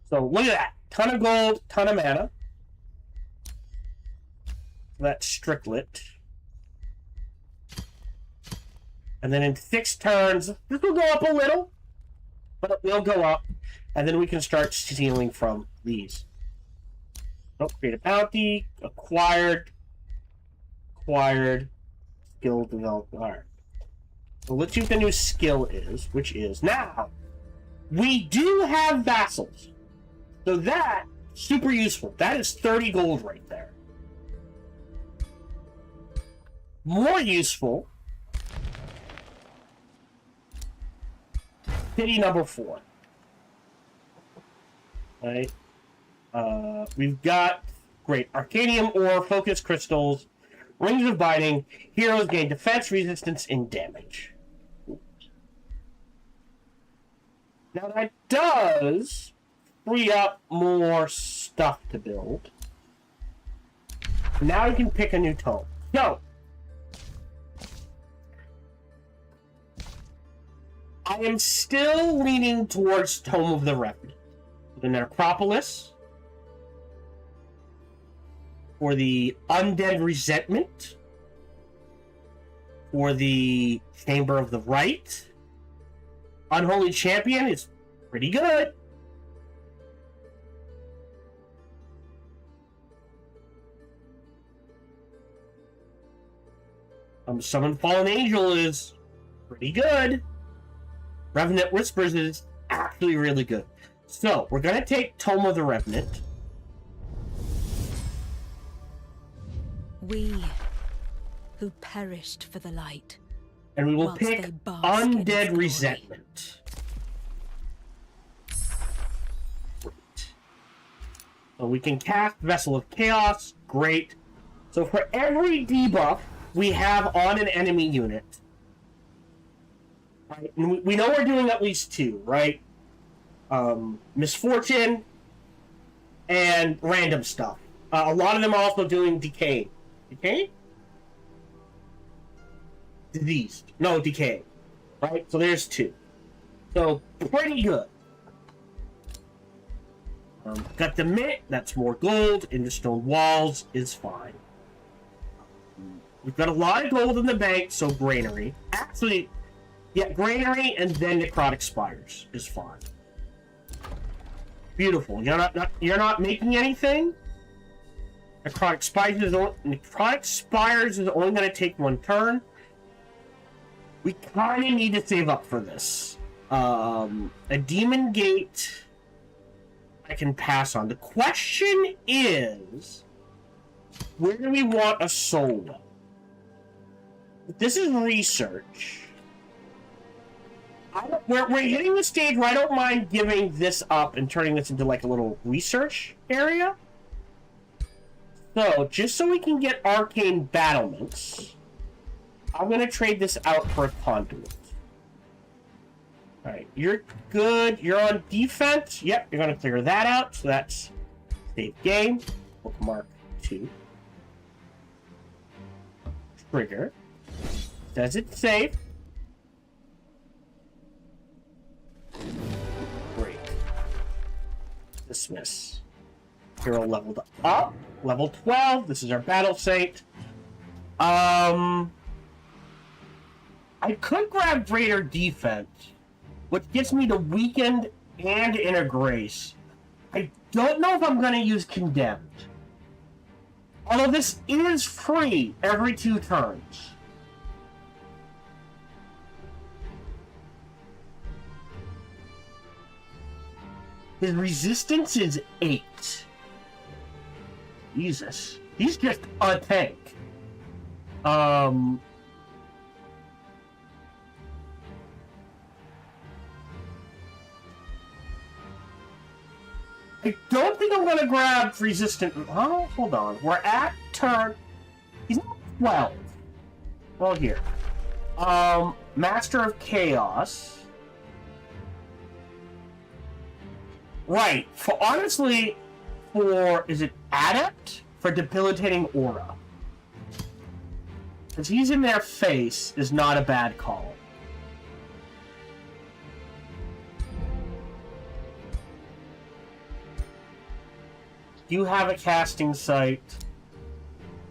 So look at that. Ton of gold, ton of mana. That's Stricklet. And then in 6 turns, this will go up a little, but it will go up. And then we can start stealing from these. Oh, create a bounty, acquired, skill developed. Alright. So let's see what the new skill is, which is now we do have vassals. So that super useful. That is 30 gold right there. More useful, city number 4. Right. We've got great Arcanium ore, focus crystals, rings of binding. Heroes gain defense, resistance, and damage. Now that does free up more stuff to build. Now you can pick a new tome. So, I am still leaning towards Tome of the Revenant. The Necropolis. For the Undead Resentment. For the Chamber of the Right. Unholy Champion is pretty good. Summon Fallen Angel is pretty good. Revenant Whispers is actually really good. So, we're going to take Tome of the Revenant. We who perished for the light. And we will pick Undead Resentment. Great. So we can cast Vessel of Chaos. Great. So for every debuff we have on an enemy unit, right, and we know we're doing at least 2, right? Misfortune and random stuff. A lot of them are also doing decay. Decay? Diseased. No, decay. Right? So there's 2. So, pretty good. Got the Mint, that's more gold. In the Stone Walls is fine. We've got a lot of gold in the bank, so Granary. Actually, yeah, Granary and then Necrotic Spires is fine. Beautiful. You're not making anything. Necrotic Spires is only going to take 1 turn. We kind of need to save up for this. A Demon Gate I can pass on. The question is, where do we want a soul well? This is research. We're hitting the stage where I don't mind giving this up and turning this into like a little research area. So, just so we can get arcane battlements, I'm going to trade this out for a conduit. Alright, you're good. You're on defense. Yep, you're going to clear that out. So that's save game. Bookmark 2. Trigger. Says it's safe. Great. Dismiss. Hero leveled up. Level 12. This is our Battle Saint. I could grab Greater Defense, which gets me to Weakened and Inner Grace. I don't know if I'm going to use Condemned. Although this is free every 2 turns. His resistance is 8. Jesus. He's just a tank. I don't think I'm gonna grab resistant. Oh, hold on. We're at turn. He's not 12. Well, here. Master of Chaos. Right. Honestly, is it Adept? For Debilitating Aura. Because he's in their face is not a bad call. You have a casting sight.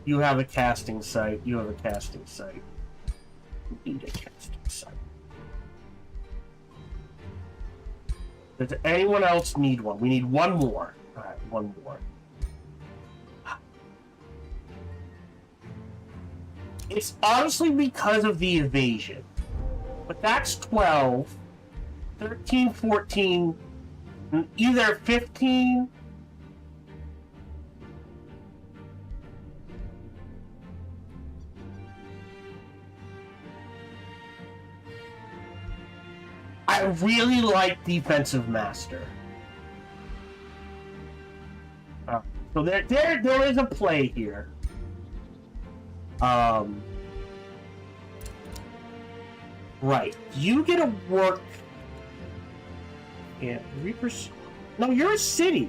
You have a casting sight. You have a casting sight. You need a casting sight. Does anyone else need one? We need one more. Alright, one more. It's honestly because of the evasion. But that's 12, 13, 14, either 15. I really like Defensive Master. So there is a play here. Right. You get to work. Yeah, Reapers. No, you're a city.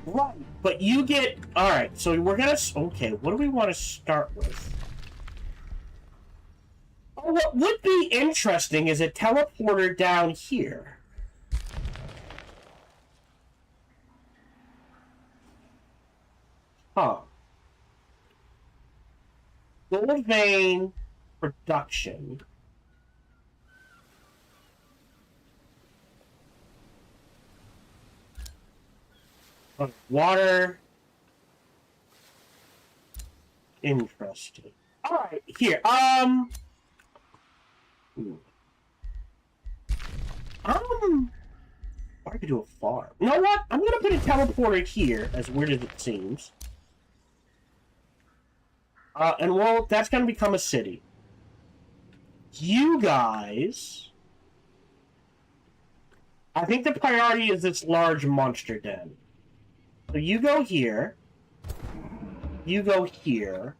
Right. But you get. Alright, so we're gonna. Okay, what do we want to start with? Oh, what would be interesting is a teleporter down here. Huh. Gold vein production. Water. Interesting. Alright, here. I could do a farm. You know what? I'm gonna put a teleporter here, as weird as it seems. And well, that's gonna become a city. You guys... I think the priority is this large monster den. So you go here. You go here.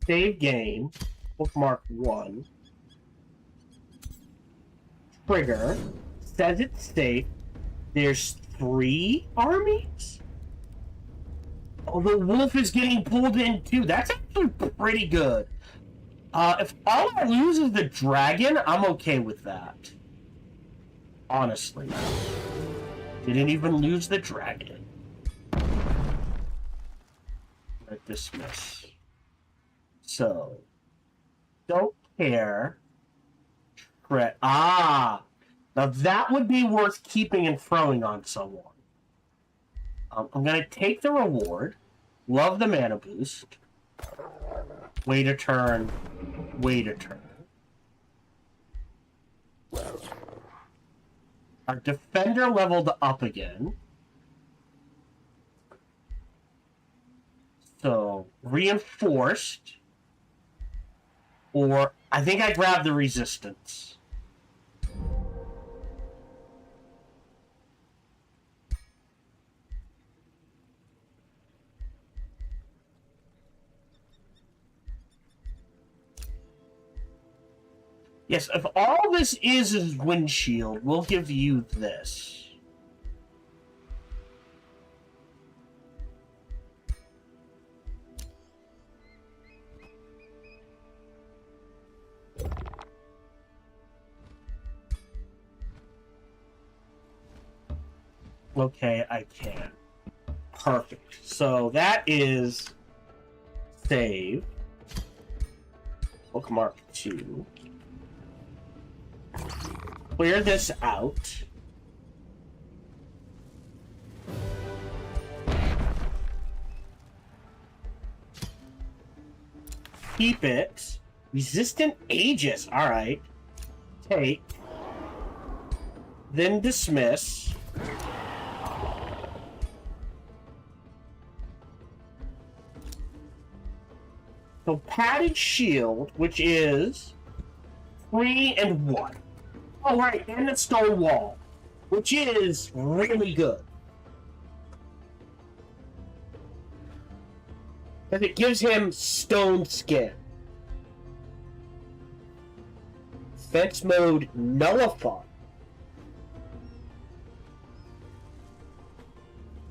Save game. Bookmark 1. Trigger. Says it's safe. There's 3 armies? Oh, the wolf is getting pulled in too. That's actually pretty good. If all I lose is the dragon, I'm okay with that. Honestly. Didn't even lose the dragon. Dismiss. So. Don't care. Now that would be worth keeping and throwing on someone. I'm gonna take the reward. Love the mana boost. Wait a turn. Wait a turn. Our defender leveled up again. So, reinforced. Or, I think I grabbed the resistance. Yes, if all this is windshield, we'll give you this. Okay, I can. Perfect. So that is save. Bookmark 2. Clear this out. Keep it. Resistant Aegis. Alright. Take. then dismiss. So padded shield, which is 3 and 1. Oh, right, and the stone wall, which is really good. Because it gives him stone skin. Fence mode nullified.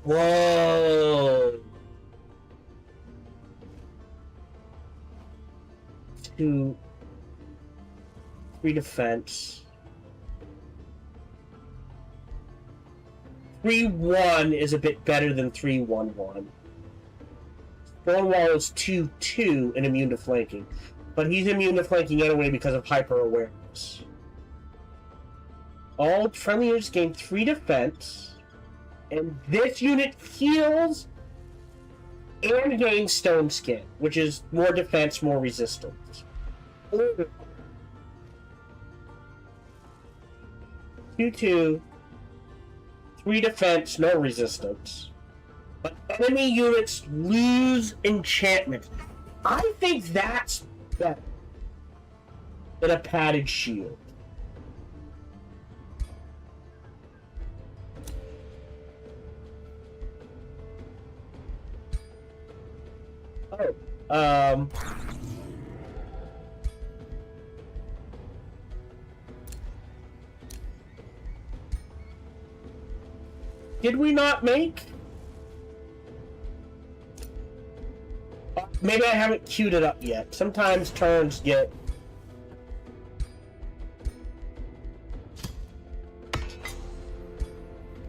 Whoa. 2, 3 defense. 3-1 is a bit better than 3-1-1. Stonewall is 2-2 and immune to flanking. But he's immune to flanking anyway because of hyper awareness. All friendly units gain 3 defense. And this unit heals and gains stone skin, which is more defense, more resistance. 2-2. 3 defense, no resistance. But enemy units lose enchantment. I think that's better than a padded shield. Oh, did we not make? Maybe I haven't queued it up yet. Sometimes turns get...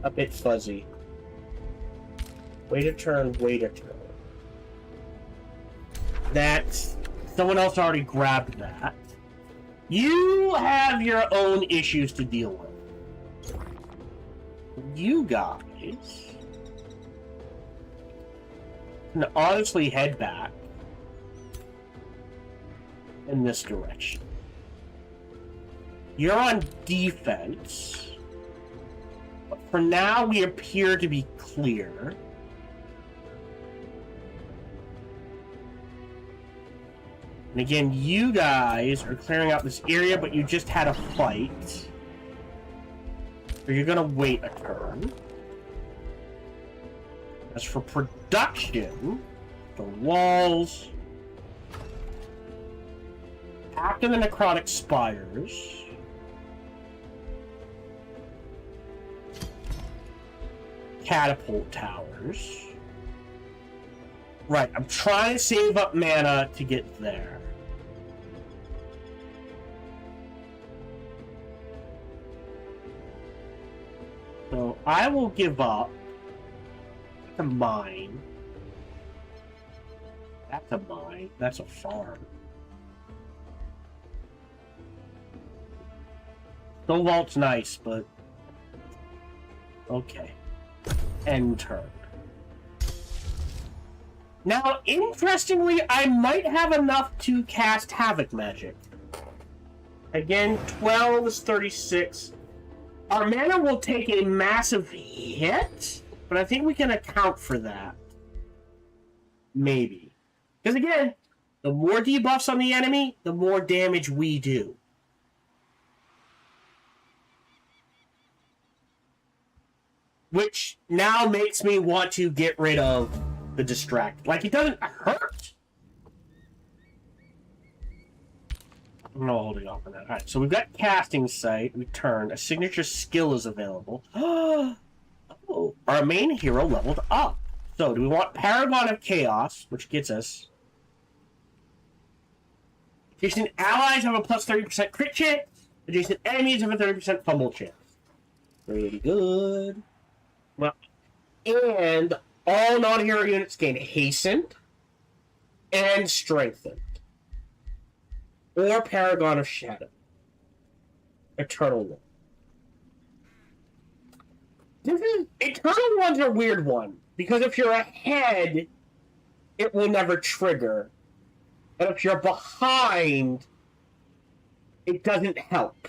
a bit fuzzy. Wait a turn, wait a turn. That's... someone else already grabbed that. You have your own issues to deal with. You guys can honestly head back in this direction. You're on defense. But for now, we appear to be clear. And again, you guys are clearing out this area, but you just had a fight. So you're gonna wait a turn. As for production, the walls. After the necrotic spires. Catapult towers. Right, I'm trying to save up mana to get there. So I will give up a mine. That's a mine. That's a farm. Stone Vault's nice, but okay. End turn. Now, interestingly, I might have enough to cast Havoc Magic. Again, 12 is 36. Our mana will take a massive hit, but I think we can account for that. Maybe. Because again, the more debuffs on the enemy, the more damage we do. Which now makes me want to get rid of the distract. Like, it doesn't hurt. I'm not holding off on that. Alright, so we've got casting sight, return, a signature skill is available. Oh, our main hero leveled up. So, do we want Paragon of Chaos, which gets us. Adjacent allies have a plus 30% crit chance. Adjacent enemies have a 30% fumble chance. Pretty good. Well, and all non-hero units gain hastened and strengthened. Or Paragon of Shadow. Eternal One. Eternal One's a weird one. Because if you're ahead, it will never trigger. And if you're behind, it doesn't help.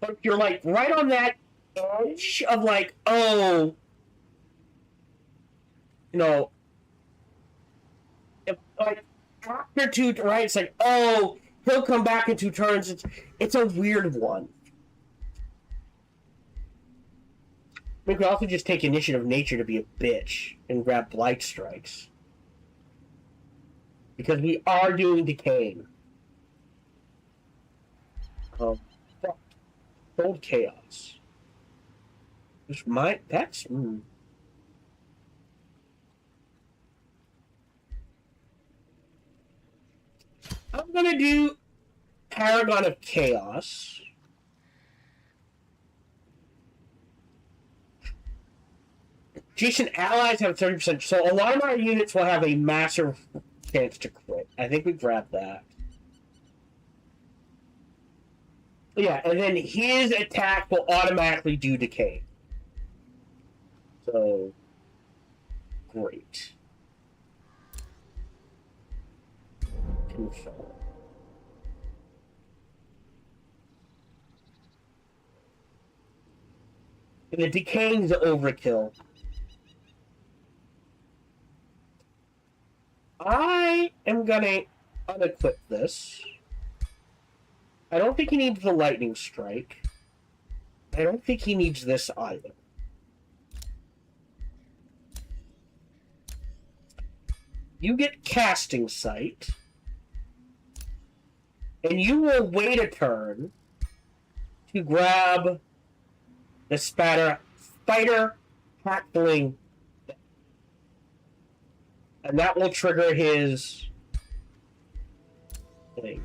but you're like right on that edge of like, oh, you know, if, like after 2, right? It's like, oh, he'll come back in 2 turns. It's a weird one. We could also just take Initiative Nature to be a bitch and grab Blight Strikes. Because we are doing Decaying. Fuck. Cold Chaos. Which might... That's... I'm gonna do Paragon of Chaos. Adjacent allies have 30%, so a lot of my units will have a massive chance to crit. I think we grabbed that. Yeah, and then his attack will automatically do decay. So, great. Confirm. And the decaying's overkill. I am gonna unequip this. I don't think he needs the lightning strike. I don't think he needs this either. You get casting sight. And you will wait a turn to grab the spider hackling. And that will trigger his thing.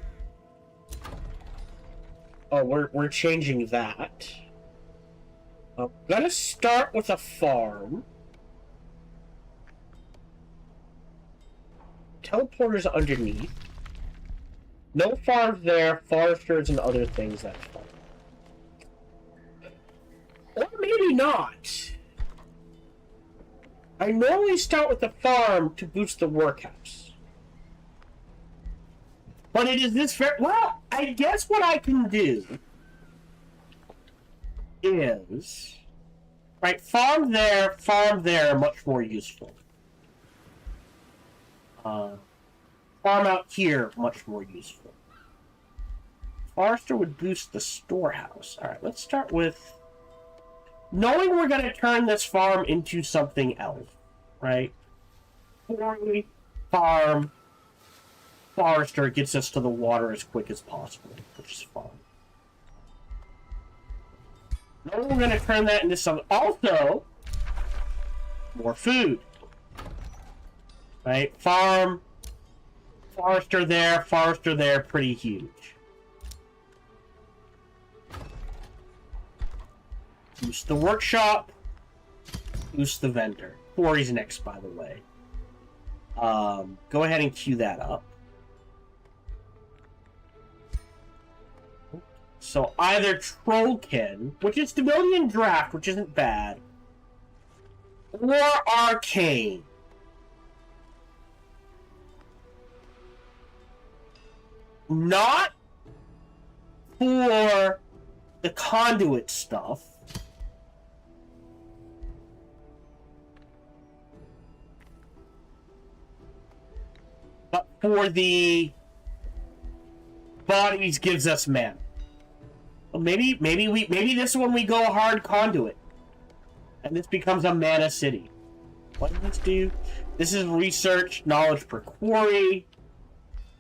Oh, we're changing that. I'm gonna start with a farm. Teleporter's underneath. No farms there, foresters and other things, that's fine. Or maybe not. I normally start with the farm to boost the workhouse. But it is this very... Well, I guess what I can do is... Right, farm there, much more useful. Farm out here, much more useful. Forester would boost the storehouse. Alright, let's start with... Knowing we're going to turn this farm into something else, right? Quarry, farm, Forester gets us to the water as quick as possible, which is fine. Knowing we're going to turn that into something... Also, more food. Right? Farm, Forester there, pretty huge. Boost the workshop. Boost the vendor. Quarry's next, by the way. Go ahead and queue that up. So either Trollkin, which is stability and draft, which isn't bad, or Arcane. Not for the conduit stuff. But for the bodies gives us mana. Well, maybe this one we go hard conduit. And this becomes a mana city. What does this do? This is research, knowledge per quarry.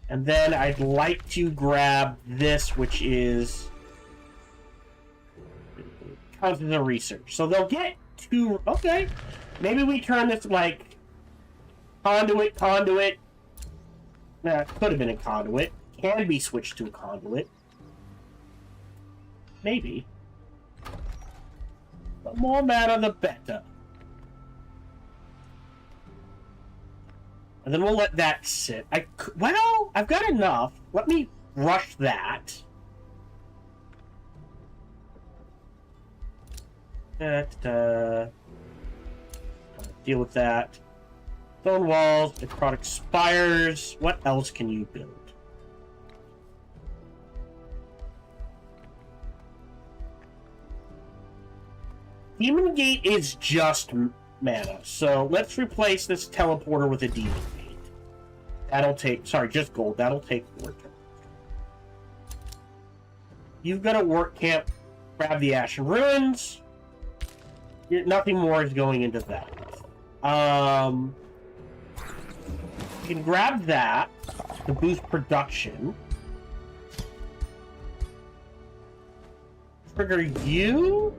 And then I'd like to grab this, which is... counts as a research. So they'll get 2... Okay. Maybe we turn this, like... Conduit. Nah, it could have been a conduit. Can be switched to a conduit. Maybe. The more mana, the better. And then we'll let that sit. Well, I've got enough. Let me rush that. Deal with that. Stone walls. The product expires. What else can you build? Demon Gate is just mana, so let's replace this teleporter with a Demon Gate. That'll take, sorry, just gold. That'll take 4 turns. You've got a work camp. Grab the Ashen Ruins. Nothing more is going into that. You can grab that to boost production. Trigger you.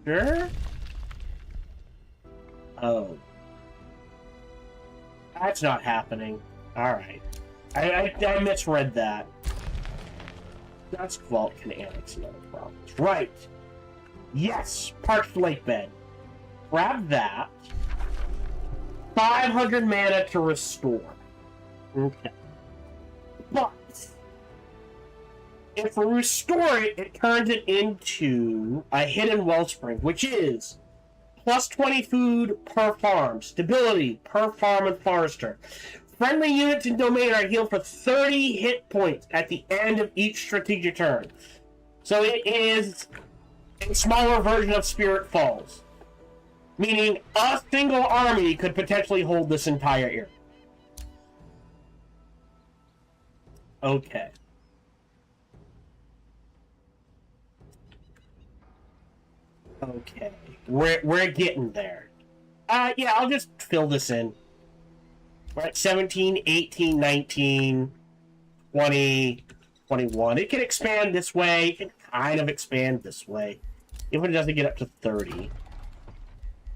Sure. Oh. That's not happening. Alright. I misread that. Dusk Vault can annex another problem. Right. Yes! Parched Lake Bed. Grab that. 500 mana to restore. Okay. But if we restore it, it turns it into a Hidden Wellspring, which is plus 20 food per farm, stability per farm and forester. Friendly units in domain are healed for 30 hit points at the end of each strategic turn. So it is a smaller version of Spirit Falls. Meaning a single army could potentially hold this entire area. Okay. Okay. We're getting there. Yeah, I'll just fill this in. We're at 17, 18, 19, 20, 21. It can expand this way. It can kind of expand this way. Even if it doesn't get up to 30.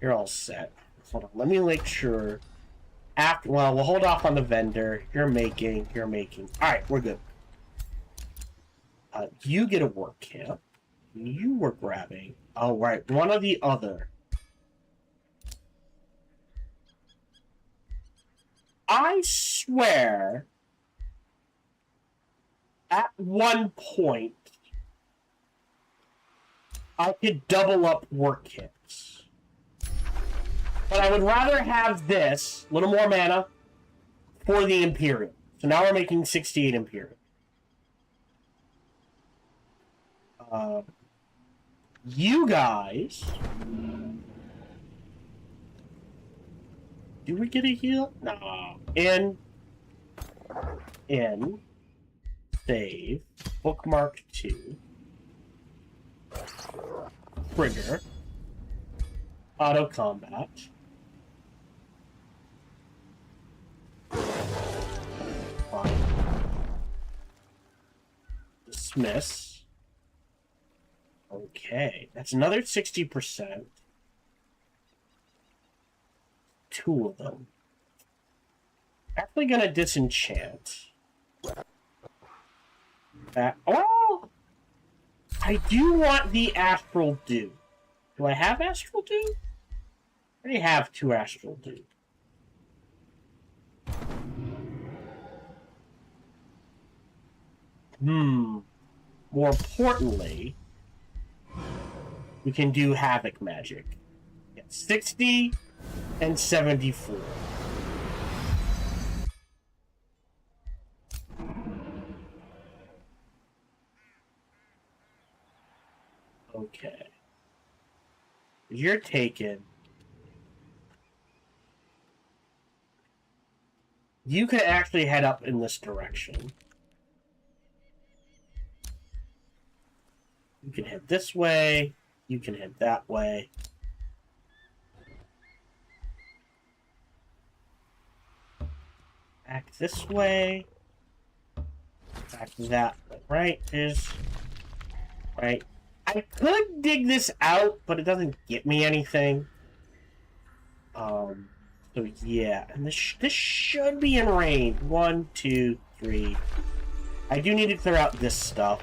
You're all set. Hold on. Let me make sure. Well, we'll hold off on the vendor. You're making. Alright, we're good. You get a work camp. You were grabbing. Oh, right. One or the other. I swear, at one point, I could double up work kits. But I would rather have this, a little more mana, for the Imperial. So now we're making 68 Imperial. You guys... Do we get a heal? No. In. Save. Bookmark 2. Trigger. Auto combat. Fine. Dismiss. Okay. That's another 60%. 2 of them. Actually gonna disenchant. That. Oh! I do want the Astral Dew. Do I have Astral Dew? I already have 2 Astral Dew. More importantly, we can do Havoc Magic. Get 60 and 74. Okay. You're taken. You can actually head up in this direction. You can head this way. You can head that way. Back this way. Back that way. Right? Right. I could dig this out, but it doesn't get me anything. So yeah, and this should be in range. 1, 2, 3. I do need to clear out this stuff.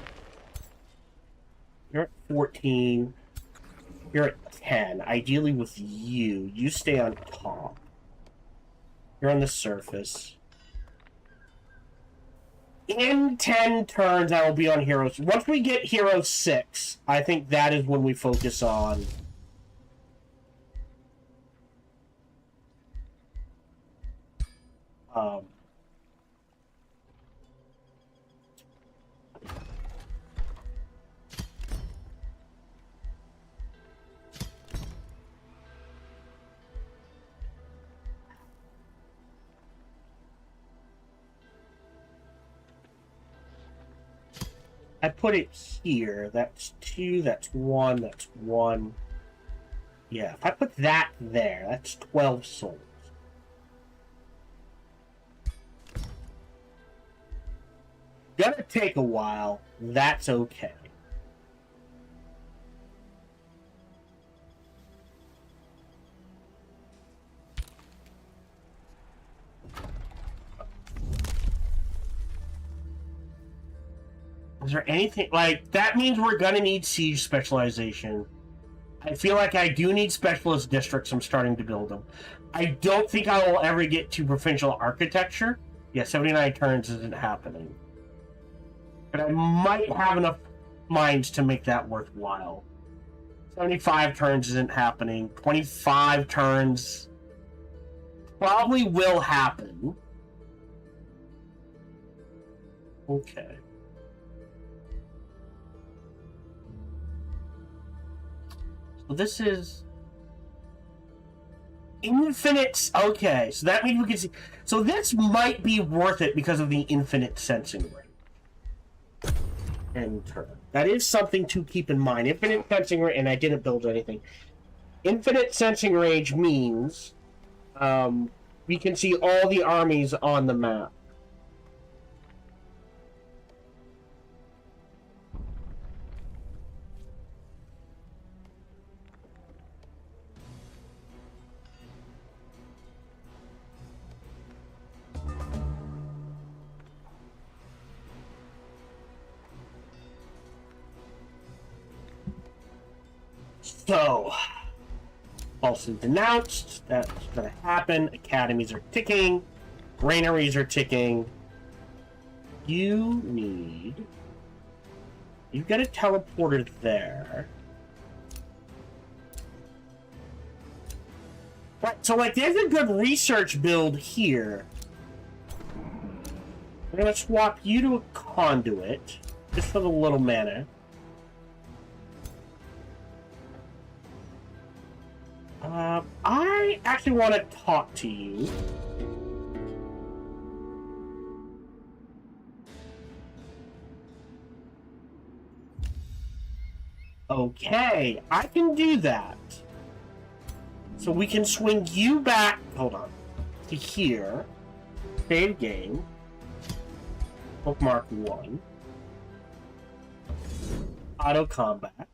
You're at 14. You're at 10. Ideally with you. You stay on top. You're on the surface. In 10 turns, I will be on Hero... Once we get Hero 6, I think that is when we focus on... I put it here. That's 2, that's 1, that's 1. Yeah, if I put that there, that's 12 souls. Gonna take a while. That's okay. Is there anything like that? Means we're gonna need siege specialization. I feel like I do need specialist districts. I'm starting to build them. I don't think I will ever get to provincial architecture. Yeah, 79 turns isn't happening. But I might have enough mines to make that worthwhile. 75 turns isn't happening. 25 turns probably will happen. Okay. So this is infinite. Okay, so that means we can see. So this might be worth it because of the infinite sensing rate. Enter. That is something to keep in mind. Infinite sensing range, and I didn't build anything. Infinite sensing range means we can see all the armies on the map. So, falsely denounced. That's going to happen. Academies are ticking. Granaries are ticking. You've got a teleporter there. Right, so like there's a good research build here. I'm going to swap you to a conduit, just for the little mana. I actually want to talk to you. Okay, I can do that. So we can swing you back, hold on, to here. Save game. Bookmark 1. Auto combat.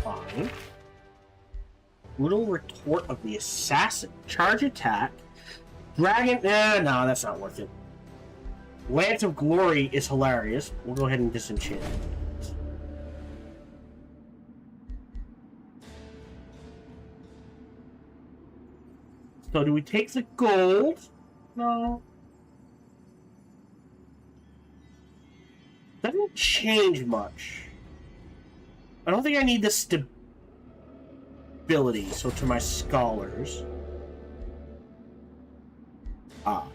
Fine. Brutal retort of the assassin. Charge attack. Dragon. No, that's not worth it. Lance of Glory is hilarious. We'll go ahead and disenchant it. So do we take the gold? No. Doesn't change much. I don't think I need the stability, so to my scholars.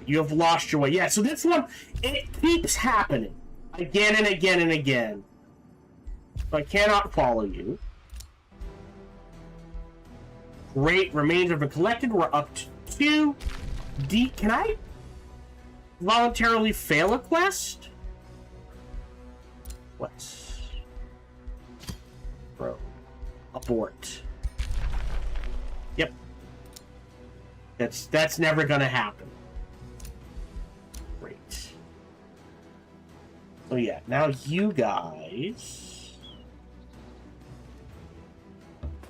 You have lost your way. Yeah, so this one, it keeps happening. Again and again and again. So I cannot follow you. Great, remains have been collected. We're up to 2. Can I voluntarily fail a quest? Quest. Bro. Abort. Yep. That's never gonna happen. Great. So yeah, now you guys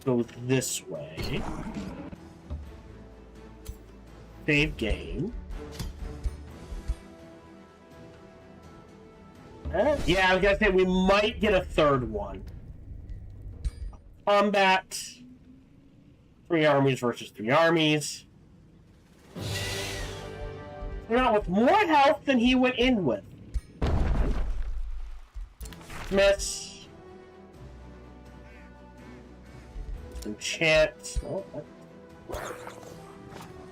go this way. Save game. Yeah, I was gonna say we might get a third one. Combat. 3 armies versus 3 armies. Now with more health than he went in with. Miss. Enchant. Oh,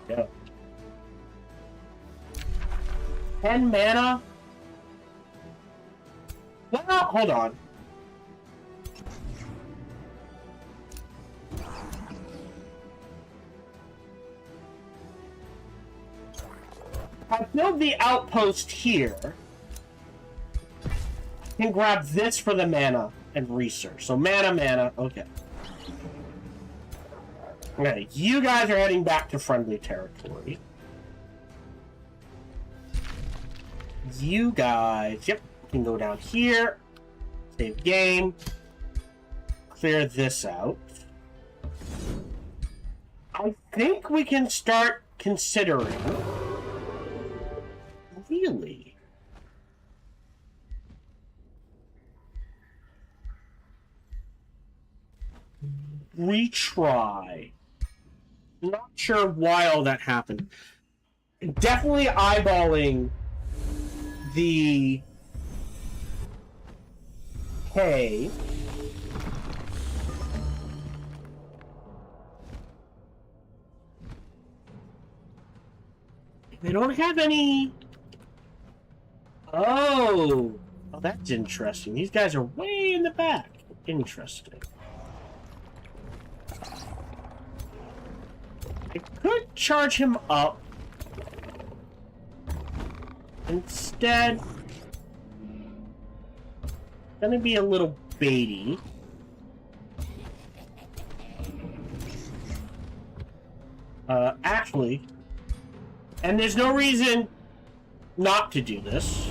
yeah. 10 mana? Well, hold on. I build the outpost here. can grab this for the mana and research. So mana, okay. Okay, you guys are heading back to friendly territory. You guys, yep, can go down here, save game, clear this out. I think we can start considering, really, retry. Not sure why all that happened. Definitely eyeballing the pay. They don't have any. Oh, that's interesting. These guys are way in the back. Interesting. I could charge him up. Instead, gonna be a little baity. Actually, and there's no reason not to do this.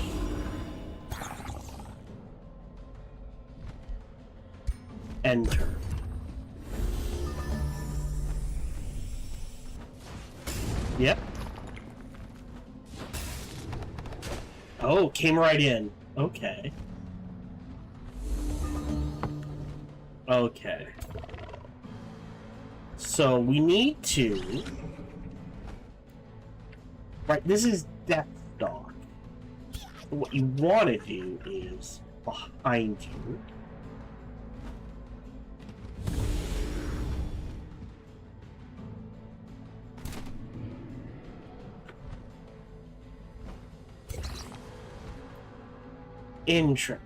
Enter. Yep. Oh, came right in. Okay. Okay. So we need to... Right, this is Death Stalk. So what you want to do is behind you.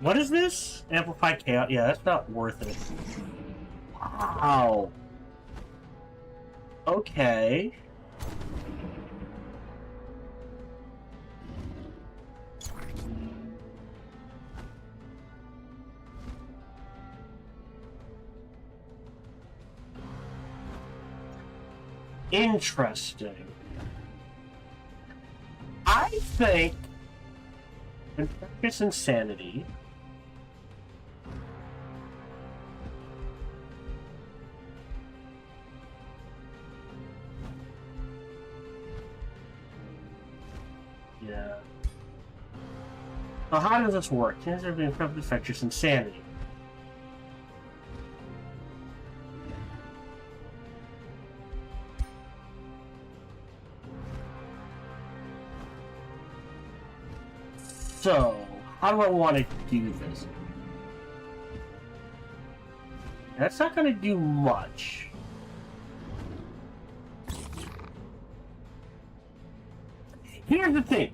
What is this? Amplify chaos? Yeah, that's not worth it. Wow. Okay. Interesting. I think Infectious Insanity yeah. So how does this work? Chances of being Infectious Insanity. So, how do I want to do this? That's not going to do much. Here's the thing.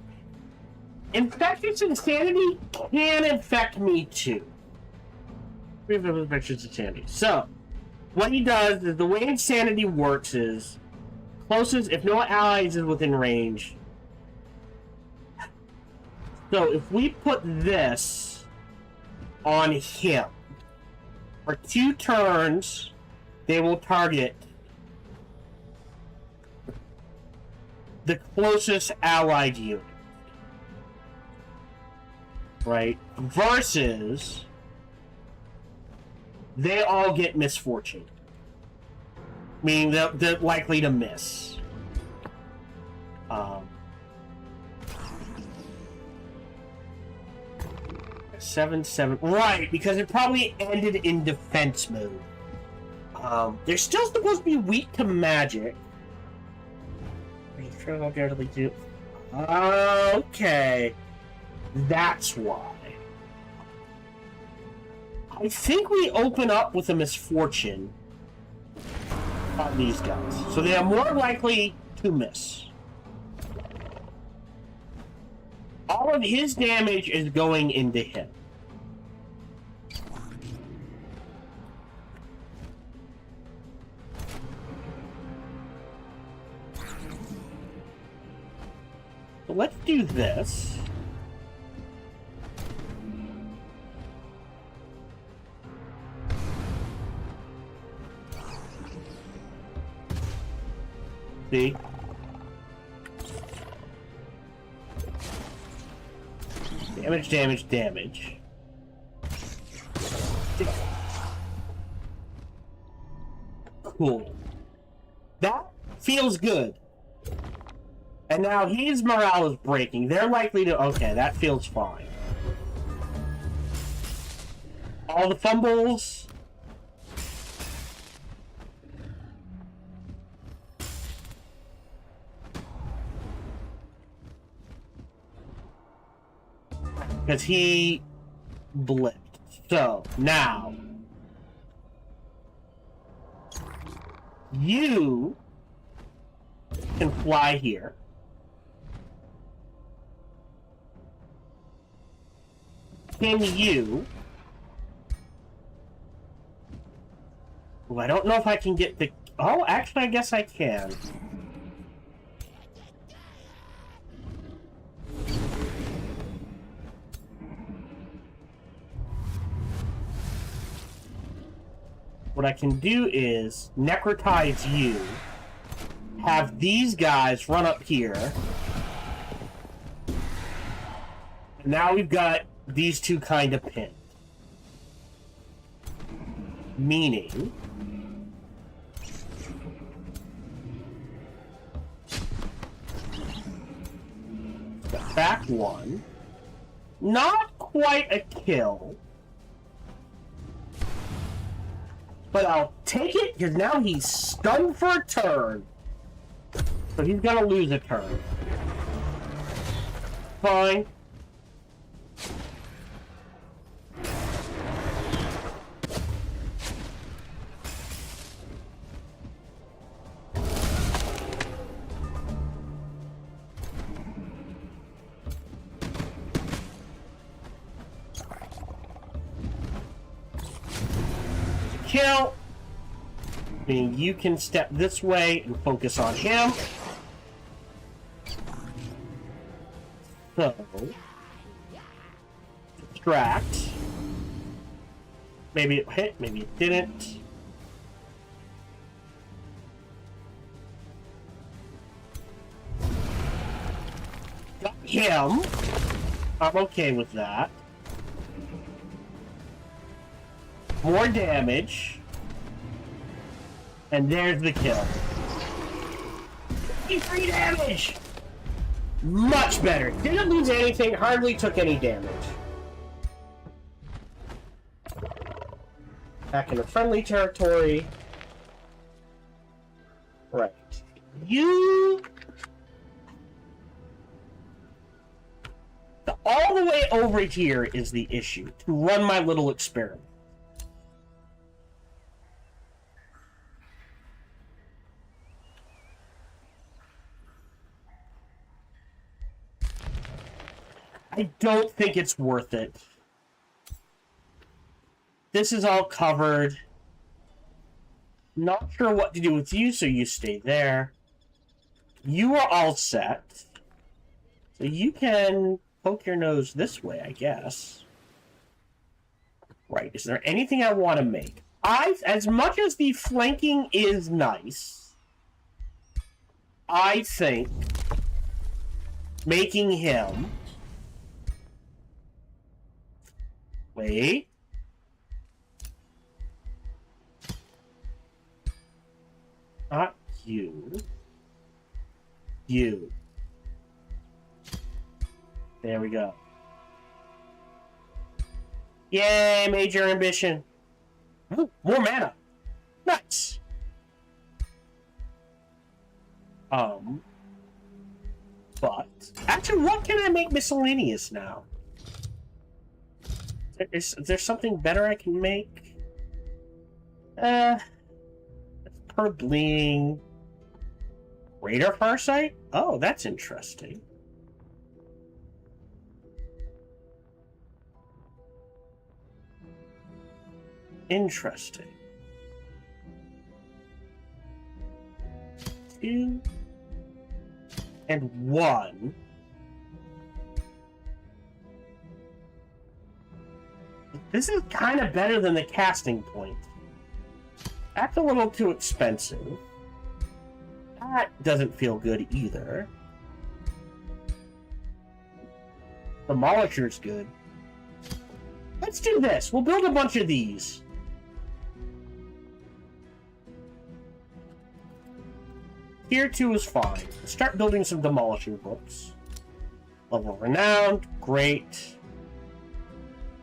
Infectious Insanity can infect me too. We have Infectious Insanity. So, what he does is, the way Insanity works is, closest, if no allies is within range. So if we put this on him, for 2 turns, they will target the closest allied unit. Right? Versus, they all get misfortune. Meaning they're likely to miss. 7/7. Right, because it probably ended in defense mode. They're still supposed to be weak to magic. Okay. That's why. I think we open up with a misfortune on these guys. So they are more likely to miss. All of his damage is going into him. So let's do this. See? Damage, damage, damage. Cool. That feels good. And now his morale is breaking. They're likely to... Okay, that feels fine. All the fumbles. Because he blipped. So, now... You can fly here. Can you... Oh, I don't know if I can get the... Oh, actually, I guess I can. What I can do is necrotize you, have these guys run up here, and now we've got these two kind of pinned. Meaning... Back one. Not quite a kill. But I'll take it, because now he's stunned for a turn. So he's gonna lose a turn. Fine. Kill. Meaning you can step this way and focus on him. So, distract. Maybe it hit, maybe it didn't. Got him. I'm okay with that. More damage. And there's the kill. 53 damage! Much better. Didn't lose anything, hardly took any damage. Back into friendly territory. Right. You... All the way over here is the issue, to run my little experiment. I don't think it's worth it. This is all covered. Not sure what to do with you, so you stay there. You are all set. So you can poke your nose this way, I guess. Right, is there anything I want to make? As much as the flanking is nice, I think making him... Wait. Not you. You. There we go. Yay, major ambition. Ooh, more mana. Nice. But actually, what can I make miscellaneous now? Is there something better I can make? Per bleeding. Radar Farsight? Oh, that's interesting. Interesting. 2 and 1. This is kind of better than the casting point. That's a little too expensive. That doesn't feel good either. Demolisher's good. Let's do this. We'll build a bunch of these. Tier 2 is fine. Let's start building some demolishing books. Level renowned. Great.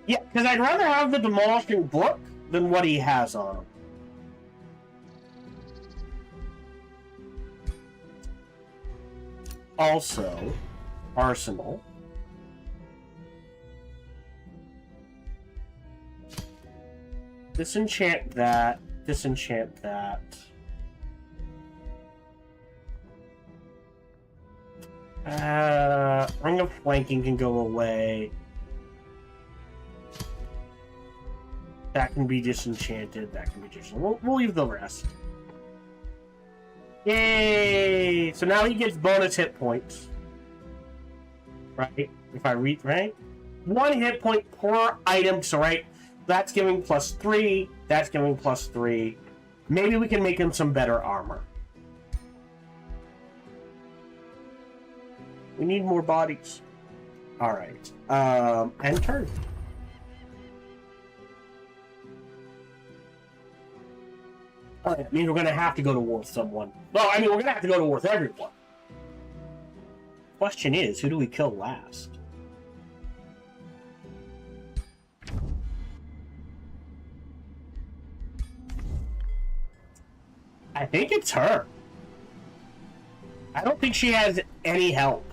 Yeah, because I'd rather have the demolishing book than what he has on him. Also, arsenal. Disenchant that. Disenchant that. Ring of Flanking can go away. That can be disenchanted. That can be disenchanted. We'll leave the rest. Yay! So now he gets bonus hit points. Right? If I read right? 1 hit point per item. So right, that's giving +3. That's giving +3. Maybe we can make him some better armor. We need more bodies. Alright. End turn. Alright, that means we're gonna have to go to war with someone. Well, I mean, we're gonna have to go to war with everyone. Question is, who do we kill last? I think it's her. I don't think she has any help.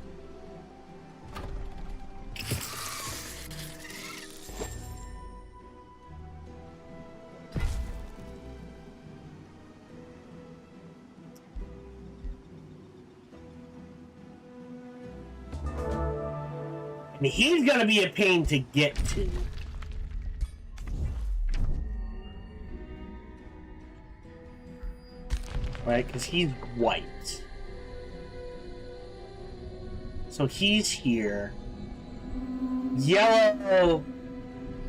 And he's gonna be a pain to get to. Right, because he's white. So he's here. Yellow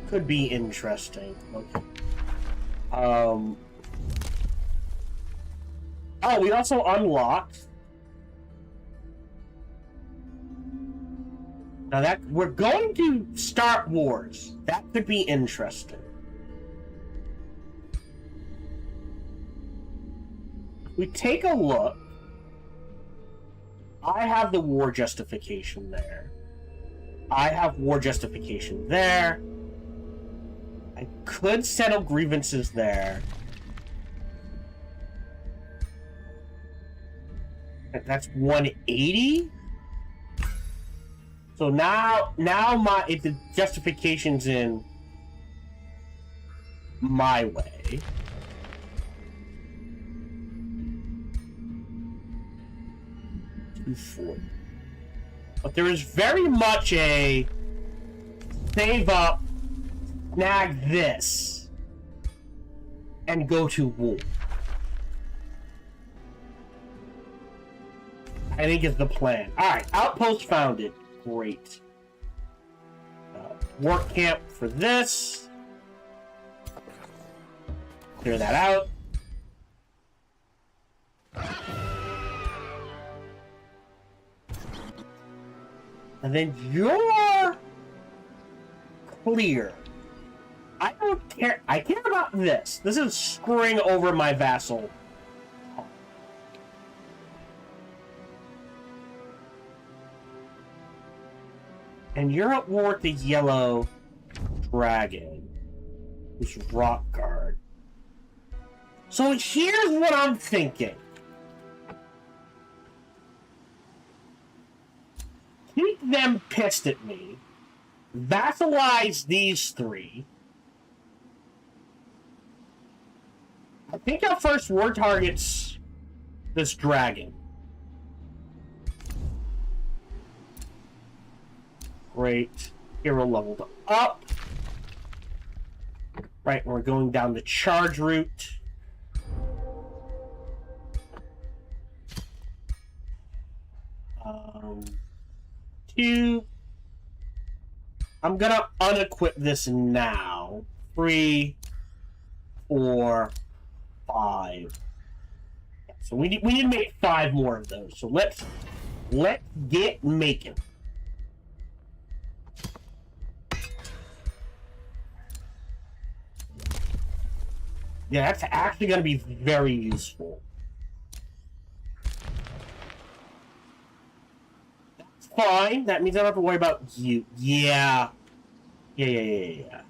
could be interesting. Okay. Oh, we also unlocked. Now that we're going to start wars. That could be interesting. We take a look. I have the war justification there. I have war justification there. I could settle grievances there. That's 180. So now if the justification's in my way. But there is very much a save up, snag this, and go to war. I think is the plan. Alright, outpost founded. Great. Work camp for this. Clear that out. And then you're clear. I don't care. I care about this. This is screwing over my vassal. And you're at war with the yellow dragon, who's rock guard. So here's what I'm thinking. Keep them pissed at me. Vassalize these three. I think our first war target's this dragon. Great. Hero leveled up. Right, we're going down the charge route. Two. I'm gonna unequip this now. 3, 4, 5. Yes. So we need to make 5 more of those. So let's get making. Yeah, that's actually going to be very useful. That's fine. That means I don't have to worry about you. Yeah. Yeah.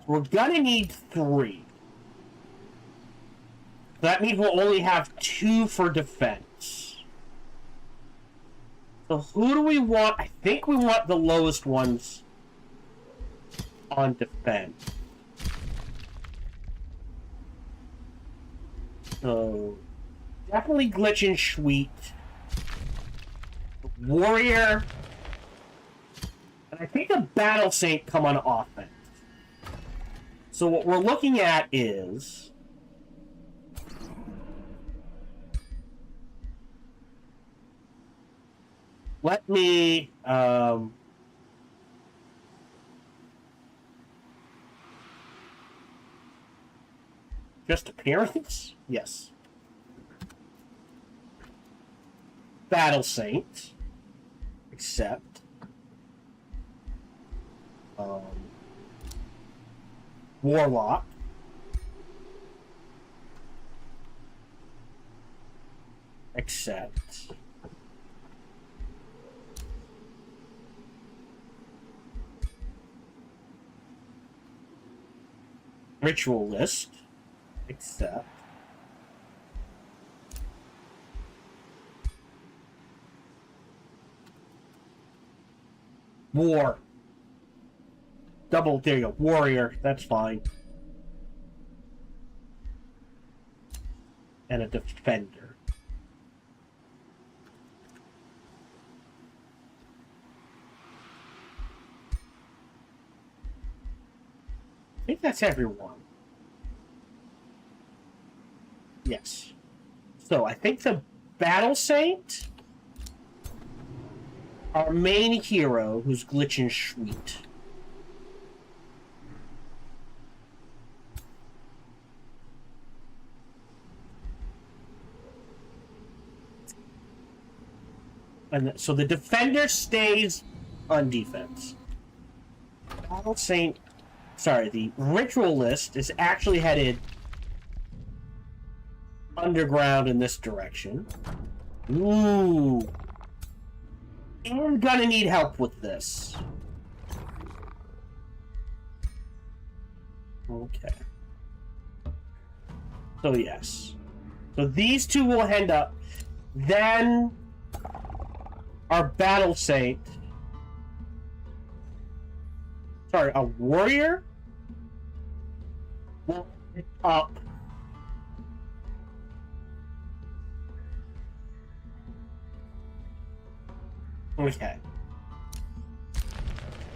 We're going to need 3. That means we'll only have 2 for defense. So who do we want? I think we want the lowest ones on defense. So definitely Glitch and Sweet. Warrior. And I think the Battle Saint come on offense. So what we're looking at is... Let me... Just appearance? Yes. Battle Saint. Accept. Warlock. Accept. Ritualist. Accept. War. Double, there you go. Warrior, that's fine. And a defender. I think that's everyone. Yes. So I think the Battle Saint, our main hero, who's Glitch and Sweet. And so the defender stays on defense. Battle Saint, sorry, the Ritualist is actually headed underground in this direction. Ooh. And gonna need help with this. Okay. So yes. So these 2 will end up. Then our Battle Saint. Sorry, a warrior will pick up okay.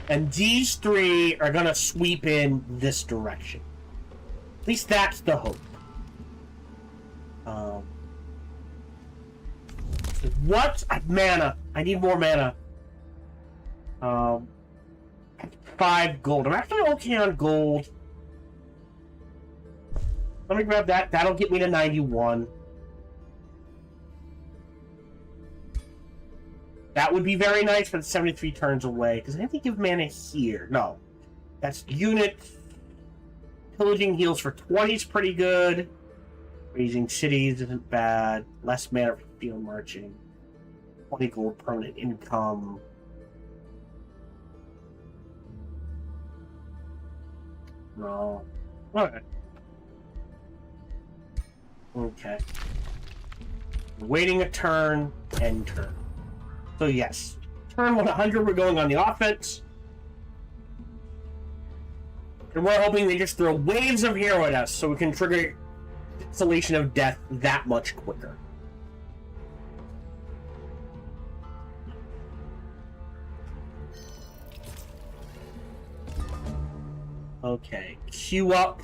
And these 3 are gonna sweep in this direction. At least that's the hope. What? Mana. I need more mana. 5 gold. I'm actually okay on gold. Let me grab that. That'll get me to 91. That would be very nice, but it's 73 turns away. Does anything give mana here? No. That's unit. Pillaging heals for 20 is pretty good. Raising cities isn't bad. Less mana for field marching. 20 gold permanent income. No. Okay. Okay. Waiting a turn, end turn. So yes, turn 100 we're going on the offense. And we're hoping they just throw waves of hero at us so we can trigger Desolation of Death that much quicker. Okay, queue up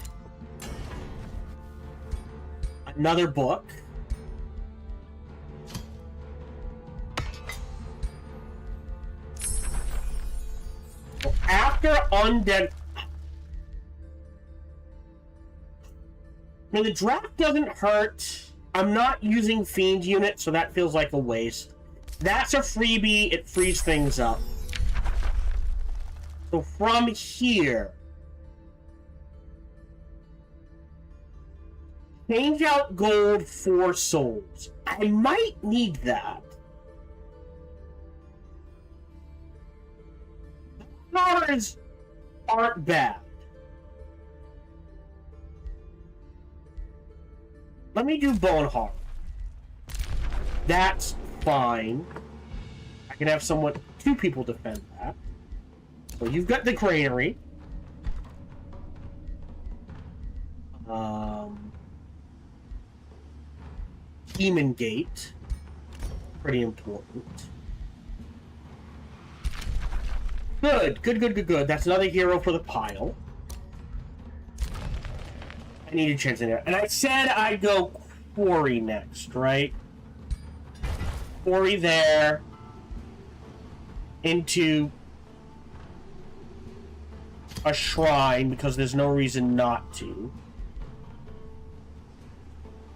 another book. So after Undead... I mean, the draft doesn't hurt. I'm not using Fiend unit, so that feels like a waste. That's a freebie. It frees things up. So from here, change out gold for souls. I might need that. Stars aren't bad. Let me do Boneheart. That's fine. I can have two people defend that. So you've got the granary. Demon Gate. Pretty important. Good. That's another hero for the pile. I need a chance in there. And I said I'd go Quarry next, right? Quarry there. Into a shrine, because there's no reason not to.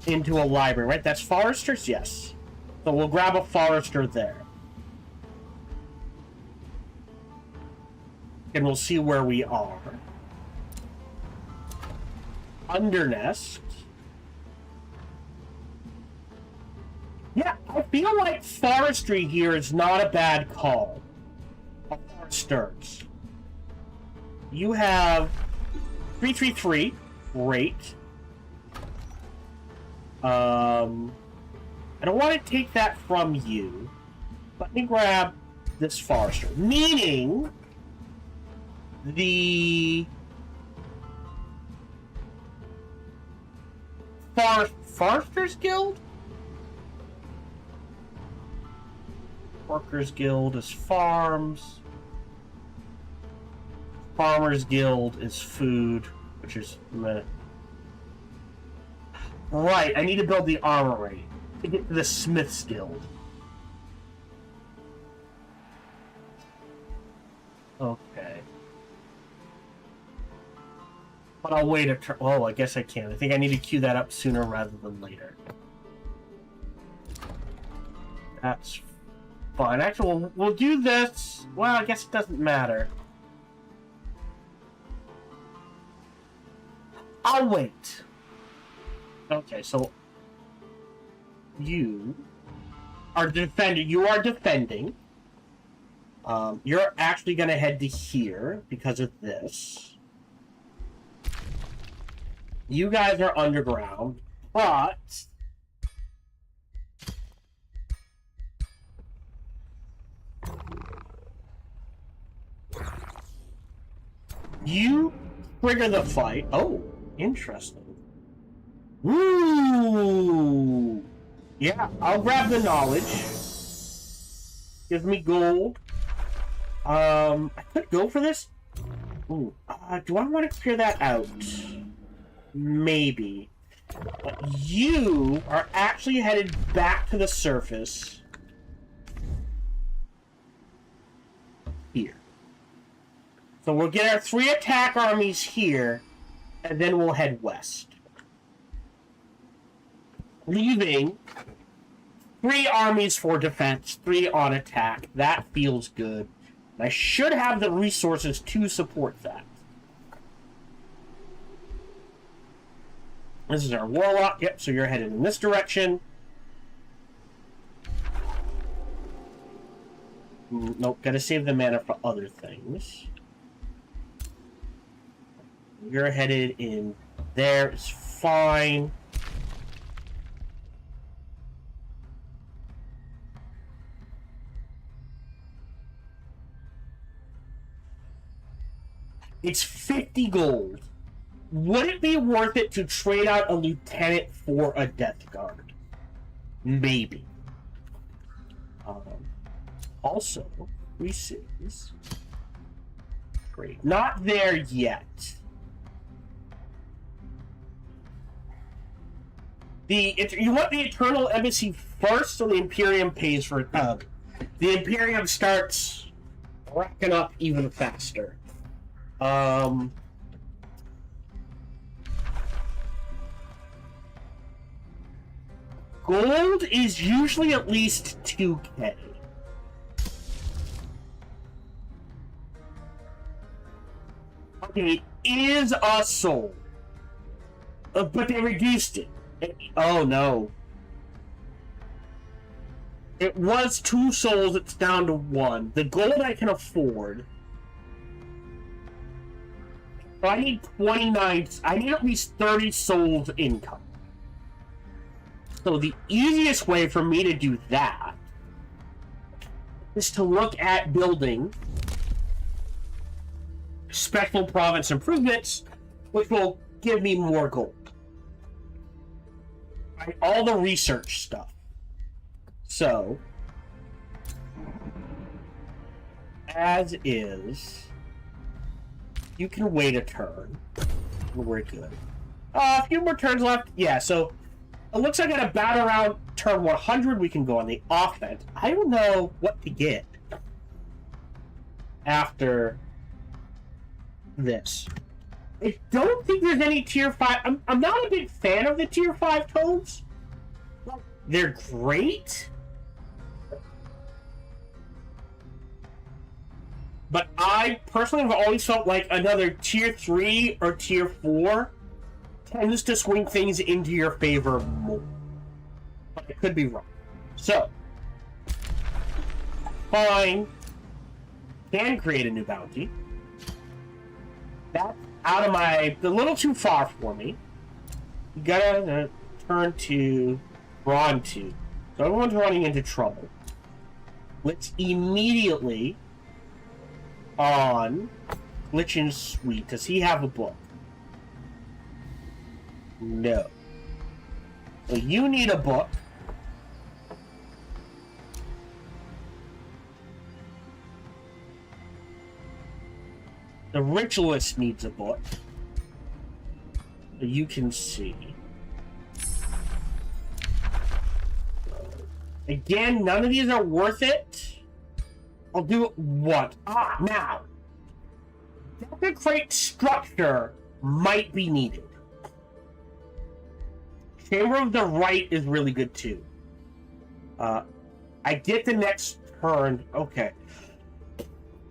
Into a library, right? That's Foresters? Yes. So we'll grab a Forester there. And we'll see where we are. Undernest. Yeah, I feel like Forestry here is not a bad call. Foresters. You have 3/3/3. Great. I don't want to take that from you. Let me grab this Forester. Meaning the Foresters Guild? Workers Guild is farms. Farmers Guild is food, which is meh. Right, I need to build the armory to get to the Smiths Guild. Okay. But I'll wait a turn. Oh, I guess I can. I think I need to queue that up sooner rather than later. That's fine. Actually, we'll do this. Well, I guess it doesn't matter. I'll wait. Okay, so you are defending. You are defending. You're actually going to head to here because of this. You guys are underground, but you trigger the fight. Oh, interesting. Ooh! Yeah, I'll grab the knowledge. Gives me gold. I could go for this. Ooh, do I want to clear that out? Maybe. But you are actually headed back to the surface. Here. So we'll get our 3 attack armies here, and then we'll head west. Leaving 3 armies for defense, 3 on attack. That feels good. I should have the resources to support that. This is our warlock. Yep, so you're headed in this direction. Nope, gotta save the mana for other things. You're headed in there. It's fine. It's 50 gold. Would it be worth it to trade out a lieutenant for a death guard? Maybe. Also, resins. Great. Not there yet. You want the Eternal Embassy first, so the Imperium pays for it. The Imperium starts racking up even faster. Gold is usually at least 2K. Okay, it is a soul. But they reduced it. Oh no. It was 2 souls, it's down to 1. The gold I can afford. So I need 29. I need at least 30 souls income. So the easiest way for me to do that is to look at building special province improvements, which will give me more gold. Right? All the research stuff. So, as is, you can wait a turn. We're good. A few more turns left. Yeah, so it looks like at about around turn 100 we can go on the offense. I don't know what to get after this. I don't think there's any tier 5. I'm not a big fan of the tier 5 toads. They're great. But I personally have always felt like another tier 3 or tier 4 tends to swing things into your favor more. But I could be wrong. So, fine. Can create a new bounty. That's out of my... a little too far for me. You gotta turn to Brawn 2. So everyone's running into trouble. Let's immediately on Glitchin's Suite. Does he have a book? No. So you need a book. The Ritualist needs a book. So you can see. Again, none of these are worth it. I'll do what? Now. Desecrate Structure might be needed. Chamber of the Right is really good too. I get the next turn. Okay.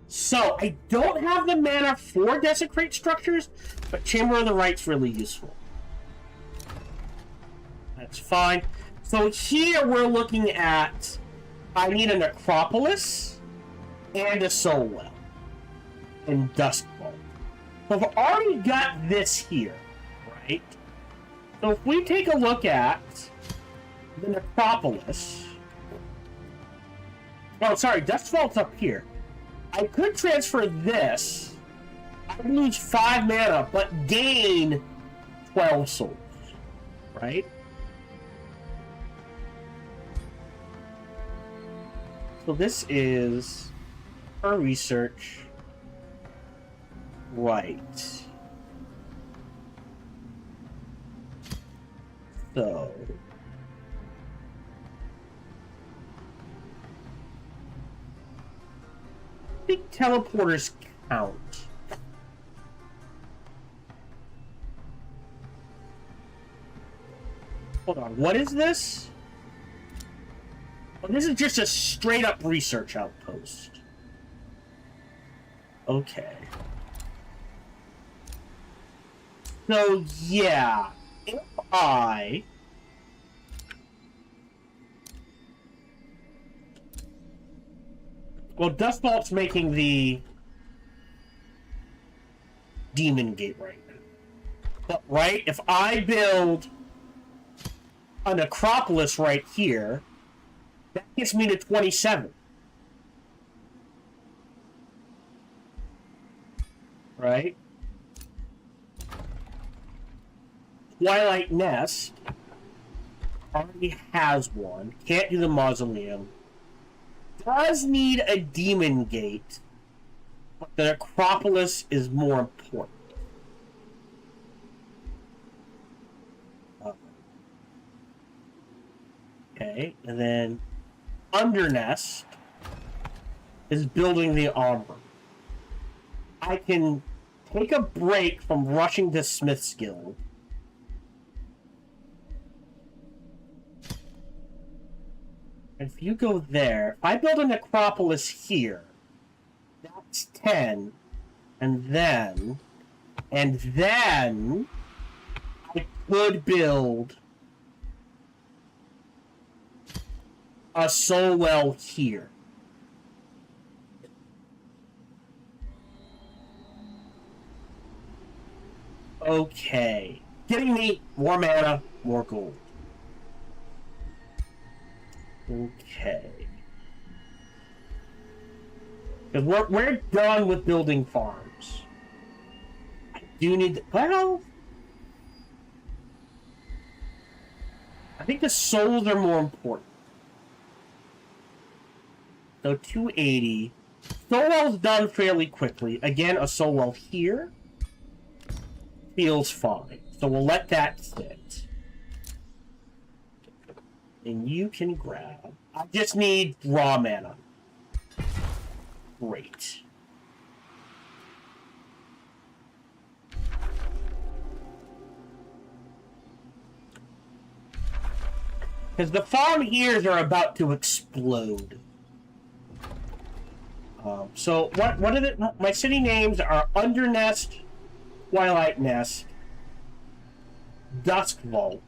So, I don't have the mana for Desecrate Structures, but Chamber of the Right's really useful. That's fine. So here we're looking at... I need a Necropolis and a Soul Well. And Dust Vault. So I've already got this here, right? So if we take a look at the Necropolis... Oh, sorry, Dust Vault's up here. I could transfer this. I'd lose 5 mana, but gain 12 souls. Right? So this is our research. Right. So... I think teleporters count. Hold on, what is this? Oh, this is just a straight up research outpost. Okay. So, yeah. If I... Well, Dust Vault's making the Demon Gate right now. But, right, if I build a Necropolis right here, that gets me to 27. Right? Twilight Nest already has one. Can't do the Mausoleum. Does need a Demon Gate, but the Necropolis is more important. Okay, and then Undernest is building the armor. I can take a break from rushing to Smith's Guild. And if you go there, if I build a necropolis here, that's 10. And then I could build a soul well here. Okay. Getting me more mana, more gold. Okay. Because we're done with building farms. I do need... Well... I think the souls are more important. So 280. Soul well's done fairly quickly. Again, a soul well here feels fine. So we'll let that sit. And you can grab. I just need raw mana. Great. Because the farm ears are about to explode. So what are the... My city names are Undernest, Twilight Nest, Dusk Vault,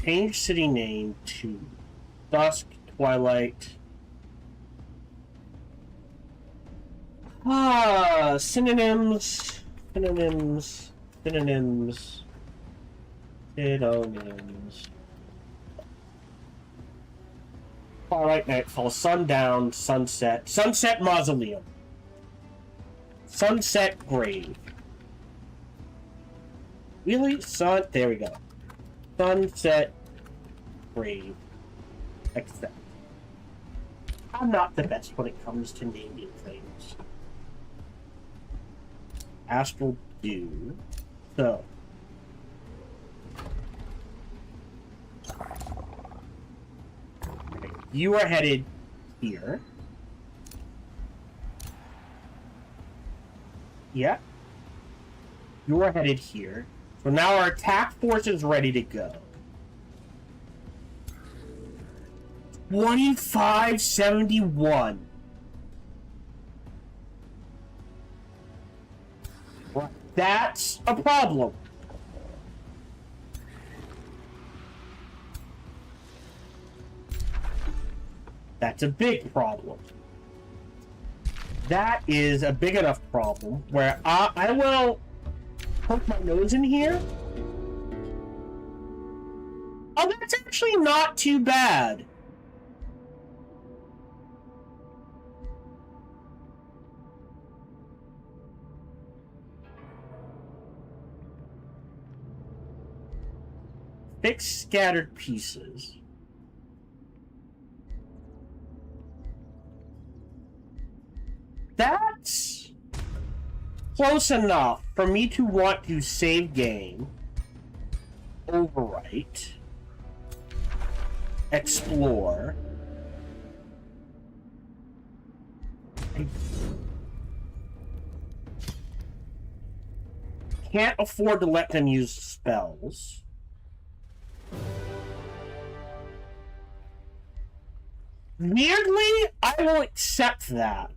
change city name to Dusk, Twilight. Synonyms. Twilight, Nightfall, Sundown, Sunset. Sunset Mausoleum. Sunset Grave. Really? There we go. Sunset Grave. Accept. I'm not the best when it comes to naming things. Astral Dew. So. You are headed here. Yeah. You are headed here. So now our attack force is ready to go. 2571. Right. That's a problem. That's a big problem. That is a big enough problem where I will poke my nose in here. Oh, that's actually not too bad. Fix scattered pieces. That's close enough for me to want to save game, overwrite, explore. I can't afford to let them use spells. Weirdly, I will accept that.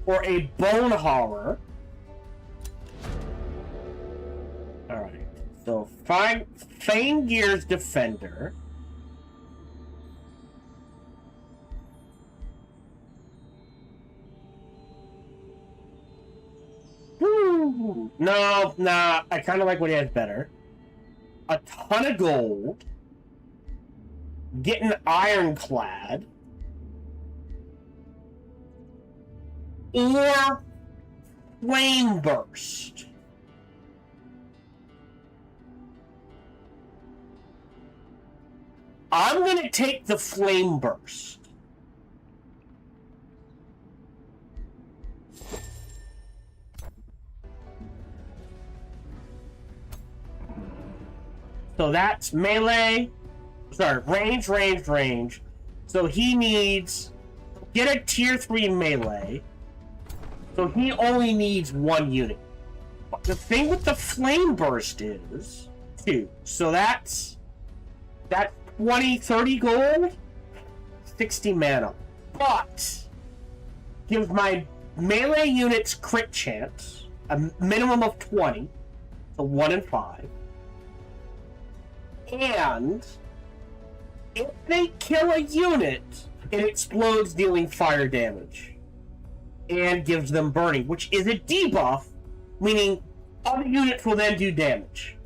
For a bone horror. Alright. So, Fane Gear's Defender. Woo. No, nah. I kind of like what he has better. A ton of gold. Getting ironclad. Or Flame Burst. I'm going to take the Flame Burst. So that's melee. Sorry, range. So he needs... Get a tier 3 melee. So he only needs 1 unit. But the thing with the flame burst is 2. So that's 20, 30 gold, 60 mana. But give my melee units crit chance, a minimum of 20, so 1 in 5. And if they kill a unit, it explodes, dealing fire damage. And gives them burning, which is a debuff, meaning other units will then do damage.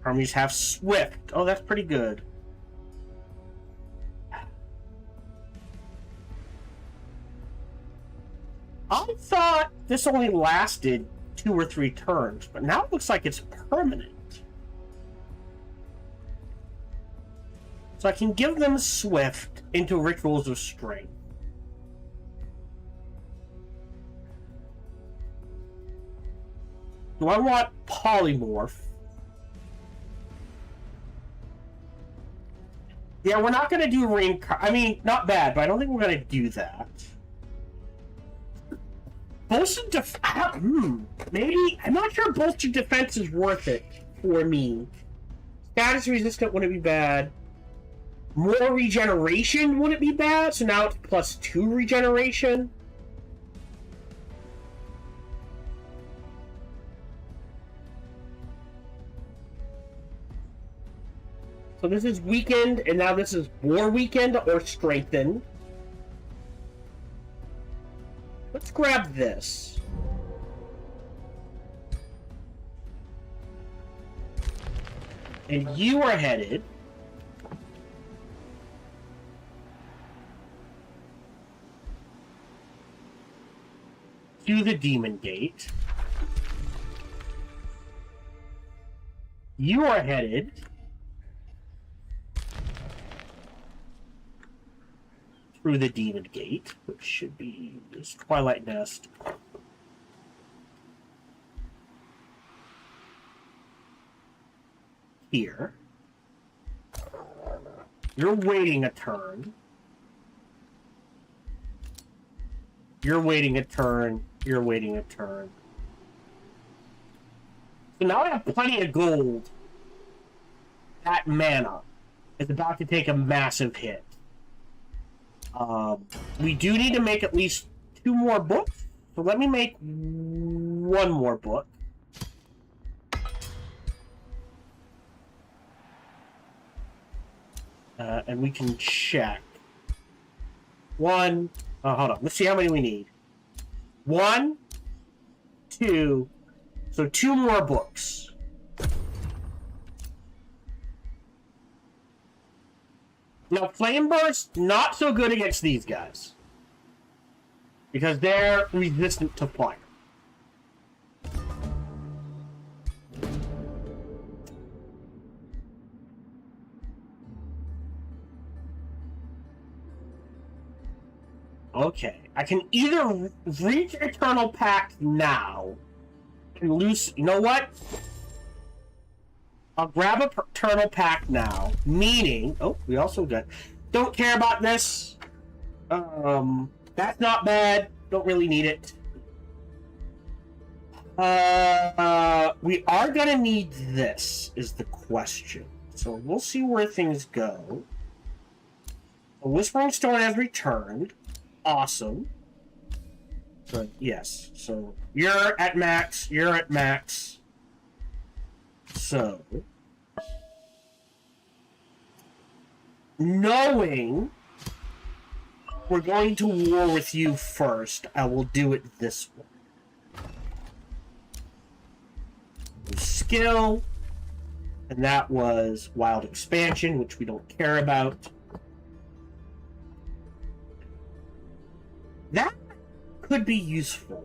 Armies have Swift. Oh, that's pretty good. I thought this only lasted 2 or 3 turns, but now it looks like it's permanent. So I can give them Swift into Rituals of Strength. Do I want Polymorph? Yeah, we're not going to do I mean, not bad, but I don't think we're going to do that. Bolstered maybe? I'm not sure Bolstered Defense is worth it for me. Status Resistant wouldn't be bad. More regeneration wouldn't be bad, so now it's +2 regeneration. So this is weakened, and now this is more weakened or strengthened. Let's grab this. And you are headed to the Demon Gate. You are headed through the Demon Gate, which should be this Twilight Nest. Here. You're waiting a turn. You're waiting a turn. You're waiting a turn. So now I have plenty of gold. That mana is about to take a massive hit. We do need to make at least 2 more books. So let me make 1 more book. And we can check. 1. Hold on. Let's see how many we need. 1, 2. So 2 more books. Now, Flame Burst, not so good against these guys. Because they're resistant to fire. Okay, I can either reach Eternal Pact now and loose. You know what? I'll grab a Eternal Pact now, meaning. Oh, we also got. Don't care about this. That's not bad. Don't really need it. We are gonna need this, is the question. So we'll see where things go. The Whispering Stone has returned. Awesome. But yes, so you're at max, you're at max. So, knowing we're going to war with you first, I will do it this way. Skill, and that was Wild Expansion, which we don't care about. That could be useful.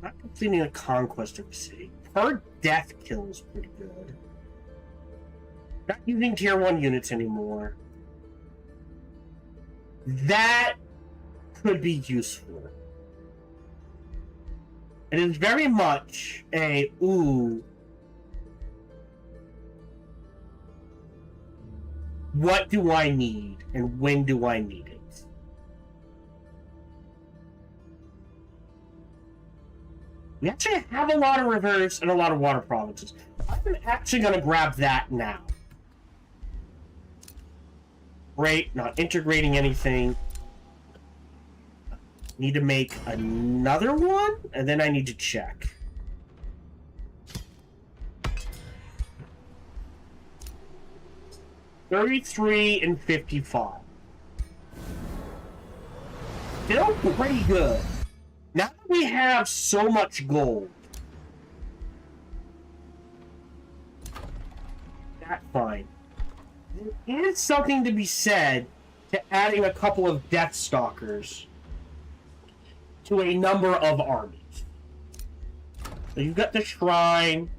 Not completing a conquest of a city. Per death kill is pretty good. Not using tier 1 units anymore. That could be useful. It is very much a, ooh, what do I need and when do I need it? We actually have a lot of rivers and a lot of water provinces. I'm actually going to grab that now. Great, not integrating anything. Need to make another one, and then I need to check. $33 and $55. Still pretty good. Now that we have so much gold, that's fine. There is something to be said to adding a couple of Death Stalkers to a number of armies. So you've got the shrine.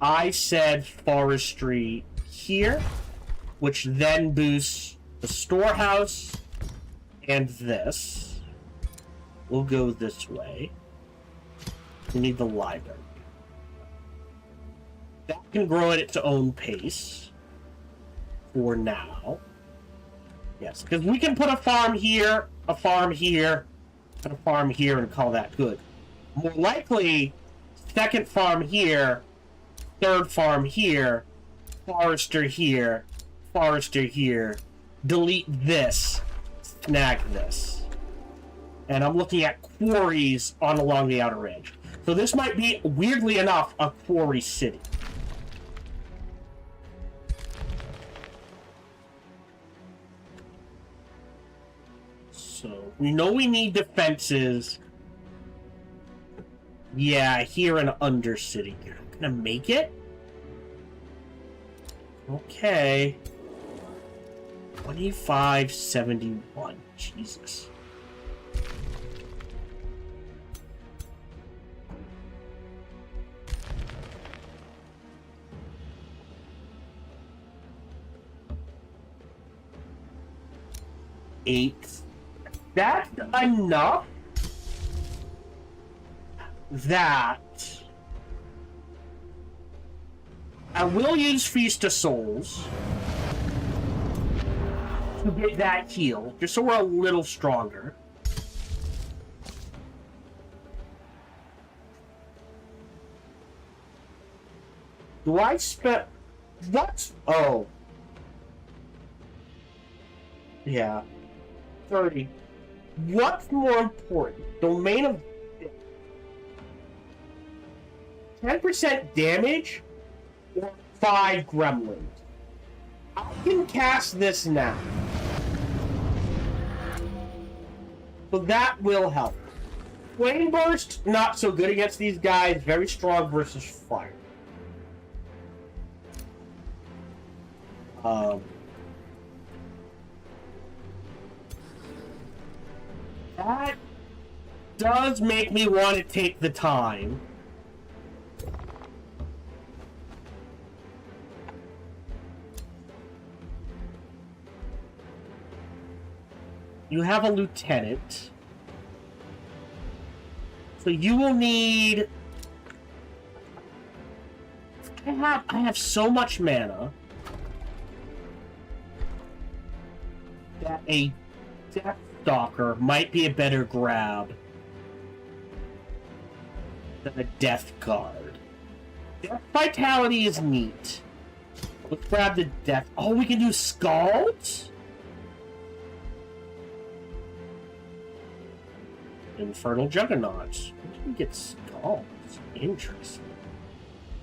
I said forestry here, which then boosts the storehouse and this. We'll go this way. We need the library. That can grow at its own pace for now. Yes, because we can put a farm here, a farm here, and a farm here and call that good. More likely, second farm here, third farm here, forester here, delete this, snag this. And I'm looking at quarries on along the outer edge. So this might be, weirdly enough, a quarry city. So we know we need defenses. Yeah, here in Undercity. You're not gonna make it? Okay. 2571. Jesus. Eight. That's enough that I will use Feast of Souls to get that heal, just so we're a little stronger. Do I spend... What? Oh. Yeah. 30. What's more important? Domain of 10% damage or 5 gremlins? I can cast this now. So that will help. Flame Burst, not so good against these guys. Very strong versus fire. That does make me want to take the time. You have a lieutenant. So you will need... I have so much mana that a Death Stalker might be a better grab than a Death Guard. Death Vitality is neat. Let's grab the Death... Oh, we can do Scalds? Infernal Juggernauts. Where did we get Scalds? Interesting.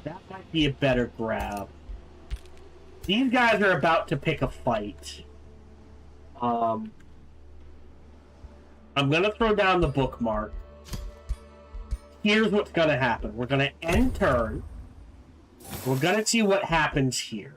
That might be a better grab. These guys are about to pick a fight. I'm gonna throw down the bookmark. Here's what's gonna happen. We're gonna end turn. We're gonna see what happens here.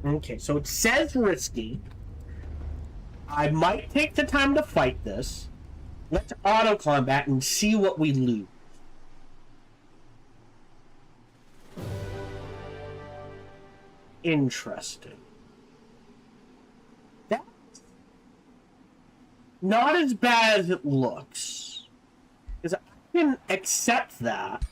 Okay, so it says risky. I might take the time to fight this. Let's auto combat and see what we lose. Interesting. That's not as bad as it looks. Because I can accept that.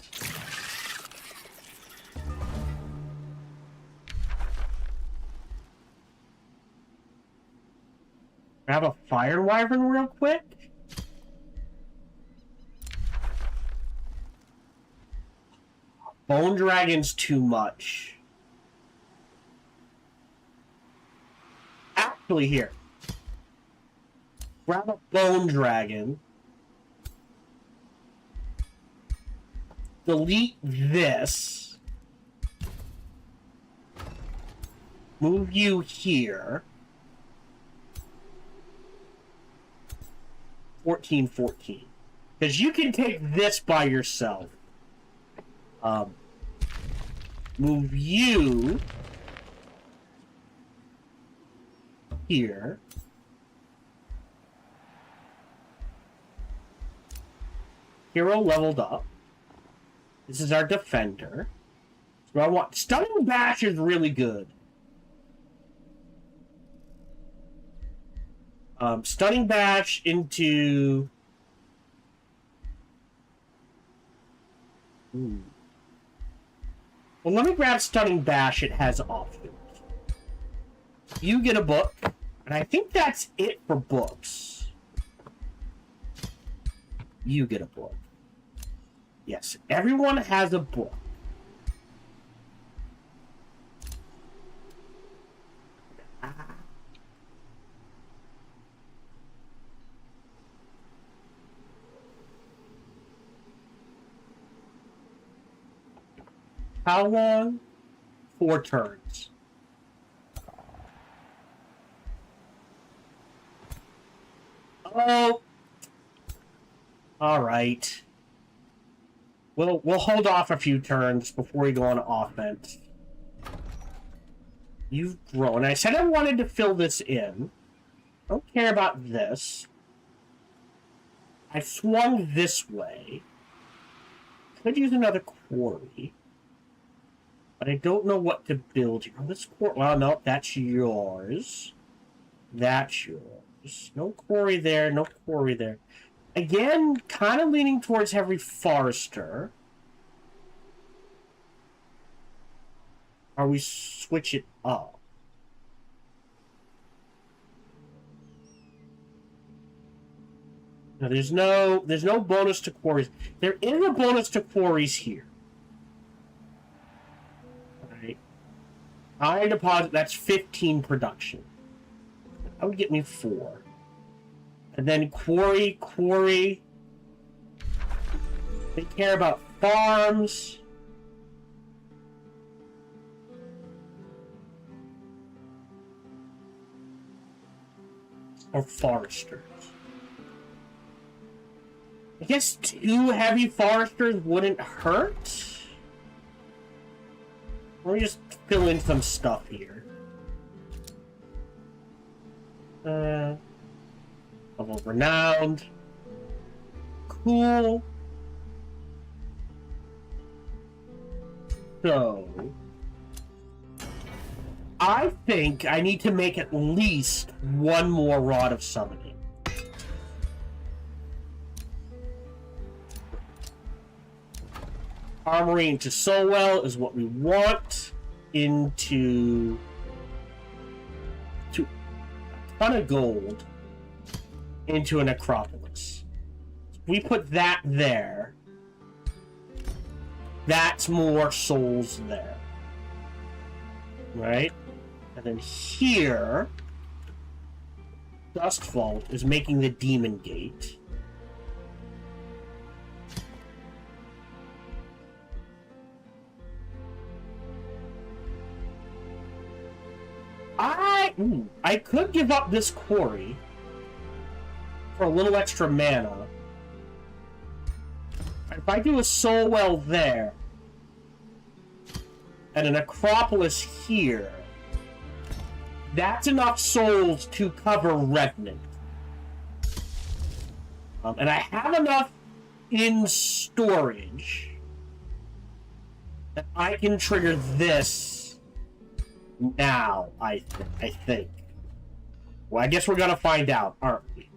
Grab a fire wyvern real quick. Bone dragon's too much. Actually, here. Grab a bone dragon. Delete this. Move you here. 14. Because you can take this by yourself. Move you here. Hero leveled up. This is our defender. So I want Stunning Bash is really good. Stunning Bash into... Well, let me grab Stunning Bash. It has options. You get a book. And I think that's it for books. You get a book. Yes, everyone has a book. How long? 4 turns. Oh. All right. We'll hold off a few turns before we go on offense. You've grown. I said I wanted to fill this in. I don't care about this. I swung this way. Could use another quarry. But I don't know what to build here. Oh, this quarry. Well, no, that's yours. That's yours. No quarry there. No quarry there. Again, kind of leaning towards heavy forester. Or we switch it up. Now, there's no bonus to quarries. There is a bonus to quarries here. Alright. I deposit, that's 15 production. That would get me 4. And then quarry. They care about farms. Or foresters. I guess 2 heavy foresters wouldn't hurt. Let me just fill in some stuff here. Level renowned. Cool. So, I think I need to make at least 1 more Rod of Summoning. Armory into Soulwell is what we want. Into a ton of gold into an Acropolis. We put that there. That's more souls there. Right? And then here, Dust Vault is making the Demon Gate. I could give up this quarry for a little extra mana. If I do a Soulwell there, and an Acropolis here, That's enough souls to cover Revenant. And I have enough in storage that I can trigger this now, I think. Well, I guess we're gonna find out, aren't we?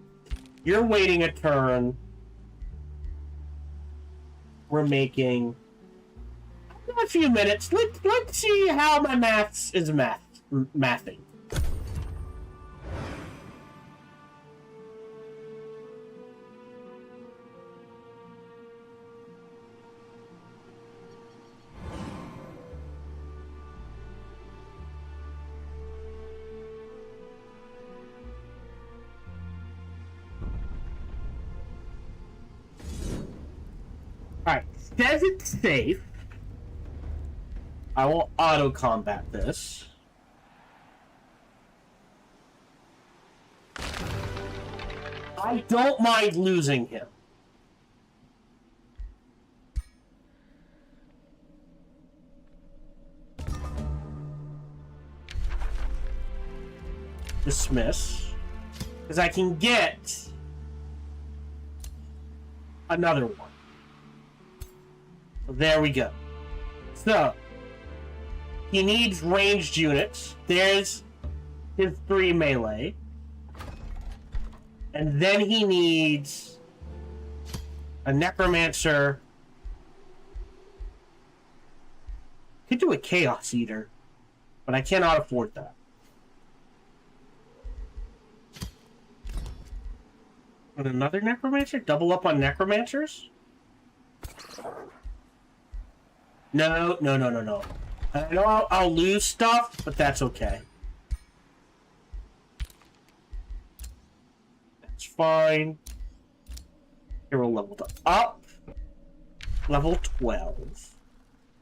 You're waiting a turn. We're making a few minutes. Let's see how my maths is mathing. Alright, says it's safe. I will auto-combat this. I don't mind losing him. Dismiss. Because I can get another one. There we go. So, he needs ranged units. There's his 3 melee. And then he needs a necromancer. Could do a chaos eater, but I cannot afford that. And another necromancer? Double up on necromancers? No. I know I'll lose stuff, but that's okay. That's fine. Hero leveled up. Level 12.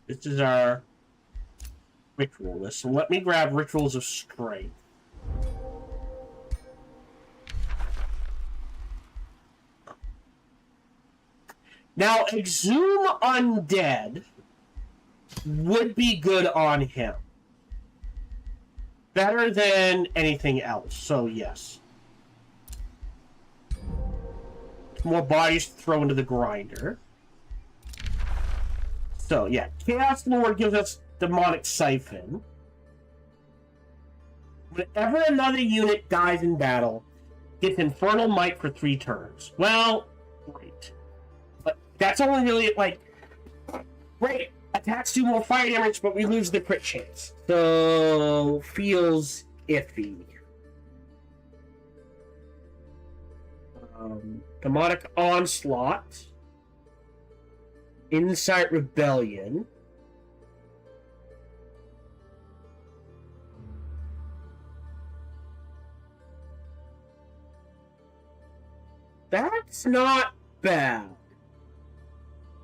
This is our ritual list. So let me grab Rituals of Strength. Now, Exhume Undead would be good on him. Better than anything else, so yes. More bodies to throw into the grinder. So, yeah. Chaos Lord gives us Demonic Siphon. Whenever another unit dies in battle, gets Infernal Might for 3 turns. Well, great. But that's only really, like... Great! Attacks do more fire damage, but we lose the crit chance. So, feels iffy. Demonic Onslaught. Insight Rebellion. That's not bad.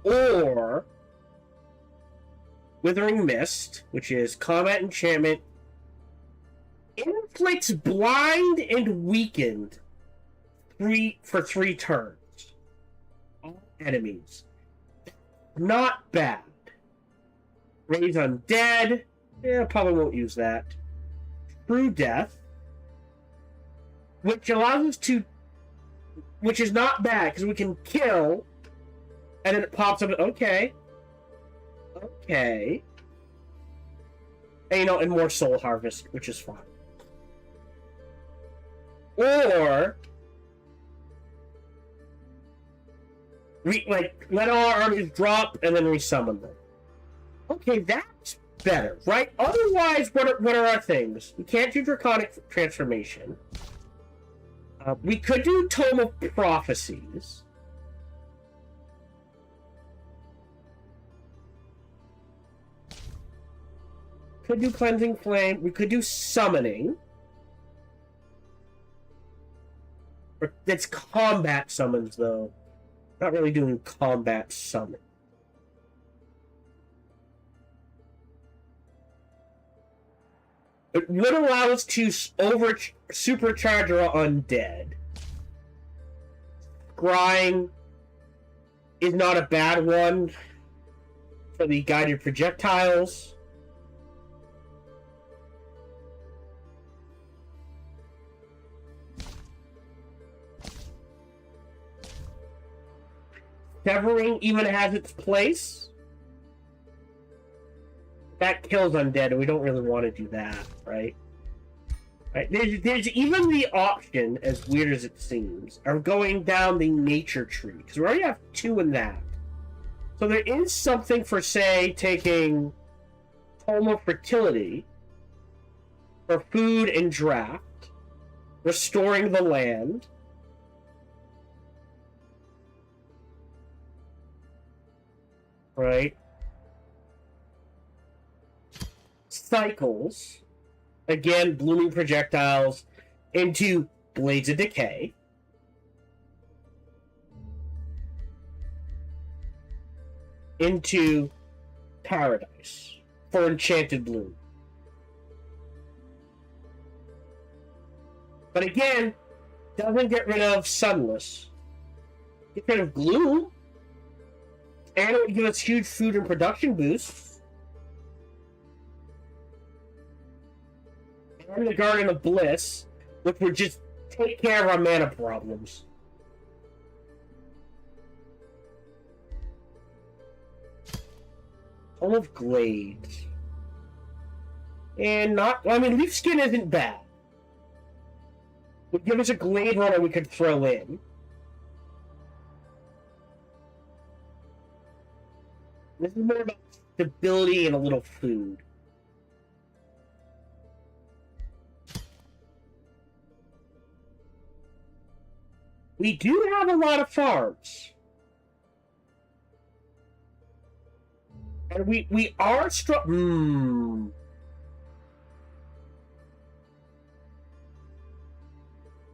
Or Withering Mist, which is combat enchantment, inflicts blind and weakened for 3 turns. All enemies. Not bad. Raise Undead. Yeah, probably won't use that. True Death, which allows us to, which is not bad because we can kill, and then it pops up. Okay. And and more Soul Harvest, which is fine. Or let our armies drop and then resummon them. Okay, that's better, right? Otherwise, what are our things? We can't do Draconic Transformation. We could do Tome of Prophecies. Could do Cleansing Flame. We could do Summoning. It's combat summons, though. Not really doing combat summon. It would allow us to supercharge our undead. Scrying is not a bad one for the guided projectiles. Severing even has its place. That kills undead, and we don't really want to do that, right? Right? There's even the option, as weird as it seems, of going down the nature tree, because we already have 2 in that. So there is something for, say, taking Tome of Fertility for food and draft, restoring the land, right? Cycles, again, blooming projectiles into Blades of Decay. Into Paradise for Enchanted Bloom. But again, doesn't get rid of Sunless. Get rid of Gloom. And it would give us huge food and production boosts. And the Garden of Bliss, which would just take care of our mana problems. All of Glades. And not... I mean, Leaf Skin isn't bad. Would give us a Glade runner we could throw in. This is more about stability and a little food. We do have a lot of farms. And we are strong.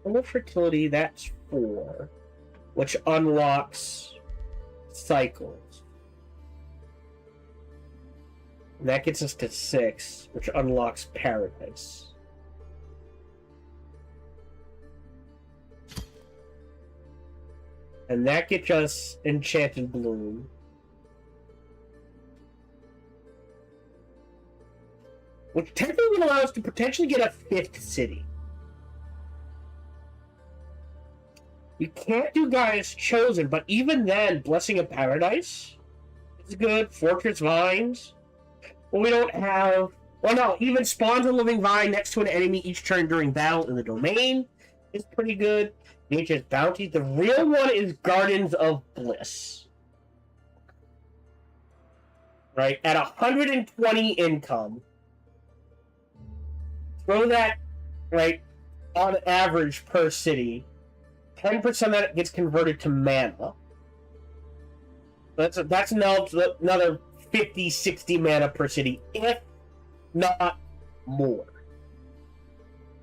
Full fertility, that's 4, which unlocks cycles. And that gets us to 6, which unlocks paradise. And that gets us Enchanted Bloom. Which technically would allow us to potentially get a 5th city. We can't do Gaia's Chosen, but even then, Blessing of Paradise is good. Fortress Vines. Well, we don't have... Well, no, even Spawns a Living Vine next to an enemy each turn during battle in the domain is pretty good. Nature's Bounty. The real one is Gardens of Bliss. Right? At 120 income. Throw that, right, on average per city. 10% of that gets converted to mana. That's another 50, 60 mana per city, if not more.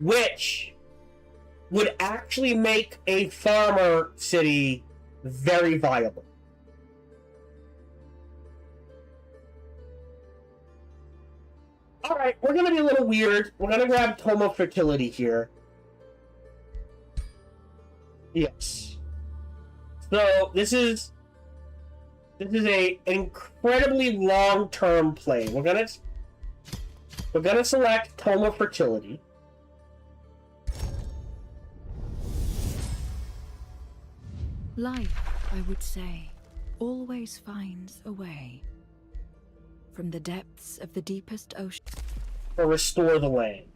Which would actually make a farmer city very viable. Alright, we're gonna be a little weird. We're gonna grab Tome of Fertility here. Yes. So this is an incredibly long-term play. We're gonna select Tome of Fertility. Life, I would say, always finds a way. From the depths of the deepest ocean. Or restore the land.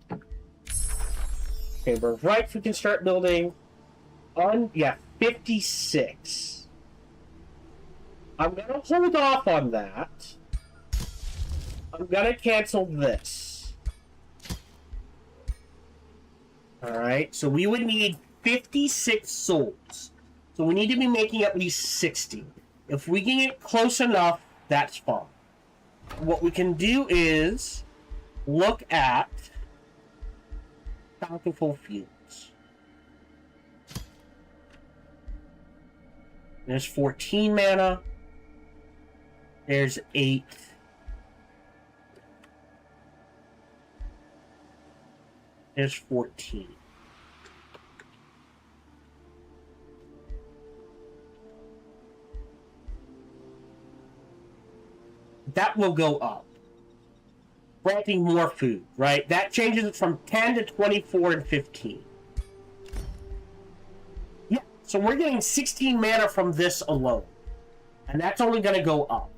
Okay, we're right. We can start building. 56. I'm gonna hold off on that. I'm gonna cancel this. Alright, so we would need 56 souls. So we need to be making at least 60. If we can get close enough, that's fine. What we can do is look at Bountiful Fields. There's 14 mana. There's 8. There's 14. That will go up. Granting more food, right? That changes it from 10 to 24 and 15. Yeah, so we're getting 16 mana from this alone. And that's only going to go up.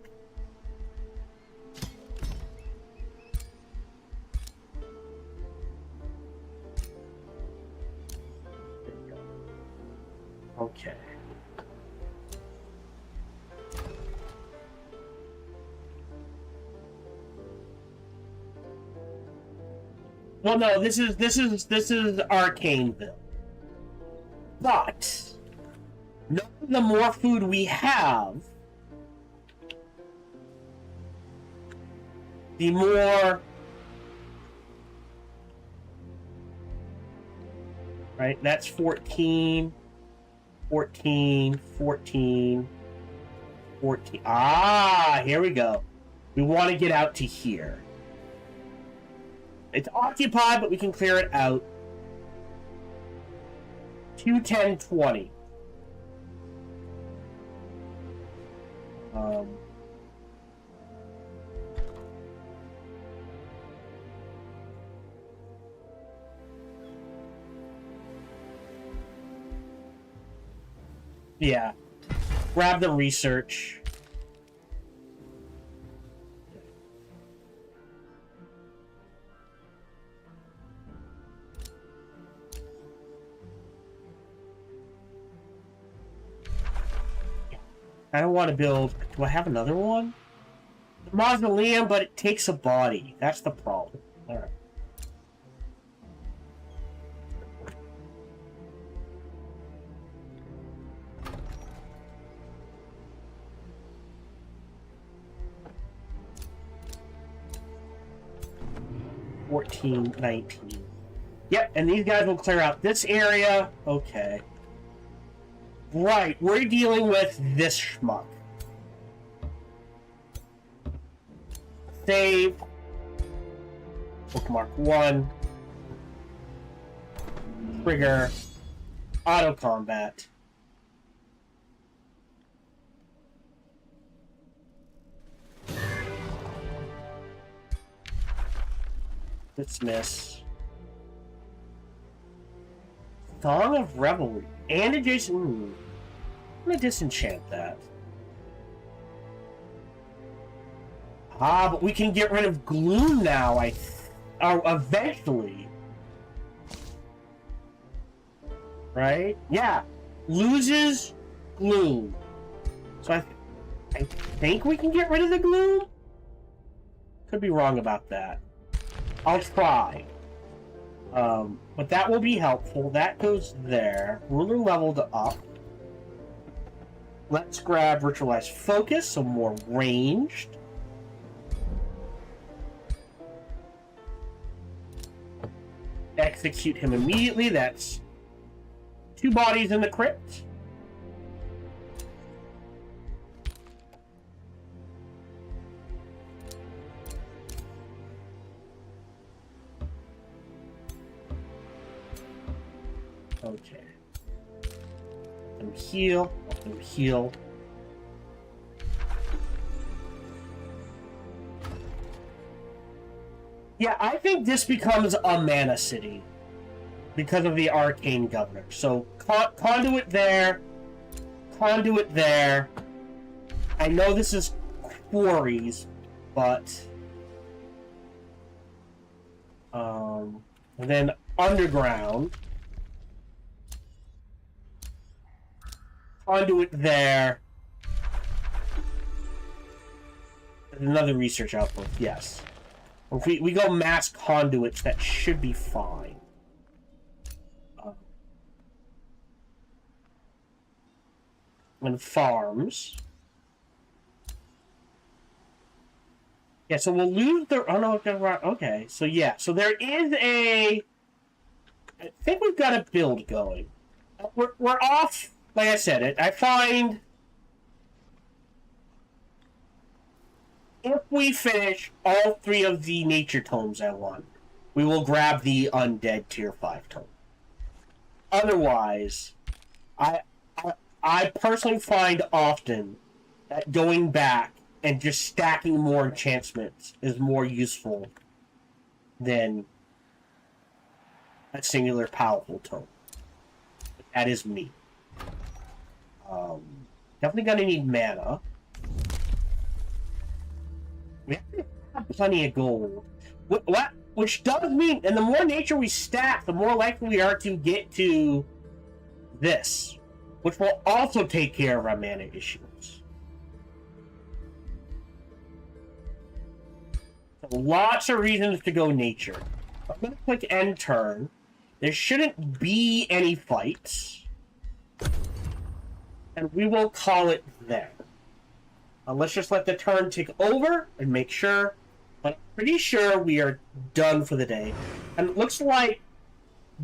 Okay. Well, no, this is arcane build. But the more food we have, the more, right? That's 14, 14, 14, 14. Ah, here we go. We want to get out to here. It's occupied, but we can clear it out. 2, 10, 20. Yeah. Grab the research. I don't want to build... Do I have another one? The mausoleum, but it takes a body. That's the problem. Alright. $14, $19. Yep, and these guys will clear out this area. Okay. Right, we're dealing with this schmuck. Save. Bookmark 1. Trigger. Auto combat. Dismiss. Song of Revelry. And adjacent... I'm gonna disenchant that. Ah, but we can get rid of gloom now, eventually. Right? Yeah. Loses gloom. So I think we can get rid of the gloom? Could be wrong about that. I'll try. But that will be helpful. That goes there. Ruler leveled up. Let's grab Ritualized Focus, so more ranged. Execute him immediately. That's 2 bodies in the crypt. Okay. Let them heal. Let them heal. Yeah, I think this becomes a mana city because of the arcane governor. So conduit there, conduit there. I know this is quarries, but and then underground. Conduit there. Another research outpost, yes. If we go mass conduits, that should be fine. And farms. Yeah, so we'll lose the... Oh, no, okay. So, yeah. So there is a... I think we've got a build going. We're off... Like I said, I find if we finish all 3 of the nature tomes I want, we will grab the undead tier 5 tome. Otherwise, I personally find often that going back and just stacking more enchantments is more useful than a singular powerful tome. That is me. Definitely gonna need mana. plenty of gold. Which does mean, and the more nature we stack, the more likely we are to get to this, which will also take care of our mana issues. So lots of reasons to go nature. I'm going to click end turn. There shouldn't be any fights. And we will call it there. Let's just let the turn tick over and make sure. But I'm pretty sure we are done for the day. And it looks like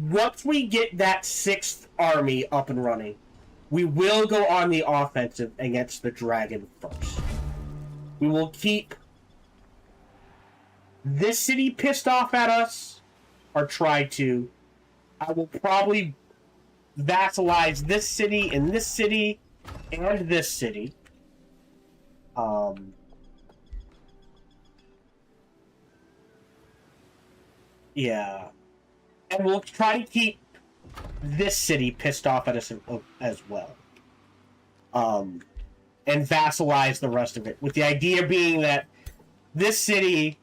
once we get that 6th army up and running, we will go on the offensive against the dragon first. We will keep this city pissed off at us, or try to. I will probably vassalize this city and this city and this city. Yeah. And we'll try to keep this city pissed off at us as well. And vassalize the rest of it. With the idea being that this city...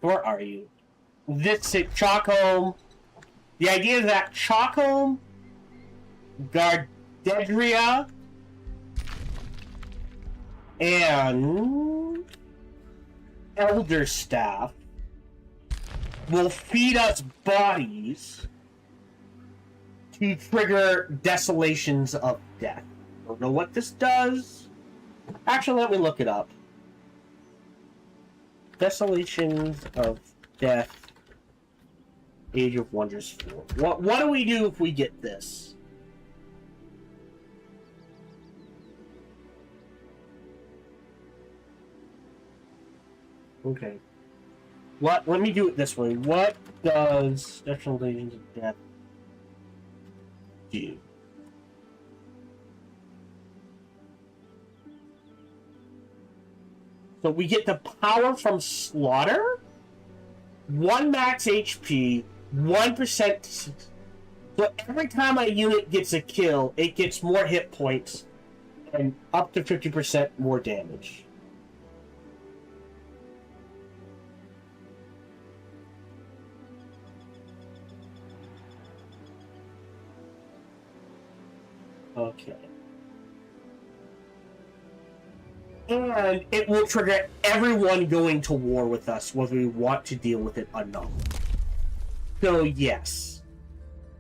Where are you? This city, Chalkholm. The idea is that Chalkholm, Gardedria, and Elderstaff will feed us bodies to trigger Desolations of Death. I don't know what this does. Actually, let me look it up. Desolations of Death, Age of Wonders 4. What do we do if we get this? Okay. Let me do it this way. What does Desolations of Death do? So we get the power from slaughter, 1 max HP, 1%. So every time a unit gets a kill, it gets more hit points and up to 50% more damage. Okay. And it will trigger everyone going to war with us, whether we want to deal with it or not. So, yes.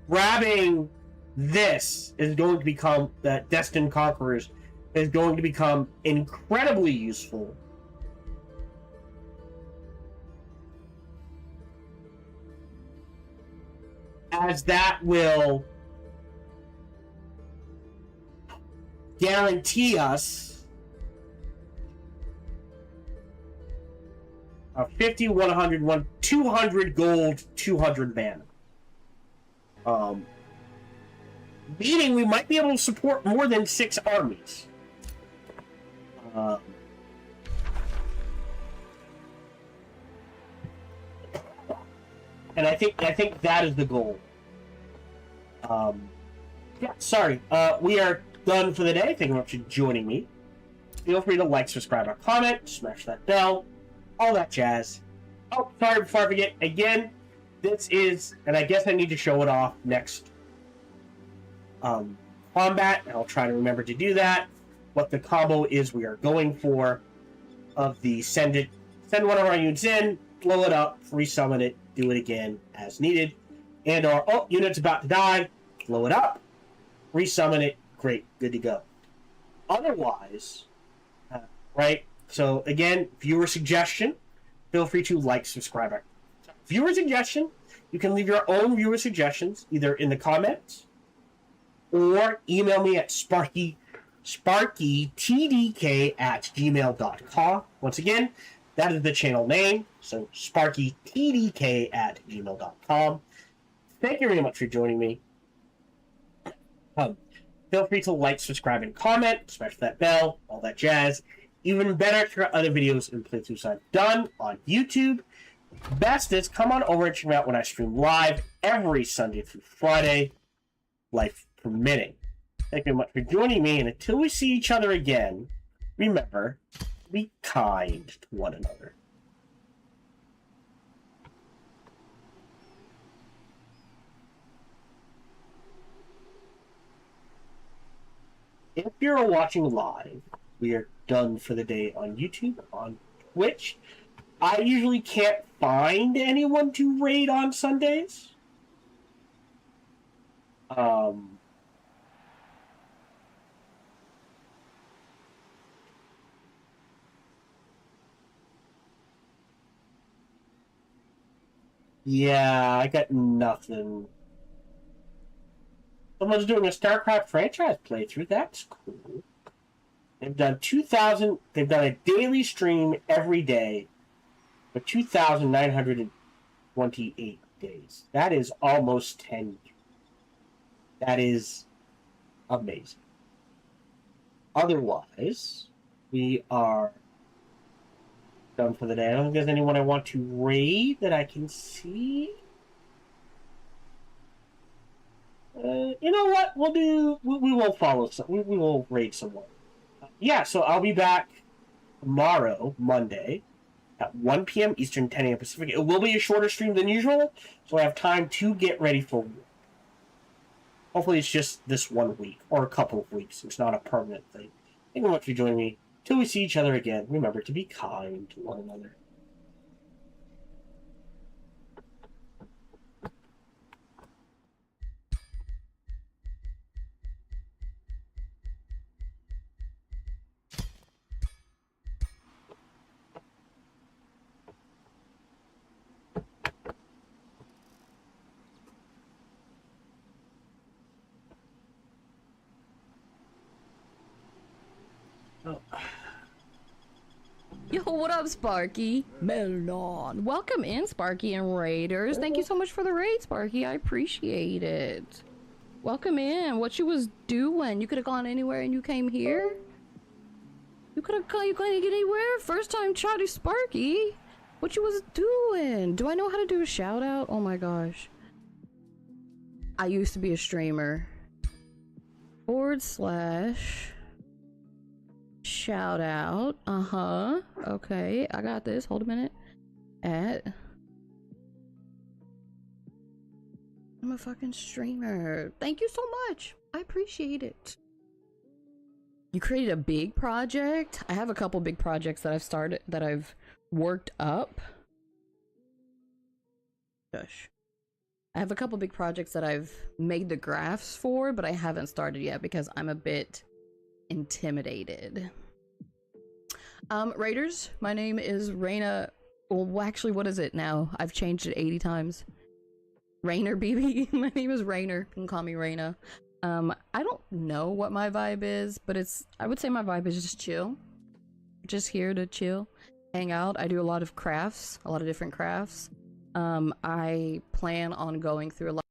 Grabbing this is going to become, the Destined Conquerors, is going to become incredibly useful. As that will guarantee us 50, 100, 200 gold, 200 mana. Meaning we might be able to support more than 6 armies. And I think that is the goal. Yeah, sorry. We are done for the day. Thank you very much for joining me. Feel free to like, subscribe, or comment. Smash that bell. All that jazz. Oh, sorry, before I forget, again, this is, and I guess I need to show it off next combat, and I'll try to remember to do that. What the combo is we are going for of the send one of our units in, blow it up, resummon it, do it again as needed, and our unit's about to die, blow it up, resummon it, great, good to go. Otherwise, right? So again, viewer suggestion, feel free to like, subscribe. Viewer suggestion, you can leave your own viewer suggestions either in the comments or email me at sparkytdk@gmail.com. Once again, that is the channel name, so sparkytdk@gmail.com. Thank you very much for joining me. Feel free to like, subscribe, and comment, smash that bell, all that jazz. Even better, check out other videos and playthroughs I've done on YouTube. Best is come on over and check me out when I stream live every Sunday through Friday, life permitting. Thank you very much for joining me, and until we see each other again, remember, be kind to one another. If you're watching live, we are done for the day on YouTube, on Twitch. I usually can't find anyone to raid on Sundays. Yeah, I got nothing. Someone's doing a StarCraft franchise playthrough. That's cool. They've done 2,000. They've done a daily stream every day for 2,928 days. That is almost 10 years. That is amazing. Otherwise, we are done for the day. I don't think there's anyone I want to raid that I can see. You know what? We'll do. We will follow some. We will raid someone. Yeah. So I'll be back tomorrow, Monday, at 1 p.m. Eastern, 10 a.m. Pacific. It will be a shorter stream than usual, so I have time to get ready for work. Hopefully, it's just this 1 week or a couple of weeks. It's not a permanent thing. Thank you very much for joining me. Till we see each other again, remember to be kind to one another. Oh. Yo, what up, Sparky? Melon. Welcome in, Sparky and Raiders. Thank you so much for the raid, Sparky. I appreciate it. Welcome in. What you was doing? You could have gone anywhere and you came here? You could have gone, you couldn't get anywhere? First time chatty Sparky. What you was doing? Do I know how to do a shout out? Oh my gosh. I used to be a streamer. / shout out. Okay, I got this. Hold a minute. I'm a fucking streamer. Thank you so much. I appreciate it. You created a big project? I have a couple big projects that I've started, that I've worked up. Gosh. I have a couple big projects that I've made the graphs for, but I haven't started yet because I'm a bit intimidated. Raiders, my name is Raina. Well, actually, what is it now? I've changed it 80 times. Rainer BB. My name is Rainer. You can call me Raina. I don't know what my vibe is, but I would say my vibe is just chill. Just here to chill, hang out. I do a lot of crafts, a lot of different crafts. I plan on going through a lot